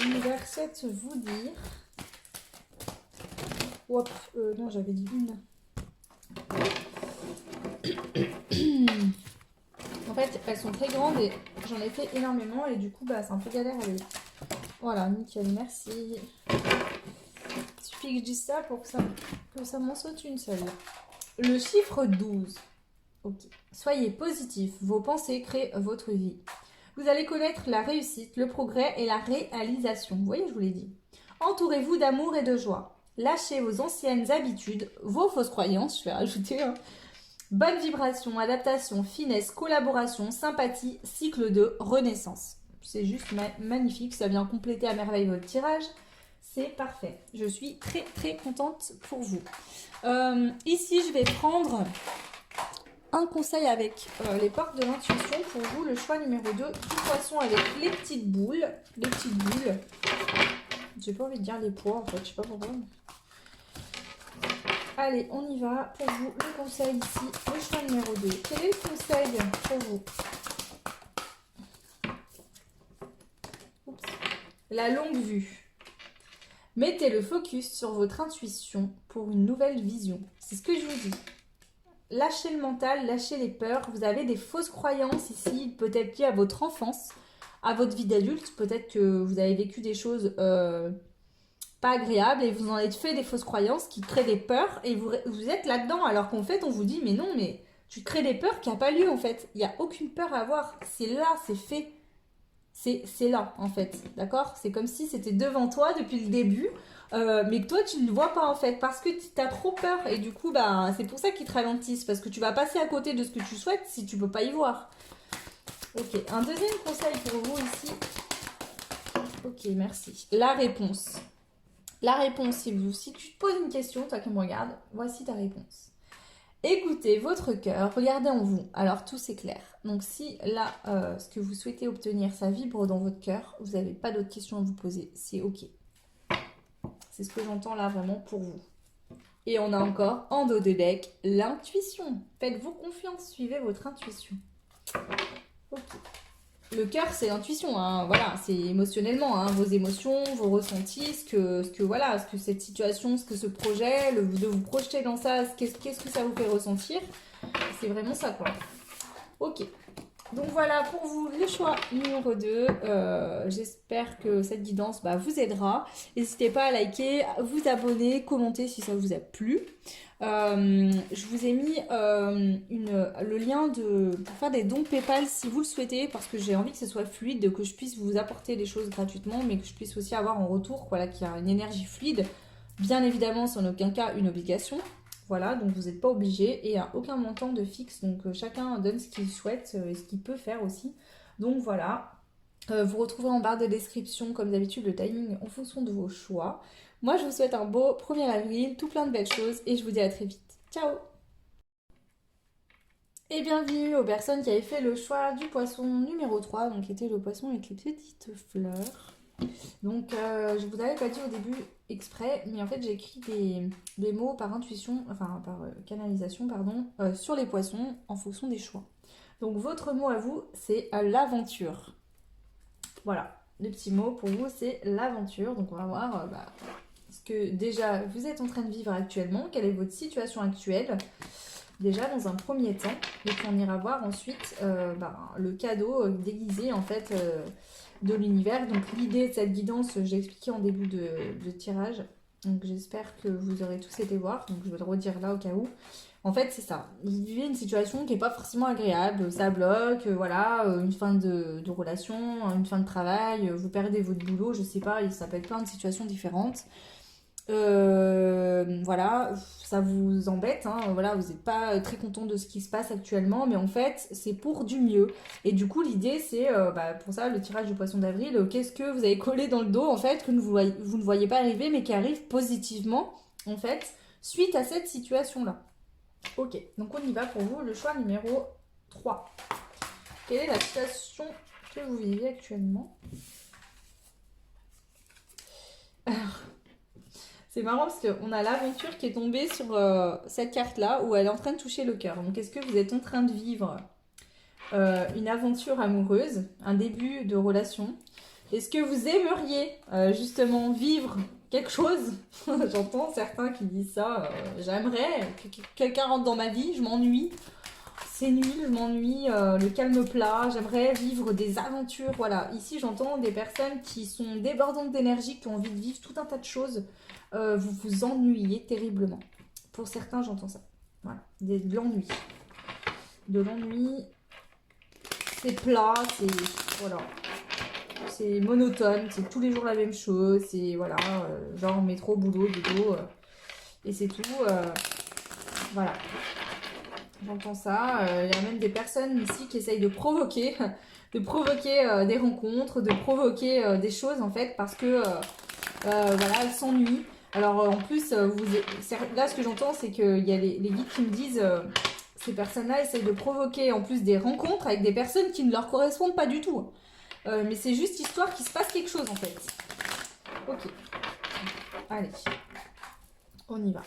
L'univers souhaite vous dire... Hop, non, j'avais dit une. En fait, elles sont très grandes et j'en ai fait énormément et du coup, c'est un peu galère à lire. Voilà, nickel, merci. Il suffit que je dise ça pour que ça m'en saute une seule. Le chiffre 12. Ok. Soyez positif, vos pensées créent votre vie. Vous allez connaître la réussite, le progrès et la réalisation. Vous voyez, je vous l'ai dit. Entourez-vous d'amour et de joie. Lâchez vos anciennes habitudes, vos fausses croyances, je vais rajouter, hein, Bonne vibration, adaptation, finesse, collaboration, sympathie, cycle de renaissance. C'est juste magnifique, ça vient compléter à merveille votre tirage. C'est parfait. Je suis très très contente pour vous. Ici, je vais prendre un conseil avec les portes de l'intuition pour vous. Le choix numéro 2 du poisson avec les petites boules. Les petites bulles. J'ai pas envie de dire les pois en fait, je sais pas pourquoi. Allez, on y va. Pour vous, le conseil ici, le choix numéro 2. Quel est le conseil pour vous? Oups. La longue vue. Mettez le focus sur votre intuition pour une nouvelle vision. C'est ce que je vous dis. Lâchez le mental, lâchez les peurs. Vous avez des fausses croyances ici, peut-être liées à votre enfance, à votre vie d'adulte. Peut-être que vous avez vécu des choses pas agréables et vous en êtes fait des fausses croyances qui créent des peurs et vous êtes là-dedans. Alors qu'en fait, on vous dit, mais non, mais tu crées des peurs qui n'ont pas lieu en fait. Il n'y a aucune peur à avoir. C'est là, c'est fait. C'est là, en fait, d'accord? C'est comme si c'était devant toi depuis le début, mais que toi, tu ne le vois pas, en fait, parce que tu as trop peur. Et du coup, bah, c'est pour ça qu'ils te ralentissent, parce que tu vas passer à côté de ce que tu souhaites si tu peux pas y voir. Ok, un deuxième conseil pour vous ici. Ok, merci. La réponse. La réponse, si tu te poses une question, toi qui me regardes, voici ta réponse. Écoutez votre cœur, regardez en vous. Alors tout c'est clair. Donc si là, ce que vous souhaitez obtenir, ça vibre dans votre cœur, vous n'avez pas d'autres questions à vous poser, c'est ok. C'est ce que j'entends là vraiment pour vous. Et on a encore en dos de deck l'intuition. Faites-vous confiance, suivez votre intuition. Ok. Le cœur, c'est l'intuition, hein. Voilà, c'est émotionnellement, hein, vos émotions, vos ressentis, ce que cette situation, ce que ce projet, de vous projeter dans ça, qu'est-ce que ça vous fait ressentir. C'est vraiment ça, quoi. Ok. Donc voilà pour vous le choix numéro 2. J'espère que cette guidance vous aidera. N'hésitez pas à liker, vous abonner, commenter si ça vous a plu. Je vous ai mis le lien pour faire des dons PayPal si vous le souhaitez, parce que j'ai envie que ce soit fluide, que je puisse vous apporter des choses gratuitement, mais que je puisse aussi avoir en retour qu'il y a une énergie fluide. Bien évidemment, c'est en aucun cas une obligation. Voilà, donc vous n'êtes pas obligé et à aucun montant de fixe. Donc chacun donne ce qu'il souhaite et ce qu'il peut faire aussi. Donc voilà, vous retrouverez en barre de description comme d'habitude le timing en fonction de vos choix. Moi je vous souhaite un beau 1er avril, tout plein de belles choses et je vous dis à très vite. Ciao! Et bienvenue aux personnes qui avaient fait le choix du poisson numéro 3, donc qui était le poisson avec les petites fleurs. Donc je vous avais pas dit au début exprès, mais en fait j'ai écrit des mots par intuition, enfin par canalisation, pardon, sur les poissons en fonction des choix. Donc votre mot à vous, c'est l'aventure. Voilà, le petit mot pour vous, c'est l'aventure. Donc on va voir ce que déjà vous êtes en train de vivre actuellement, quelle est votre situation actuelle. Déjà dans un premier temps, et puis on ira voir ensuite le cadeau déguisé en fait de l'univers. Donc l'idée de cette guidance, j'ai expliqué en début de tirage. Donc j'espère que vous aurez tous été voir. Donc je vais le redire là au cas où. En fait c'est ça. Vous vivez une situation qui n'est pas forcément agréable. Ça bloque, voilà, une fin de relation, une fin de travail, vous perdez votre boulot, je sais pas, ça peut être plein de situations différentes. Voilà, ça vous embête, hein, voilà, vous n'êtes pas très content de ce qui se passe actuellement, mais en fait, c'est pour du mieux. Et du coup, l'idée, c'est, pour ça, le tirage du poisson d'avril, qu'est-ce que vous avez collé dans le dos, en fait, que vous ne voyez pas arriver, mais qui arrive positivement, en fait, suite à cette situation-là. Ok, donc on y va pour vous, le choix numéro 3. Quelle est la situation que vous vivez actuellement? Alors, c'est marrant parce qu'on a l'aventure qui est tombée sur cette carte-là où elle est en train de toucher le cœur. Donc, est-ce que vous êtes en train de vivre une aventure amoureuse, un début de relation? Est-ce que vous aimeriez justement vivre quelque chose? J'entends certains qui disent ça. J'aimerais que quelqu'un rentre dans ma vie, je m'ennuie. C'est nul, je m'ennuie, le calme plat, j'aimerais vivre des aventures. Voilà, ici j'entends des personnes qui sont débordantes d'énergie, qui ont envie de vivre tout un tas de choses. Vous vous ennuyez terriblement. Pour certains, j'entends ça. Voilà, de l'ennui. De l'ennui, c'est plat, voilà. C'est monotone, c'est tous les jours la même chose, c'est voilà, genre métro, boulot, dodo, et c'est tout. Voilà. J'entends ça. Il y a même des personnes ici qui essayent de provoquer, de provoquer des rencontres, de provoquer des choses en fait, parce que voilà, elles s'ennuient. Alors en plus, là ce que j'entends, c'est qu'il y a les guides qui me disent, ces personnes-là essayent de provoquer en plus des rencontres avec des personnes qui ne leur correspondent pas du tout. Mais c'est juste histoire qu'il se passe quelque chose en fait. Ok, allez, on y va.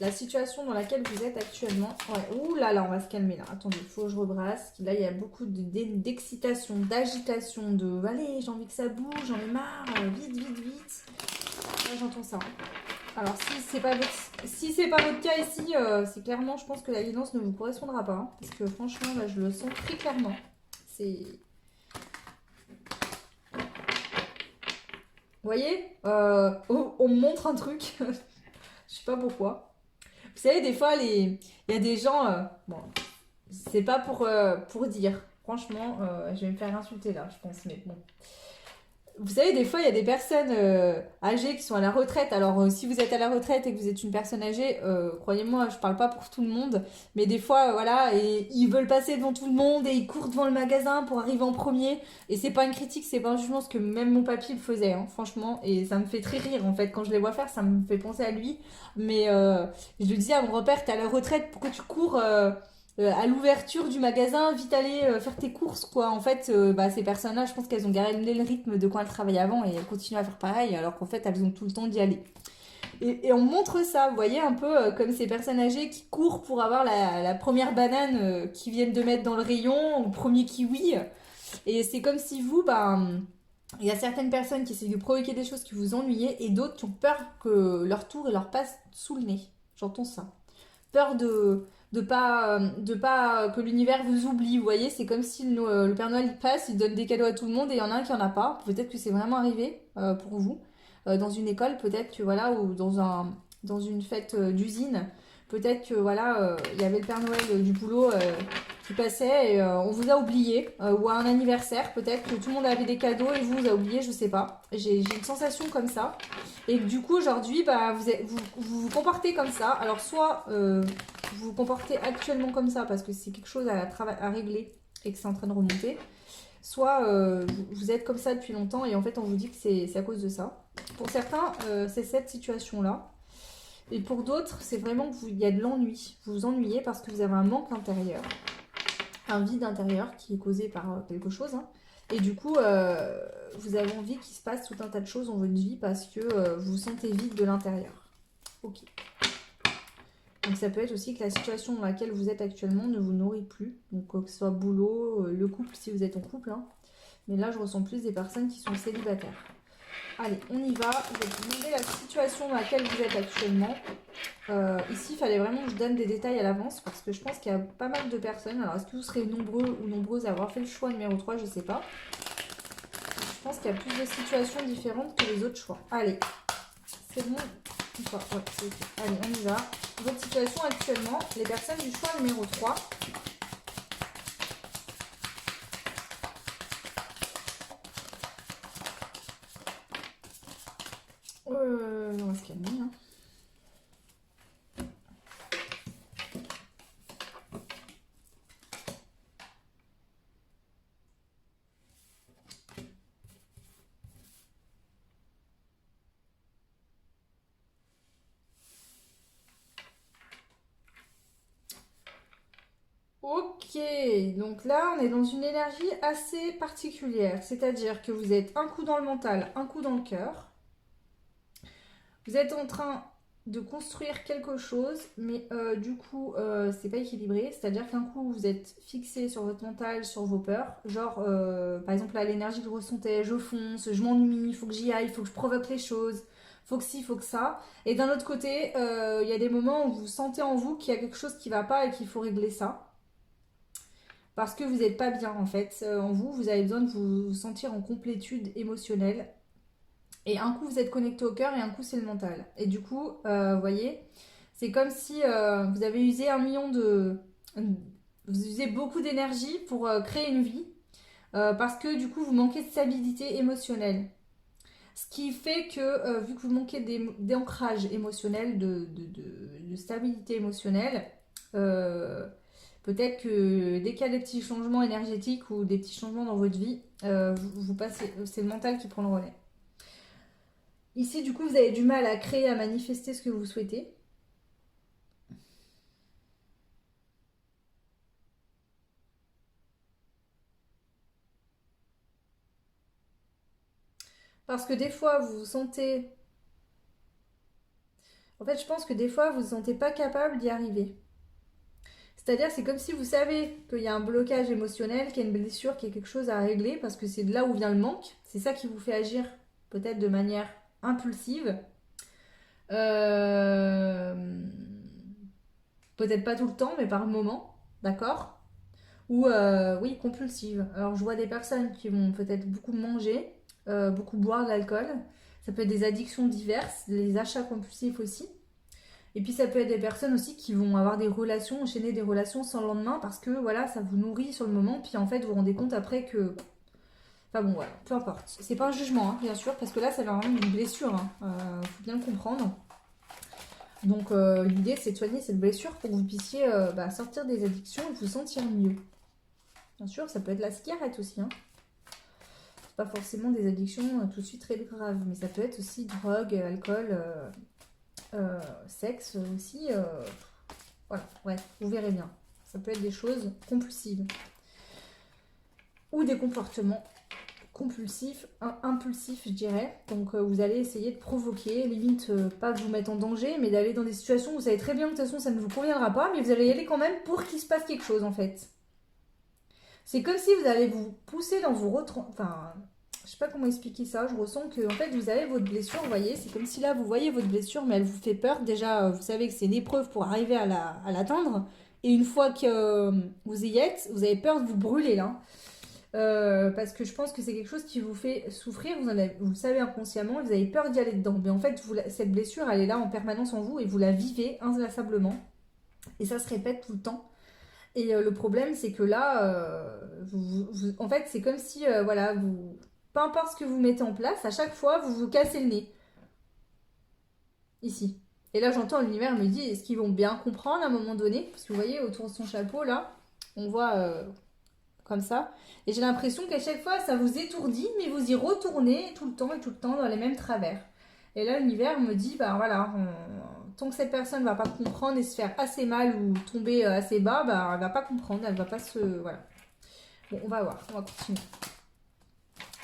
La situation dans laquelle vous êtes actuellement. Ouais, ouh là là, on va se calmer là. Attendez, il faut que je rebrasse. Là, il y a beaucoup d'excitation, d'agitation, de allez, j'ai envie que ça bouge, j'en ai marre, vite, vite, vite. Là, j'entends ça. Alors, si c'est pas votre cas ici, c'est clairement, je pense que la guidance ne vous correspondra pas. Hein, parce que franchement, là, je le sens très clairement. C'est. Vous voyez, on me montre un truc. Je sais pas pourquoi. Vous savez, des fois, il y a des gens. Bon, c'est pas pour dire. Franchement, je vais me faire insulter là, je pense. Mais bon. Vous savez, des fois, il y a des personnes âgées qui sont à la retraite. Alors, si vous êtes à la retraite et que vous êtes une personne âgée, croyez-moi, je parle pas pour tout le monde. Mais des fois, voilà, et ils veulent passer devant tout le monde et ils courent devant le magasin pour arriver en premier. Et c'est pas une critique, c'est pas un jugement, parce que même mon papy le faisait, hein, franchement. Et ça me fait très rire, en fait. Quand je les vois faire, ça me fait penser à lui. Mais je lui disais à mon repère, t'es à la retraite, pourquoi tu cours à l'ouverture du magasin, vite aller faire tes courses, quoi. En fait, bah, ces personnes-là, je pense qu'elles ont gardé le rythme de quand elles travaillaient avant et elles continuent à faire pareil, alors qu'en fait, elles ont tout le temps d'y aller. Et on montre ça, vous voyez, un peu comme ces personnes âgées qui courent pour avoir la première banane qu'ils viennent de mettre dans le rayon, ou le premier kiwi. Et c'est comme si vous, bah, il y a certaines personnes qui essayent de provoquer des choses qui vous ennuyaient et d'autres qui ont peur que leur tour leur passe sous le nez. J'entends ça. Peur de pas que l'univers vous oublie, vous voyez, c'est comme si le Père Noël il passe, il donne des cadeaux à tout le monde et il y en a un qui en a pas. Peut-être que c'est vraiment arrivé pour vous. Dans une école, peut-être que voilà, ou dans une fête d'usine, peut-être que voilà, il y avait le Père Noël du boulot qui passait et on vous a oublié, ou à un anniversaire, peut-être que tout le monde avait des cadeaux et vous a oublié, je sais pas. J'ai une sensation comme ça. Et que du coup, aujourd'hui, bah, vous comportez comme ça. Alors, soit vous vous comportez actuellement comme ça parce que c'est quelque chose à régler et que c'est en train de remonter, soit vous êtes comme ça depuis longtemps et en fait, on vous dit que c'est à cause de ça. Pour certains, c'est cette situation-là. Et pour d'autres, c'est vraiment qu'il y a de l'ennui. Vous vous ennuyez parce que vous avez un manque intérieur, un vide intérieur qui est causé par quelque chose. Hein. Et du coup, vous avez envie qu'il se passe tout un tas de choses dans votre vie parce que vous vous sentez vide de l'intérieur. Ok. Donc ça peut être aussi que la situation dans laquelle vous êtes actuellement ne vous nourrit plus. Donc que ce soit boulot, le couple si vous êtes en couple. Hein. Mais là, je ressens plus des personnes qui sont célibataires. Allez, on y va. Je vais vous demander la situation dans laquelle vous êtes actuellement. Ici, il fallait vraiment que je donne des détails à l'avance parce que je pense qu'il y a pas mal de personnes. Alors, est-ce que vous serez nombreux ou nombreuses à avoir fait le choix numéro 3? Je ne sais pas. Je pense qu'il y a plus de situations différentes que les autres choix. Allez, c'est bon. Ouais, c'est ok. Allez, on y va. Votre situation actuellement, les personnes du choix numéro 3. On va se calmer. Hein. Ok, donc là on est dans une énergie assez particulière, c'est-à-dire que vous êtes un coup dans le mental, un coup dans le cœur. Vous êtes en train de construire quelque chose, mais du coup c'est pas équilibré, c'est-à-dire qu'un coup vous êtes fixé sur votre mental, sur vos peurs, genre par exemple là l'énergie que je ressentais, je fonce, je m'ennuie, il faut que j'y aille, il faut que je provoque les choses, faut que ci, faut que ça. Et d'un autre côté, il y a des moments où vous sentez en vous qu'il y a quelque chose qui va pas et qu'il faut régler ça. Parce que vous n'êtes pas bien en fait. En vous, vous avez besoin de vous sentir en complétude émotionnelle. Et un coup, vous êtes connecté au cœur et un coup, c'est le mental. Et du coup, vous voyez, c'est comme si vous avez usé 1 million de... Vous usez beaucoup d'énergie pour créer une vie. Parce que du coup, vous manquez de stabilité émotionnelle. Ce qui fait que, vu que vous manquez d'ancrage émotionnel, de stabilité émotionnelle, Euh, Peut-être que dès qu'il y a des petits changements énergétiques ou des petits changements dans votre vie, vous passez, c'est le mental qui prend le relais. Ici, du coup, vous avez du mal à créer, à manifester ce que vous souhaitez. Parce que des fois, vous vous sentez... En fait, je pense que des fois, vous ne vous sentez pas capable d'y arriver. C'est-à-dire, c'est comme si vous savez qu'il y a un blocage émotionnel, qu'il y a une blessure, qu'il y a quelque chose à régler, parce que c'est de là où vient le manque. C'est ça qui vous fait agir peut-être de manière impulsive. Euh, Peut-être pas tout le temps, mais par moment, d'accord? Ou oui, compulsive. Alors je vois des personnes qui vont peut-être beaucoup manger, beaucoup boire de l'alcool. Ça peut être des addictions diverses, des achats compulsifs aussi. Et puis ça peut être des personnes aussi qui vont avoir des relations, enchaîner des relations sans lendemain parce que voilà, ça vous nourrit sur le moment. Puis en fait, vous vous rendez compte après que... Enfin bon, voilà, peu importe. C'est pas un jugement, hein, bien sûr, parce que là, ça va vraiment d'une blessure. Hein. Faut bien le comprendre. Donc l'idée, c'est de soigner cette blessure pour que vous puissiez sortir des addictions et vous sentir mieux. Bien sûr, ça peut être la cigarette aussi. Hein. Pas forcément des addictions tout de suite très graves, mais ça peut être aussi drogue, alcool, sexe aussi. Voilà, ouais, vous verrez bien. Ça peut être des choses compulsives ou des comportements compulsifs, impulsifs, je dirais. Donc vous allez essayer de provoquer, limite pas de vous mettre en danger, mais d'aller dans des situations où vous savez très bien que de toute façon ça ne vous conviendra pas, mais vous allez y aller quand même pour qu'il se passe quelque chose en fait. C'est comme si vous allez vous pousser dans vos enfin, je sais pas comment expliquer ça. Je ressens que en fait vous avez votre blessure, vous voyez. C'est comme si là vous voyez votre blessure, mais elle vous fait peur. Déjà, vous savez que c'est une épreuve pour arriver à l'atteindre. Et une fois que vous y êtes, vous avez peur de vous brûler là. Parce que je pense que c'est quelque chose qui vous fait souffrir, vous le savez inconsciemment, et vous avez peur d'y aller dedans. Mais en fait, cette blessure, elle est là en permanence en vous et vous la vivez inlassablement. Et ça se répète tout le temps. Et le problème, c'est que là, en fait, c'est comme si, voilà, peu importe ce que vous mettez en place, à chaque fois, vous vous cassez le nez. Ici. Et là, j'entends l'univers me dit, est-ce qu'ils vont bien comprendre à un moment donné? Parce que vous voyez, autour de son chapeau, là, on voit comme ça. Et j'ai l'impression qu'à chaque fois, ça vous étourdit, mais vous y retournez tout le temps et tout le temps dans les mêmes travers. Et là, l'univers me dit, bah voilà, tant que cette personne ne va pas comprendre et se faire assez mal ou tomber assez bas, bah elle va pas comprendre, elle va pas se... Voilà. Bon, on va voir, on va continuer.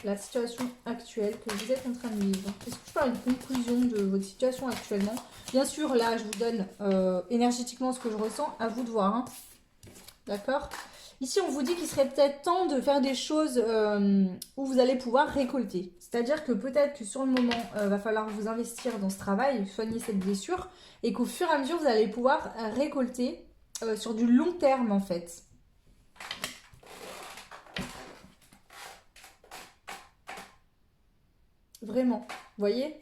La situation actuelle que vous êtes en train de vivre. Est-ce que je peux faire une conclusion de votre situation actuellement? Bien sûr, là, je vous donne énergétiquement ce que je ressens, à vous de voir. Hein. D'accord? Ici, on vous dit qu'il serait peut-être temps de faire des choses où vous allez pouvoir récolter. C'est-à-dire que peut-être que sur le moment, va falloir vous investir dans ce travail, soigner cette blessure, et qu'au fur et à mesure, vous allez pouvoir récolter sur du long terme, en fait. Vraiment. Vous voyez?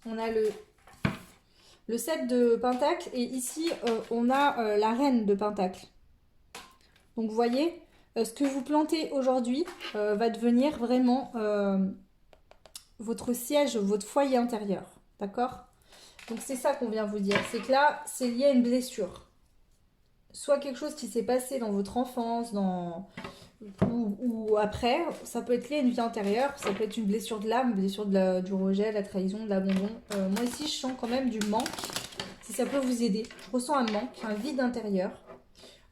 On a le 7 de Pentacle, et ici, on a la reine de Pentacle. Donc vous voyez, ce que vous plantez aujourd'hui va devenir vraiment votre siège, votre foyer intérieur. D'accord? Donc c'est ça qu'on vient vous dire. C'est que là, c'est lié à une blessure. Soit quelque chose qui s'est passé dans votre enfance, ou après. Ça peut être lié à une vie antérieure. Ça peut être une blessure de l'âme, blessure du rejet, de la trahison, de l'abandon. Moi ici, je sens quand même du manque. Si ça peut vous aider. Je ressens un manque, un vide intérieur.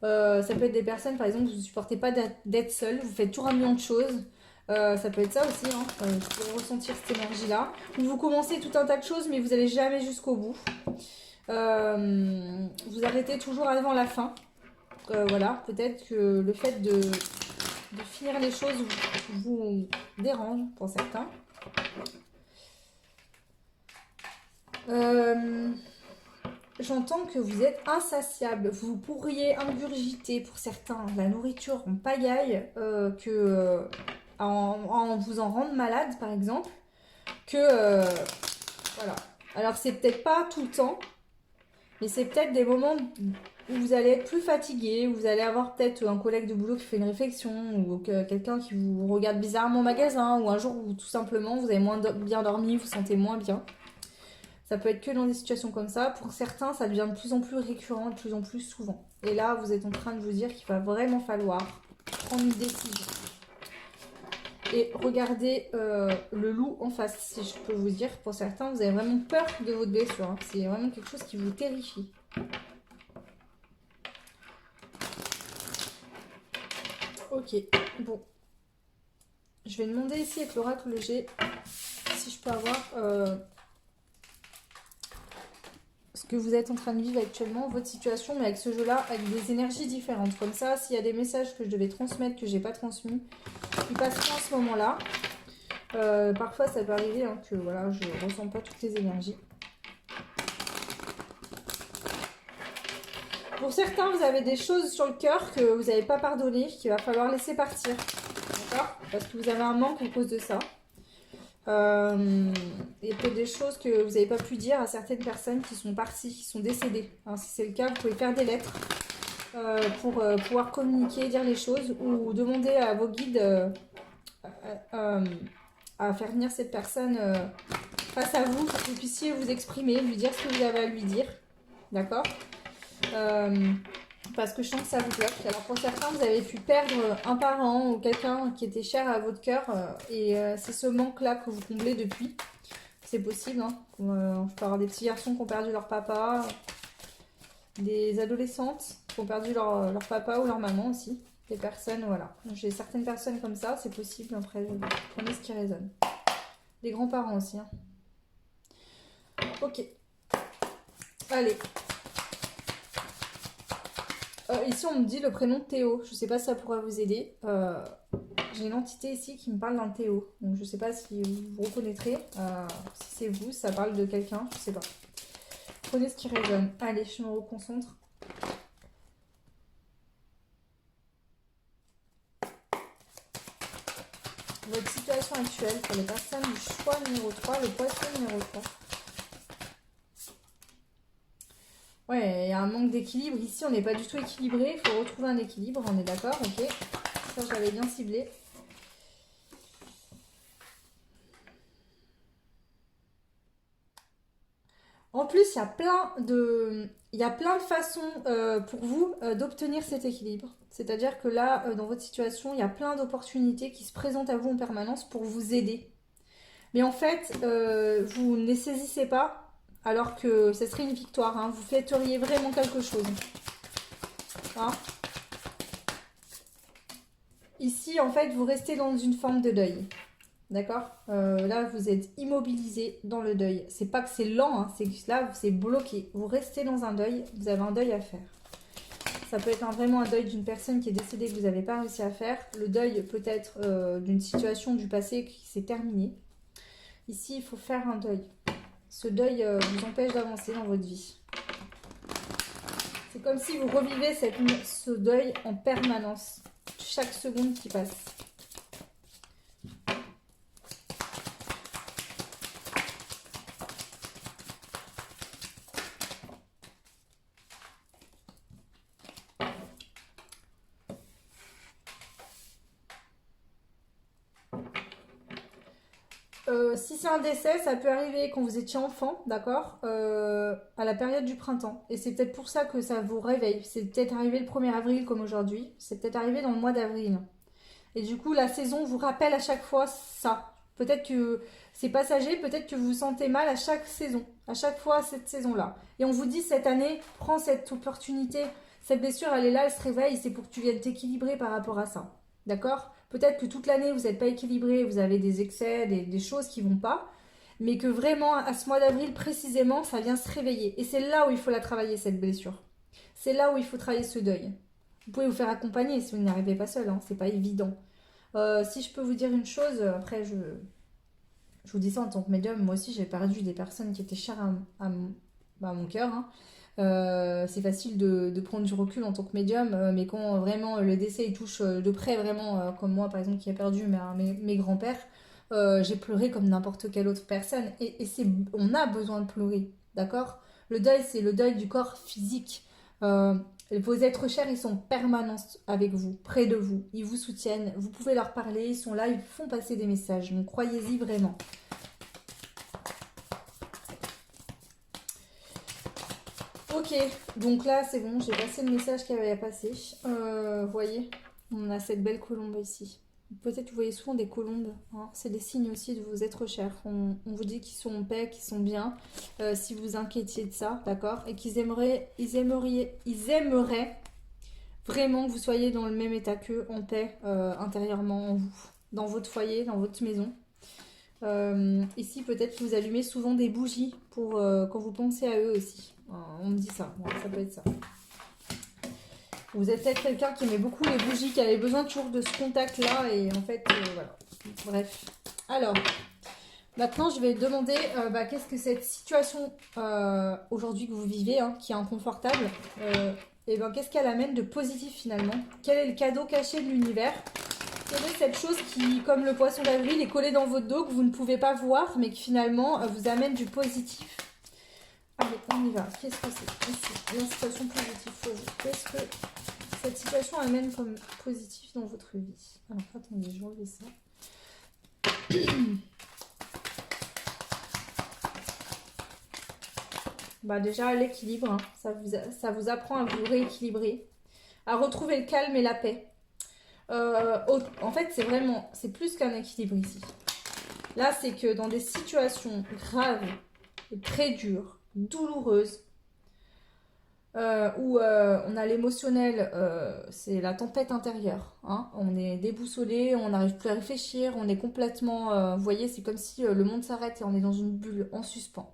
Ça peut être des personnes, par exemple, vous ne supportez pas d'être seul, vous faites toujours un million de choses. Ça peut être ça aussi, hein. Je peux ressentir cette énergie-là. Ou vous commencez tout un tas de choses, mais vous n'allez jamais jusqu'au bout. Vous arrêtez toujours avant la fin. Voilà, peut-être que le fait de finir les choses vous dérange pour certains. J'entends que vous êtes insatiable. Vous pourriez ingurgiter pour certains la nourriture en pagaille, en vous en rendre malade par exemple. Voilà. Alors c'est peut-être pas tout le temps, mais c'est peut-être des moments où vous allez être plus fatigué, où vous allez avoir peut-être un collègue de boulot qui fait une réflexion, ou quelqu'un qui vous regarde bizarrement au magasin, ou un jour où tout simplement vous avez moins bien dormi, vous vous sentez moins bien. Ça peut être que dans des situations comme ça. Pour certains, ça devient de plus en plus récurrent, de plus en plus souvent. Et là, vous êtes en train de vous dire qu'il va vraiment falloir prendre une décision. Et regardez le loup en face, si je peux vous dire. Pour certains, vous avez vraiment peur de votre blessure. Hein. C'est vraiment quelque chose qui vous terrifie. Ok, bon. Je vais demander ici avec l'oracle G si je peux avoir ce que vous êtes en train de vivre actuellement, votre situation, mais avec ce jeu-là, avec des énergies différentes. Comme ça, s'il y a des messages que je devais transmettre, que j'ai pas transmis, ils passeront à ce moment-là. Parfois, ça peut arriver hein, que voilà, je ne ressens pas toutes les énergies. Pour certains, vous avez des choses sur le cœur que vous n'avez pas pardonné, qu'il va falloir laisser partir. D'accord? Parce que vous avez un manque à cause de ça. Et peut-être des choses que vous n'avez pas pu dire à certaines personnes qui sont parties, qui sont décédées. Alors, si c'est le cas, vous pouvez faire des lettres pour pouvoir communiquer, dire les choses ou demander à vos guides à faire venir cette personne face à vous pour que vous puissiez vous exprimer, lui dire ce que vous avez à lui dire. D'accord? Parce que je sens que ça vous bloque. Alors pour certains, vous avez pu perdre un parent ou quelqu'un qui était cher à votre cœur et c'est ce manque-là que vous comblez depuis. C'est possible. Hein. Je peux avoir des petits garçons qui ont perdu leur papa, des adolescentes qui ont perdu leur papa ou leur maman aussi. Des personnes, voilà. J'ai certaines personnes comme ça, c'est possible. Après, prenez ce qui résonne. Des grands-parents aussi. Hein. Ok. Allez. Ici, on me dit le prénom Théo. Je ne sais pas si ça pourra vous aider. J'ai une entité ici qui me parle d'un Théo. Donc, je ne sais pas si vous reconnaîtrez. Si c'est vous, ça parle de quelqu'un. Je ne sais pas. Prenez ce qui résonne. Allez, je me reconcentre. Votre situation actuelle pour les personnes du choix numéro 3, le poisson numéro 3. Ouais, il y a un manque d'équilibre. Ici, on n'est pas du tout équilibré. Il faut retrouver un équilibre. On est d'accord? Ok. Ça, j'avais bien ciblé. En plus, il y a plein de façons pour vous d'obtenir cet équilibre. C'est-à-dire que là, dans votre situation, il y a plein d'opportunités qui se présentent à vous en permanence pour vous aider. Mais en fait, vous ne les saisissez pas alors que ce serait une victoire. Hein. Vous fêteriez vraiment quelque chose. Hein. Ici, en fait, vous restez dans une forme de deuil. D'accord? Là, vous êtes immobilisé dans le deuil. C'est pas que c'est lent, hein, c'est que là, c'est bloqué. Vous restez dans un deuil, vous avez un deuil à faire. Ça peut être vraiment un deuil d'une personne qui est décédée que vous n'avez pas réussi à faire. Le deuil peut être d'une situation du passé qui s'est terminée. Ici, il faut faire un deuil. Ce deuil vous empêche d'avancer dans votre vie. C'est comme si vous revivez ce deuil en permanence, chaque seconde qui passe. Si c'est un décès, ça peut arriver quand vous étiez enfant, d'accord, à la période du printemps. Et c'est peut-être pour ça que ça vous réveille. C'est peut-être arrivé le 1er avril comme aujourd'hui. C'est peut-être arrivé dans le mois d'avril. Et du coup, la saison vous rappelle à chaque fois ça. Peut-être que c'est passager, peut-être que vous vous sentez mal à chaque saison, à chaque fois cette saison-là. Et on vous dit cette année, prends cette opportunité. Cette blessure, elle est là, elle se réveille. C'est pour que tu viennes t'équilibrer par rapport à ça. D'accord? Peut-être que toute l'année, vous n'êtes pas équilibré, vous avez des excès, des choses qui ne vont pas, mais que vraiment, à ce mois d'avril précisément, ça vient se réveiller. Et c'est là où il faut la travailler, cette blessure. C'est là où il faut travailler ce deuil. Vous pouvez vous faire accompagner si vous n'y arrivez pas seul, hein, c'est pas évident. Si je peux vous dire une chose, après je vous dis ça en tant que médium, moi aussi j'ai perdu des personnes qui étaient chères à mon cœur. Hein. C'est facile de prendre du recul en tant que médium, mais quand vraiment le décès il touche de près, vraiment, comme moi par exemple qui ai perdu mes grands-pères, j'ai pleuré comme n'importe quelle autre personne. Et on a besoin de pleurer, d'accord? Le deuil, c'est le deuil du corps physique. Vos êtres chers, ils sont en permanence avec vous, près de vous. Ils vous soutiennent, vous pouvez leur parler, ils sont là, ils font passer des messages. Donc croyez-y vraiment. Ok, Ok, donc là c'est bon, j'ai passé le message qu'il y avait à passer. Vous voyez, on a cette belle colombe ici. Peut-être que vous voyez souvent des colombes, hein. C'est des signes aussi de vos êtres chers. On vous dit qu'ils sont en paix, qu'ils sont bien, si vous inquiétiez de ça, d'accord? Et qu'ils aimeraient vraiment que vous soyez dans le même état qu'eux, en paix, intérieurement en vous, dans votre foyer, dans votre maison. Ici, peut-être que vous allumez souvent des bougies pour quand vous pensez à eux aussi. On me dit ça, bon, ça peut être ça. Vous êtes peut-être quelqu'un qui aimait beaucoup les bougies, qui avait besoin toujours de ce contact-là, et en fait, voilà. Bref. Alors, maintenant, je vais demander qu'est-ce que cette situation aujourd'hui que vous vivez, hein, qui est inconfortable, et ben, qu'est-ce qu'elle amène de positif finalement? Quel est le cadeau caché de l'univers? Quelle est cette chose qui, comme le poisson d'avril, est collée dans votre dos, que vous ne pouvez pas voir, mais qui finalement vous amène du positif? Allez, on y va. Qu'est-ce que c'est ici? La situation positive pour vous. Qu'est-ce que cette situation amène comme positif dans votre vie? Alors, attendez, je vais enlever ça. Bah déjà, l'équilibre, hein. Ça vous apprend à vous rééquilibrer, à retrouver le calme et la paix. En fait, c'est plus qu'un équilibre ici. Là, c'est que dans des situations graves, très dures, douloureuses, où on a l'émotionnel, c'est la tempête intérieure, hein. On est déboussolé, on n'arrive plus à réfléchir, on est complètement... vous voyez, c'est comme si le monde s'arrête et on est dans une bulle en suspens.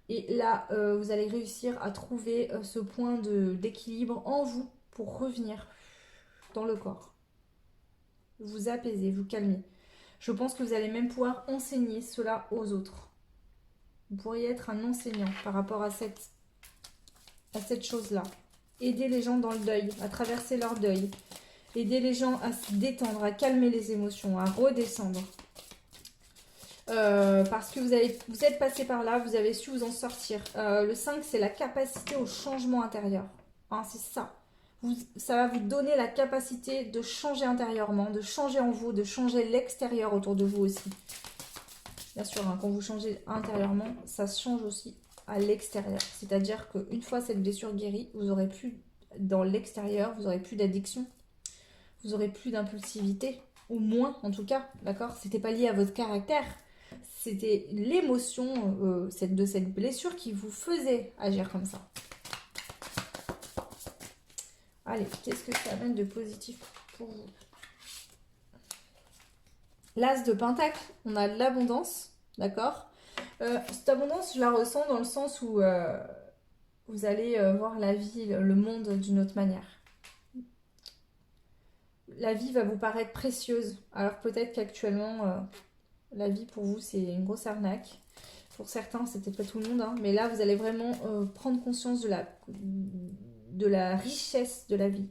Et là, vous allez réussir à trouver ce point d'équilibre en vous pour revenir dans le corps. Vous apaiser, vous calmer. Je pense que vous allez même pouvoir enseigner cela aux autres. Vous pourriez être un enseignant par rapport à cette chose-là. Aider les gens dans le deuil, à traverser leur deuil. Aider les gens à se détendre, à calmer les émotions, à redescendre. Parce que vous êtes passé par là, vous avez su vous en sortir. Le 5, c'est la capacité au changement intérieur. Hein, c'est ça. Ça va vous donner la capacité de changer intérieurement, de changer en vous, de changer l'extérieur autour de vous aussi. Bien sûr, hein, quand vous changez intérieurement, ça se change aussi à l'extérieur. C'est-à-dire qu'une fois cette blessure guérie, vous aurez plus dans l'extérieur, vous aurez plus d'addiction, vous aurez plus d'impulsivité, ou moins en tout cas, d'accord? C'était pas lié à votre caractère, c'était l'émotion de cette blessure qui vous faisait agir comme ça. Allez, qu'est-ce que ça amène de positif pour vous? L'as de pentacle, on a de l'abondance, d'accord? Cette abondance, je la ressens dans le sens où vous allez voir la vie, le monde d'une autre manière. La vie va vous paraître précieuse, alors peut-être qu'actuellement, la vie pour vous, c'est une grosse arnaque. Pour certains, c'est peut-être pas tout le monde, hein, mais là, vous allez vraiment prendre conscience de la richesse de la vie.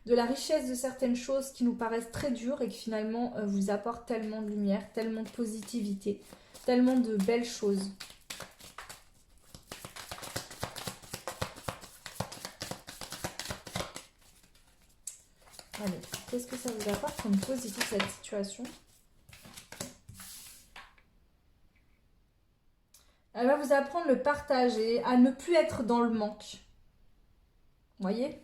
De la richesse de certaines choses qui nous paraissent très dures et qui finalement vous apportent tellement de lumière, tellement de positivité, tellement de belles choses. Allez, qu'est-ce que ça vous apporte comme positif cette situation? Elle va vous apprendre le partage et à ne plus être dans le manque. Vous voyez?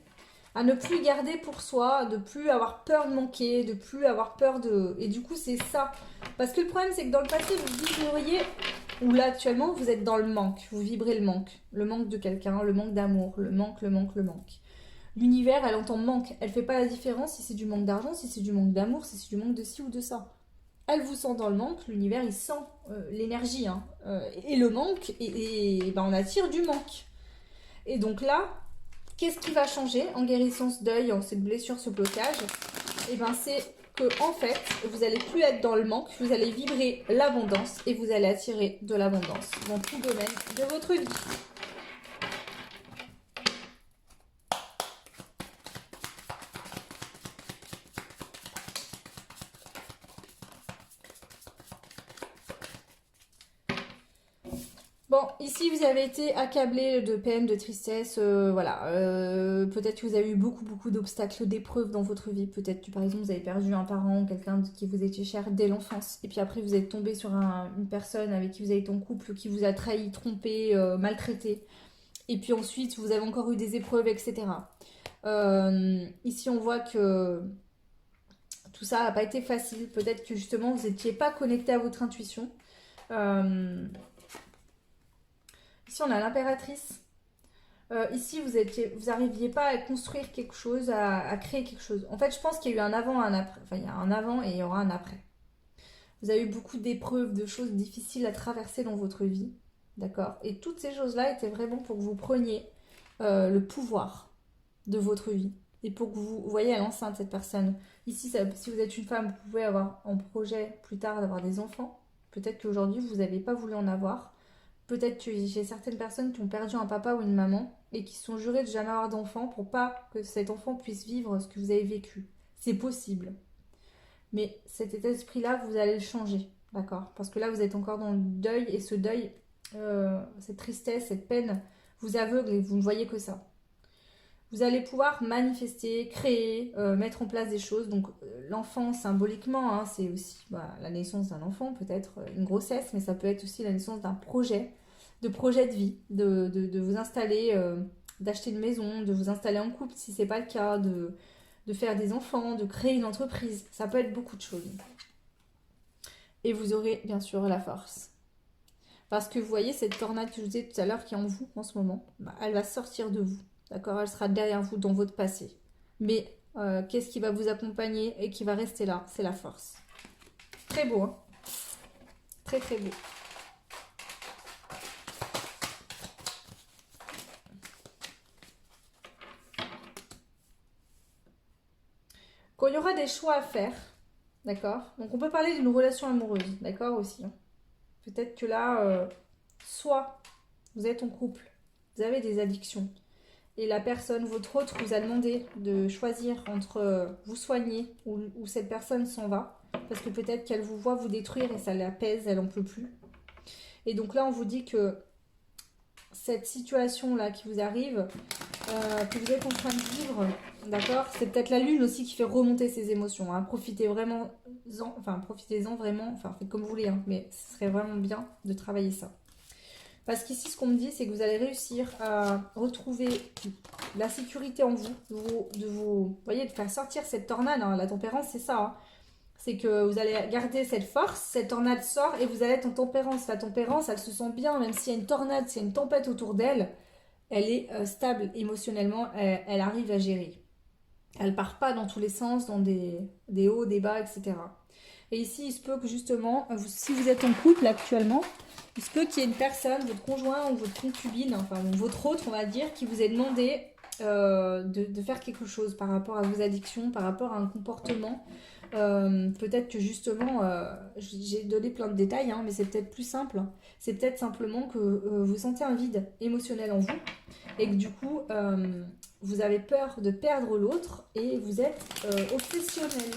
À ne plus garder pour soi, de plus avoir peur de manquer, de plus avoir peur de... Et du coup, c'est ça. Parce que le problème, c'est que dans le passé, vous vibriez, ou là, actuellement, vous êtes dans le manque. Vous vibrez le manque. Le manque de quelqu'un, le manque d'amour, le manque, le manque, le manque. L'univers, elle entend manque. Elle fait pas la différence si c'est du manque d'argent, si c'est du manque d'amour, si c'est du manque de ci ou de ça. Elle vous sent dans le manque, l'univers, il sent l'énergie, hein, et le manque, et ben, on attire du manque. Et donc là, qu'est-ce qui va changer en guérissant ce deuil, en cette blessure, ce blocage? Et ben c'est que en fait, vous allez plus être dans le manque, vous allez vibrer l'abondance et vous allez attirer de l'abondance dans tout domaine de votre vie. Bon, ici vous avez été accablé de peine, de tristesse, voilà. Peut-être que vous avez eu beaucoup d'obstacles, d'épreuves dans votre vie. Peut-être que par exemple vous avez perdu un parent, quelqu'un qui vous était cher dès l'enfance. Et puis après vous êtes tombé sur une personne avec qui vous avez été en couple, qui vous a trahi, trompé, maltraité. Et puis ensuite, vous avez encore eu des épreuves, etc. Ici, on voit que tout ça n'a pas été facile. Peut-être que justement, vous n'étiez pas connecté à votre intuition. Ici, on a l'impératrice. Ici, vous n'arriviez pas à construire quelque chose, à créer quelque chose. En fait, je pense qu'il y a eu un avant et un après. Enfin, il y a un avant et il y aura un après. Vous avez eu beaucoup d'épreuves, de choses difficiles à traverser dans votre vie. D'accord? Et toutes ces choses-là étaient vraiment pour que vous preniez le pouvoir de votre vie. Et pour que vous voyez à l'enceinte cette personne. Ici, si vous êtes une femme, vous pouvez avoir en projet plus tard d'avoir des enfants. Peut-être qu'aujourd'hui, vous n'avez pas voulu en avoir. Peut-être que j'ai certaines personnes qui ont perdu un papa ou une maman et qui se sont jurées de jamais avoir d'enfant pour pas que cet enfant puisse vivre ce que vous avez vécu. C'est possible. Mais cet état d'esprit-là, vous allez le changer. D'accord? Parce que là, vous êtes encore dans le deuil et ce deuil, cette tristesse, cette peine, vous aveugle et vous ne voyez que ça. Vous allez pouvoir manifester, créer, mettre en place des choses. Donc l'enfant symboliquement, hein, c'est aussi la naissance d'un enfant, peut-être une grossesse, mais ça peut être aussi la naissance d'un projet de vie, de vous installer, d'acheter une maison, de vous installer en couple si c'est pas le cas, de faire des enfants, de créer une entreprise. Ça peut être beaucoup de choses. Et vous aurez bien sûr la force. Parce que vous voyez cette tornade que je vous disais tout à l'heure qui est en vous en ce moment, elle va sortir de vous. D'accord? Elle sera derrière vous dans votre passé. Mais qu'est-ce qui va vous accompagner et qui va rester là? C'est la force. Très beau, hein? Très très beau. Quand il y aura des choix à faire, d'accord? Donc on peut parler d'une relation amoureuse, d'accord aussi, hein. Peut-être que là, soit vous êtes en couple, vous avez des addictions, et la personne, votre autre, vous a demandé de choisir entre vous soigner ou cette personne s'en va, parce que peut-être qu'elle vous voit vous détruire et ça l'apaise, elle en peut plus. Et donc là, on vous dit que cette situation-là qui vous arrive, que vous êtes en train de vivre, d'accord, c'est peut-être la lune aussi qui fait remonter ces émotions, hein. Profitez vraiment, profitez-en vraiment, enfin faites comme vous voulez, hein, mais ce serait vraiment bien de travailler ça. Parce qu'ici, ce qu'on me dit, c'est que vous allez réussir à retrouver la sécurité en vous, vous voyez, de faire sortir cette tornade, hein. La tempérance, c'est ça, hein. C'est que vous allez garder cette force, cette tornade sort et vous allez être en tempérance. La tempérance, elle se sent bien, même s'il y a une tornade, s'il y a une tempête autour d'elle, elle est stable émotionnellement, elle arrive à gérer. Elle part pas dans tous les sens, dans des hauts, des bas, etc. Et ici, il se peut que justement, si vous êtes en couple actuellement, il se peut qu'il y ait une personne, votre conjoint ou votre concubine, enfin votre autre, on va dire, qui vous ait demandé de faire quelque chose par rapport à vos addictions, par rapport à un comportement. Peut-être que justement, j'ai donné plein de détails, hein, mais c'est peut-être plus simple. C'est peut-être simplement que vous sentez un vide émotionnel en vous et que du coup, vous avez peur de perdre l'autre et vous êtes obsessionnel.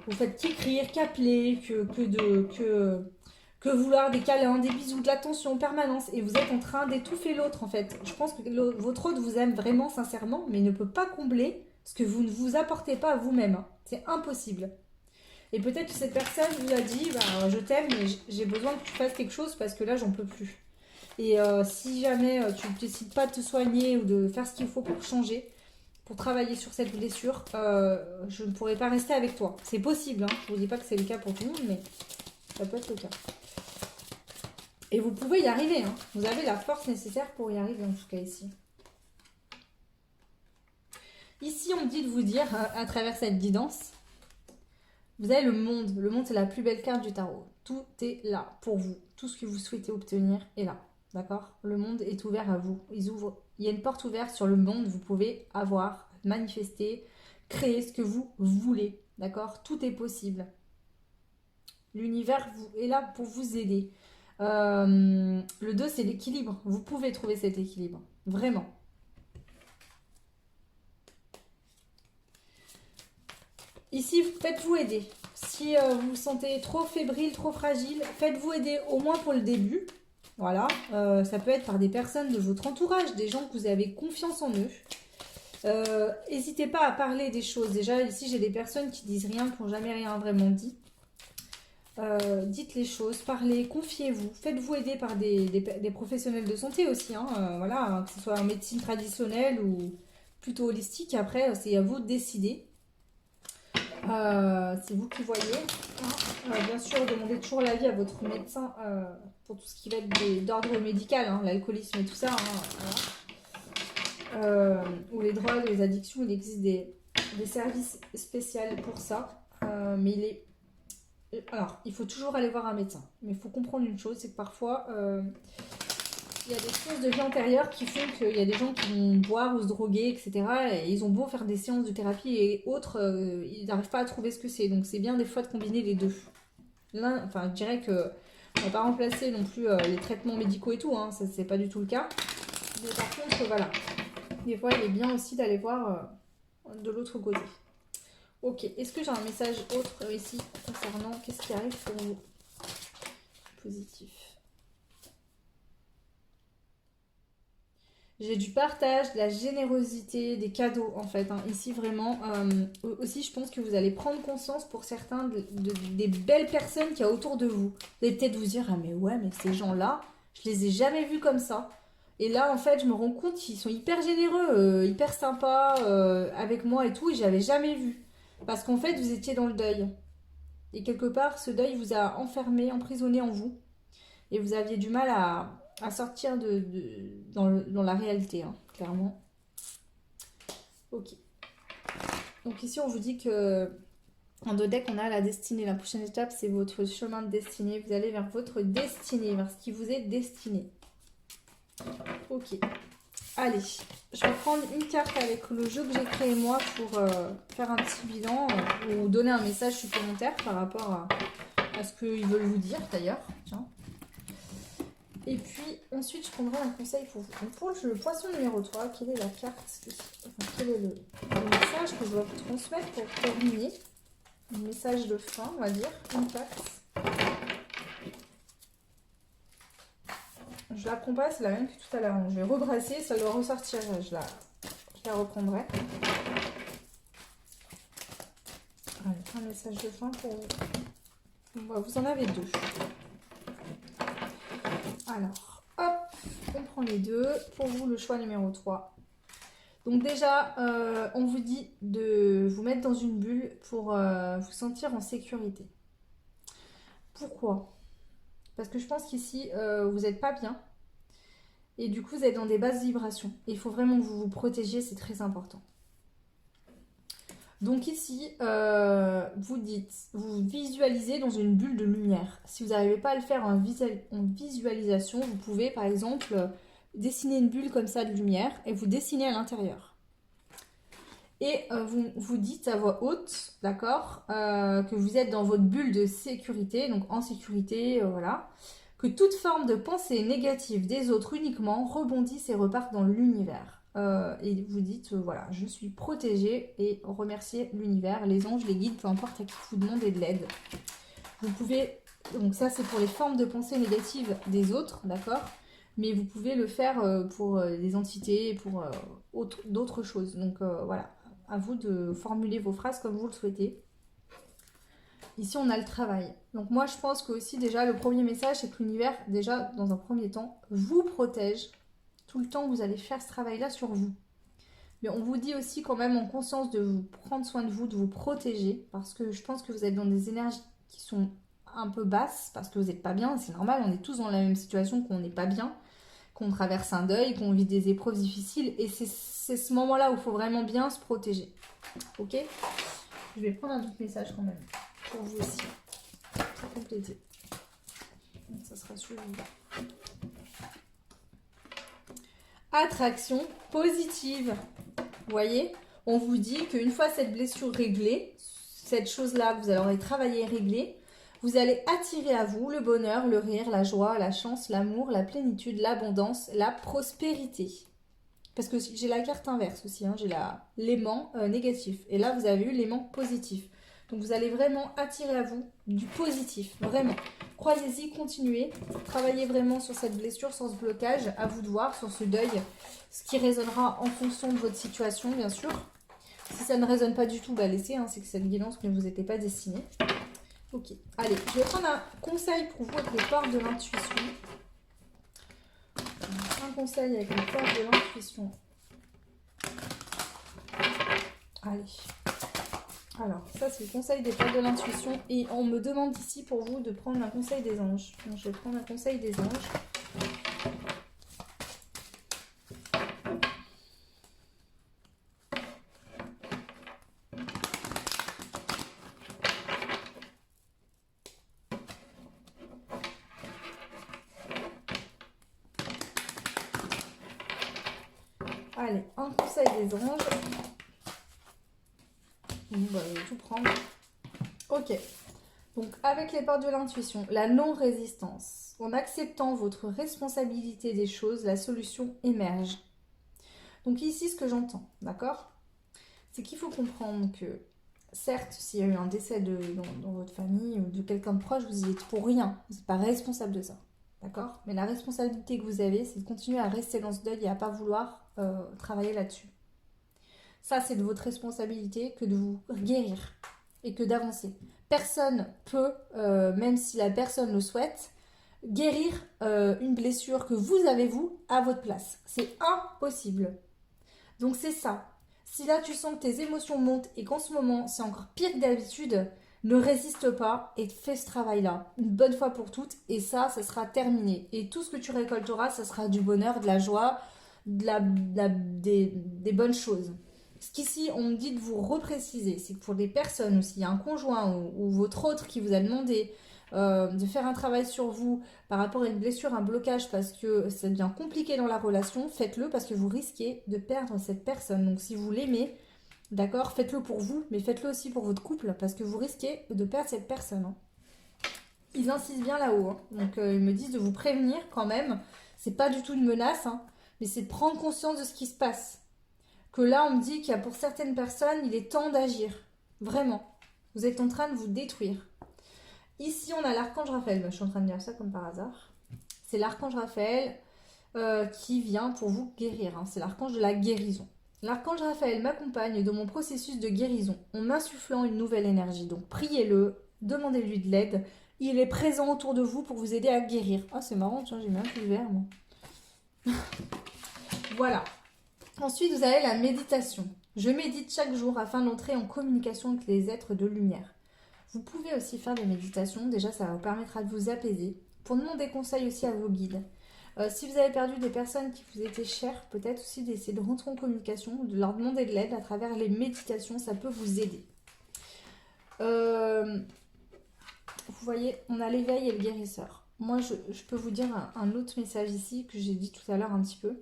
Vous faites qu'écrire, qu'appeler, que vouloir des câlins, des bisous, de l'attention en permanence. Et vous êtes en train d'étouffer l'autre en fait. Je pense que votre autre vous aime vraiment sincèrement, mais il ne peut pas combler ce que vous ne vous apportez pas à vous-même. C'est impossible. Et peut-être que cette personne vous a dit je t'aime, mais j'ai besoin que tu fasses quelque chose parce que là, j'en peux plus. Et si jamais tu ne décides pas de te soigner ou de faire ce qu'il faut pour changer, pour travailler sur cette blessure, je ne pourrai pas rester avec toi. C'est possible, hein. Je ne vous dis pas que c'est le cas pour tout le monde, mais ça peut être le cas. Et vous pouvez y arriver, hein. Vous avez la force nécessaire pour y arriver, en tout cas ici. Ici, on me dit de vous dire, à travers cette guidance, vous avez le monde. Le monde, c'est la plus belle carte du tarot. Tout est là pour vous. Tout ce que vous souhaitez obtenir est là. D'accord? Le monde est ouvert à vous. Il y a une porte ouverte sur le monde. Vous pouvez avoir, manifester, créer ce que vous voulez. D'accord? Tout est possible. L'univers est là pour vous aider. Le 2, c'est l'équilibre. Vous pouvez trouver cet équilibre. Vraiment. Ici, faites-vous aider. Si vous vous sentez trop fébrile, trop fragile, faites-vous aider au moins pour le début. Voilà. Ça peut être par des personnes de votre entourage, des gens que vous avez confiance en eux. N'hésitez pas à parler des choses. Déjà, ici, j'ai des personnes qui disent rien, qui n'ont jamais rien vraiment dit. Dites les choses, parlez, confiez-vous, faites-vous aider par des professionnels de santé aussi, hein, voilà, hein, que ce soit en médecine traditionnelle ou plutôt holistique. Après, c'est à vous de décider. C'est vous qui voyez, hein. Bien sûr, demandez toujours l'avis à votre médecin pour tout ce qui va être d'ordre médical, hein, l'alcoolisme et tout ça, hein, voilà. Ou les drogues, les addictions, il existe des services spéciaux pour ça. Mais alors, il faut toujours aller voir un médecin. Mais il faut comprendre une chose, c'est que parfois, il y a des choses de vie antérieure qui font qu'il y a des gens qui vont boire ou se droguer, etc. Et ils ont beau faire des séances de thérapie et autres, ils n'arrivent pas à trouver ce que c'est. Donc c'est bien des fois de combiner les deux. L'un, enfin, je dirais que on va pas remplacer non plus les traitements médicaux et tout, hein, ça c'est pas du tout le cas. Mais par contre, voilà, des fois il est bien aussi d'aller voir de l'autre côté. Ok, est-ce que j'ai un message autre ici concernant qu'est-ce qui arrive pour vous? Positif. J'ai du partage, de la générosité, des cadeaux en fait, hein. Ici vraiment, aussi je pense que vous allez prendre conscience pour certains des belles personnes qu'il y a autour de vous. Vous allez peut-être vous dire, ah mais ouais, mais ces gens-là, je les ai jamais vus comme ça. Et là en fait je me rends compte qu'ils sont hyper généreux, hyper sympas avec moi et tout, et j'avais jamais vu. Parce qu'en fait vous étiez dans le deuil. Et quelque part ce deuil vous a enfermé, emprisonné en vous. Et vous aviez du mal à sortir dans la réalité, hein, clairement. Ok. Donc ici, on vous dit que en deux decks, on a la destinée. La prochaine étape, c'est votre chemin de destinée. Vous allez vers votre destinée, vers ce qui vous est destiné. Ok. Allez, je vais prendre une carte avec le jeu que j'ai créé moi pour faire un petit bilan ou donner un message supplémentaire par rapport à ce qu'ils veulent vous dire d'ailleurs. Tiens. Et puis ensuite je prendrai un conseil pour vous. Donc pour le poisson numéro 3, quelle est la carte, enfin, quel est le message que je dois vous transmettre pour terminer? Un message de fin, on va dire, une carte. Je la prends pas, c'est la même que tout à l'heure. Je vais rebrasser, ça doit ressortir, je la reprendrai. Allez, un message de fin pour vous. Bon, vous en avez deux. Alors, hop, on prend les deux. Pour vous, le choix numéro 3. Donc déjà, on vous dit de vous mettre dans une bulle pour vous sentir en sécurité. Pourquoi? Parce que je pense qu'ici, vous n'êtes pas bien. Et du coup, vous êtes dans des basses vibrations. Et il faut vraiment que vous vous protégiez, c'est très important. Donc ici, vous visualisez dans une bulle de lumière. Si vous n'arrivez pas à le faire en visualisation, vous pouvez par exemple dessiner une bulle comme ça de lumière et vous dessinez à l'intérieur. Et vous dites à voix haute, d'accord, que vous êtes dans votre bulle de sécurité, donc en sécurité, voilà. Que toute forme de pensée négative des autres uniquement rebondisse et repart dans l'univers. Et vous dites, voilà, je suis protégée et remerciez l'univers, les anges, les guides, peu importe à qui vous demandez de l'aide. Vous pouvez, donc ça c'est pour les formes de pensée négatives des autres, d'accord? Mais vous pouvez le faire pour des entités, pour d'autres choses. Donc voilà, à vous de formuler vos phrases comme vous le souhaitez. Ici, on a le travail. Donc moi, je pense que aussi déjà, le premier message, c'est que l'univers, déjà, dans un premier temps, vous protège. Tout le temps, vous allez faire ce travail-là sur vous. Mais on vous dit aussi quand même en conscience de vous prendre soin de vous, de vous protéger. Parce que je pense que vous êtes dans des énergies qui sont un peu basses, parce que vous n'êtes pas bien. C'est normal, on est tous dans la même situation, qu'on n'est pas bien, qu'on traverse un deuil, qu'on vit des épreuves difficiles. Et c'est ce moment-là où il faut vraiment bien se protéger. Ok? Je vais prendre un autre message quand même. Pour vous aussi, pour compléter. Donc, ça sera celui-là. Attraction positive. Vous voyez, on vous dit qu'une fois cette blessure réglée, cette chose-là que vous aurez travaillé et réglée, vous allez attirer à vous le bonheur, le rire, la joie, la chance, l'amour, la plénitude, l'abondance, la prospérité. Parce que j'ai la carte inverse aussi, hein, j'ai l'aimant négatif. Et là, vous avez eu l'aimant positif. Donc vous allez vraiment attirer à vous du positif, vraiment. Croyez-y, continuez, travaillez vraiment sur cette blessure, sur ce blocage, à vous de voir, sur ce deuil, ce qui résonnera en fonction de votre situation, bien sûr. Si ça ne résonne pas du tout, bah laissez, hein, c'est que cette guidance ne vous était pas destinée. Ok, allez, je vais prendre un conseil pour vous avec les portes de l'intuition. Un conseil avec les portes de l'intuition. Allez. Alors, ça c'est le conseil des portes de l'intuition. Et on me demande ici pour vous de prendre un conseil des anges. Donc, je vais prendre un conseil des anges. Allez, un conseil des anges. Bon, bah, je vais tout prendre. Ok. Donc, avec les portes de l'intuition, la non-résistance. En acceptant votre responsabilité des choses, la solution émerge. Donc ici, ce que j'entends, d'accord, c'est qu'il faut comprendre que, certes, s'il y a eu un décès dans votre famille ou de quelqu'un de proche, vous y êtes pour rien. Vous n'êtes pas responsable de ça. D'accord. Mais la responsabilité que vous avez, c'est de continuer à rester dans ce deuil et à ne pas vouloir travailler là-dessus. Ça, c'est de votre responsabilité que de vous guérir et que d'avancer. Personne peut, même si la personne le souhaite, guérir une blessure que vous avez, vous, à votre place. C'est impossible. Donc c'est ça. Si là, tu sens que tes émotions montent et qu'en ce moment, c'est encore pire que d'habitude, ne résiste pas et fais ce travail-là, une bonne fois pour toutes, et ça sera terminé. Et tout ce que tu récolteras, ça sera du bonheur, de la joie, des bonnes choses. Ce qu'ici, on me dit de vous repréciser, c'est que pour des personnes, ou s'il y a un conjoint ou votre autre qui vous a demandé de faire un travail sur vous par rapport à une blessure, un blocage, parce que ça devient compliqué dans la relation, faites-le parce que vous risquez de perdre cette personne. Donc si vous l'aimez, d'accord, faites-le pour vous, mais faites-le aussi pour votre couple, parce que vous risquez de perdre cette personne. Hein. Ils insistent bien là-haut, hein. Donc ils me disent de vous prévenir quand même. C'est pas du tout une menace, hein, mais c'est de prendre conscience de ce qui se passe. Que là, on me dit qu'il y a pour certaines personnes, il est temps d'agir. Vraiment. Vous êtes en train de vous détruire. Ici, on a l'archange Raphaël. Je suis en train de dire ça comme par hasard. C'est l'archange Raphaël qui vient pour vous guérir. Hein. C'est l'archange de la guérison. L'archange Raphaël m'accompagne dans mon processus de guérison en m'insufflant une nouvelle énergie. Donc priez-le, demandez-lui de l'aide. Il est présent autour de vous pour vous aider à guérir. Ah, c'est marrant, tiens, j'ai même plus le verre, moi. Voilà. Ensuite, vous avez la méditation. Je médite chaque jour afin d'entrer en communication avec les êtres de lumière. Vous pouvez aussi faire des méditations. Déjà, ça vous permettra de vous apaiser. Pour demander conseil aussi à vos guides. Si vous avez perdu des personnes qui vous étaient chères, peut-être aussi d'essayer de rentrer en communication, de leur demander de l'aide à travers les méditations, ça peut vous aider. Vous voyez, on a l'éveil et le guérisseur. Moi, je peux vous dire un autre message ici que j'ai dit tout à l'heure un petit peu.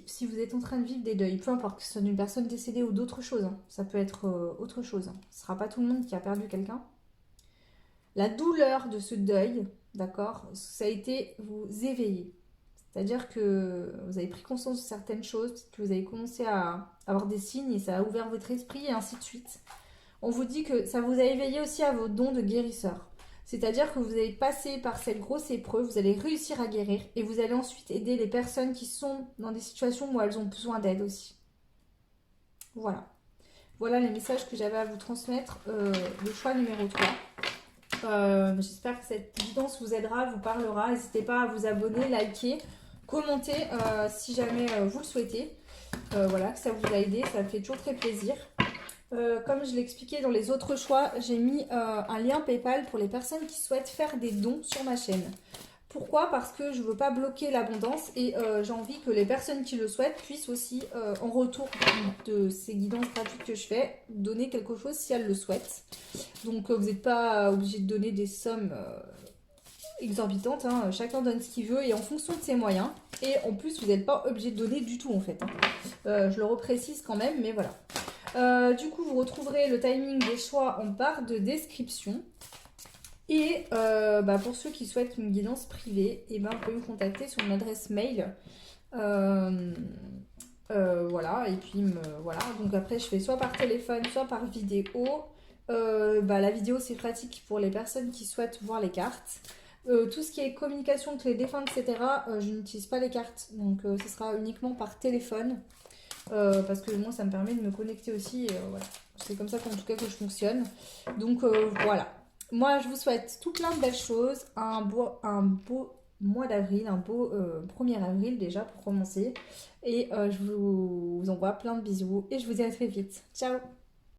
Si vous êtes en train de vivre des deuils, peu importe que ce soit d'une personne décédée ou d'autre chose, hein, ça peut être autre chose. Hein. Ce ne sera pas tout le monde qui a perdu quelqu'un. La douleur de ce deuil, d'accord, ça a été vous éveiller. C'est-à-dire que vous avez pris conscience de certaines choses, que vous avez commencé à avoir des signes et ça a ouvert votre esprit et ainsi de suite. On vous dit que ça vous a éveillé aussi à vos dons de guérisseur. C'est-à-dire que vous allez passer par cette grosse épreuve, vous allez réussir à guérir et vous allez ensuite aider les personnes qui sont dans des situations où elles ont besoin d'aide aussi. Voilà. Voilà les messages que j'avais à vous transmettre. Le choix numéro 3. J'espère que cette guidance vous aidera, vous parlera. N'hésitez pas à vous abonner, liker, commenter si jamais vous le souhaitez. Voilà, que ça vous a aidé, ça me fait toujours très plaisir. Comme je l'expliquais dans les autres choix, j'ai mis un lien PayPal pour les personnes qui souhaitent faire des dons sur ma chaîne. Pourquoi? Parce que je ne veux pas bloquer l'abondance et j'ai envie que les personnes qui le souhaitent puissent aussi, en retour de ces guidances gratuites que je fais, donner quelque chose si elles le souhaitent. Donc vous n'êtes pas obligé de donner des sommes exorbitantes, hein. Chacun donne ce qu'il veut et en fonction de ses moyens. Et en plus, vous n'êtes pas obligé de donner du tout en fait. Hein. Je le reprécise quand même, mais voilà. Du coup, vous retrouverez le timing des choix en barre de description. Et pour ceux qui souhaitent une guidance privée, vous pouvez me contacter sur mon adresse mail. Voilà, et puis voilà. Donc après, je fais soit par téléphone, soit par vidéo. La vidéo, c'est pratique pour les personnes qui souhaitent voir les cartes. Tout ce qui est communication avec les défunts, etc., je n'utilise pas les cartes. Donc ce sera uniquement par téléphone. Parce que moi ça me permet de me connecter aussi, voilà. C'est comme ça qu'en tout cas que je fonctionne. Donc voilà. Moi, je vous souhaite tout plein de belles choses, un beau mois d'avril, un beau 1er avril déjà pour commencer. Et je vous envoie plein de bisous et je vous dis à très vite. Ciao!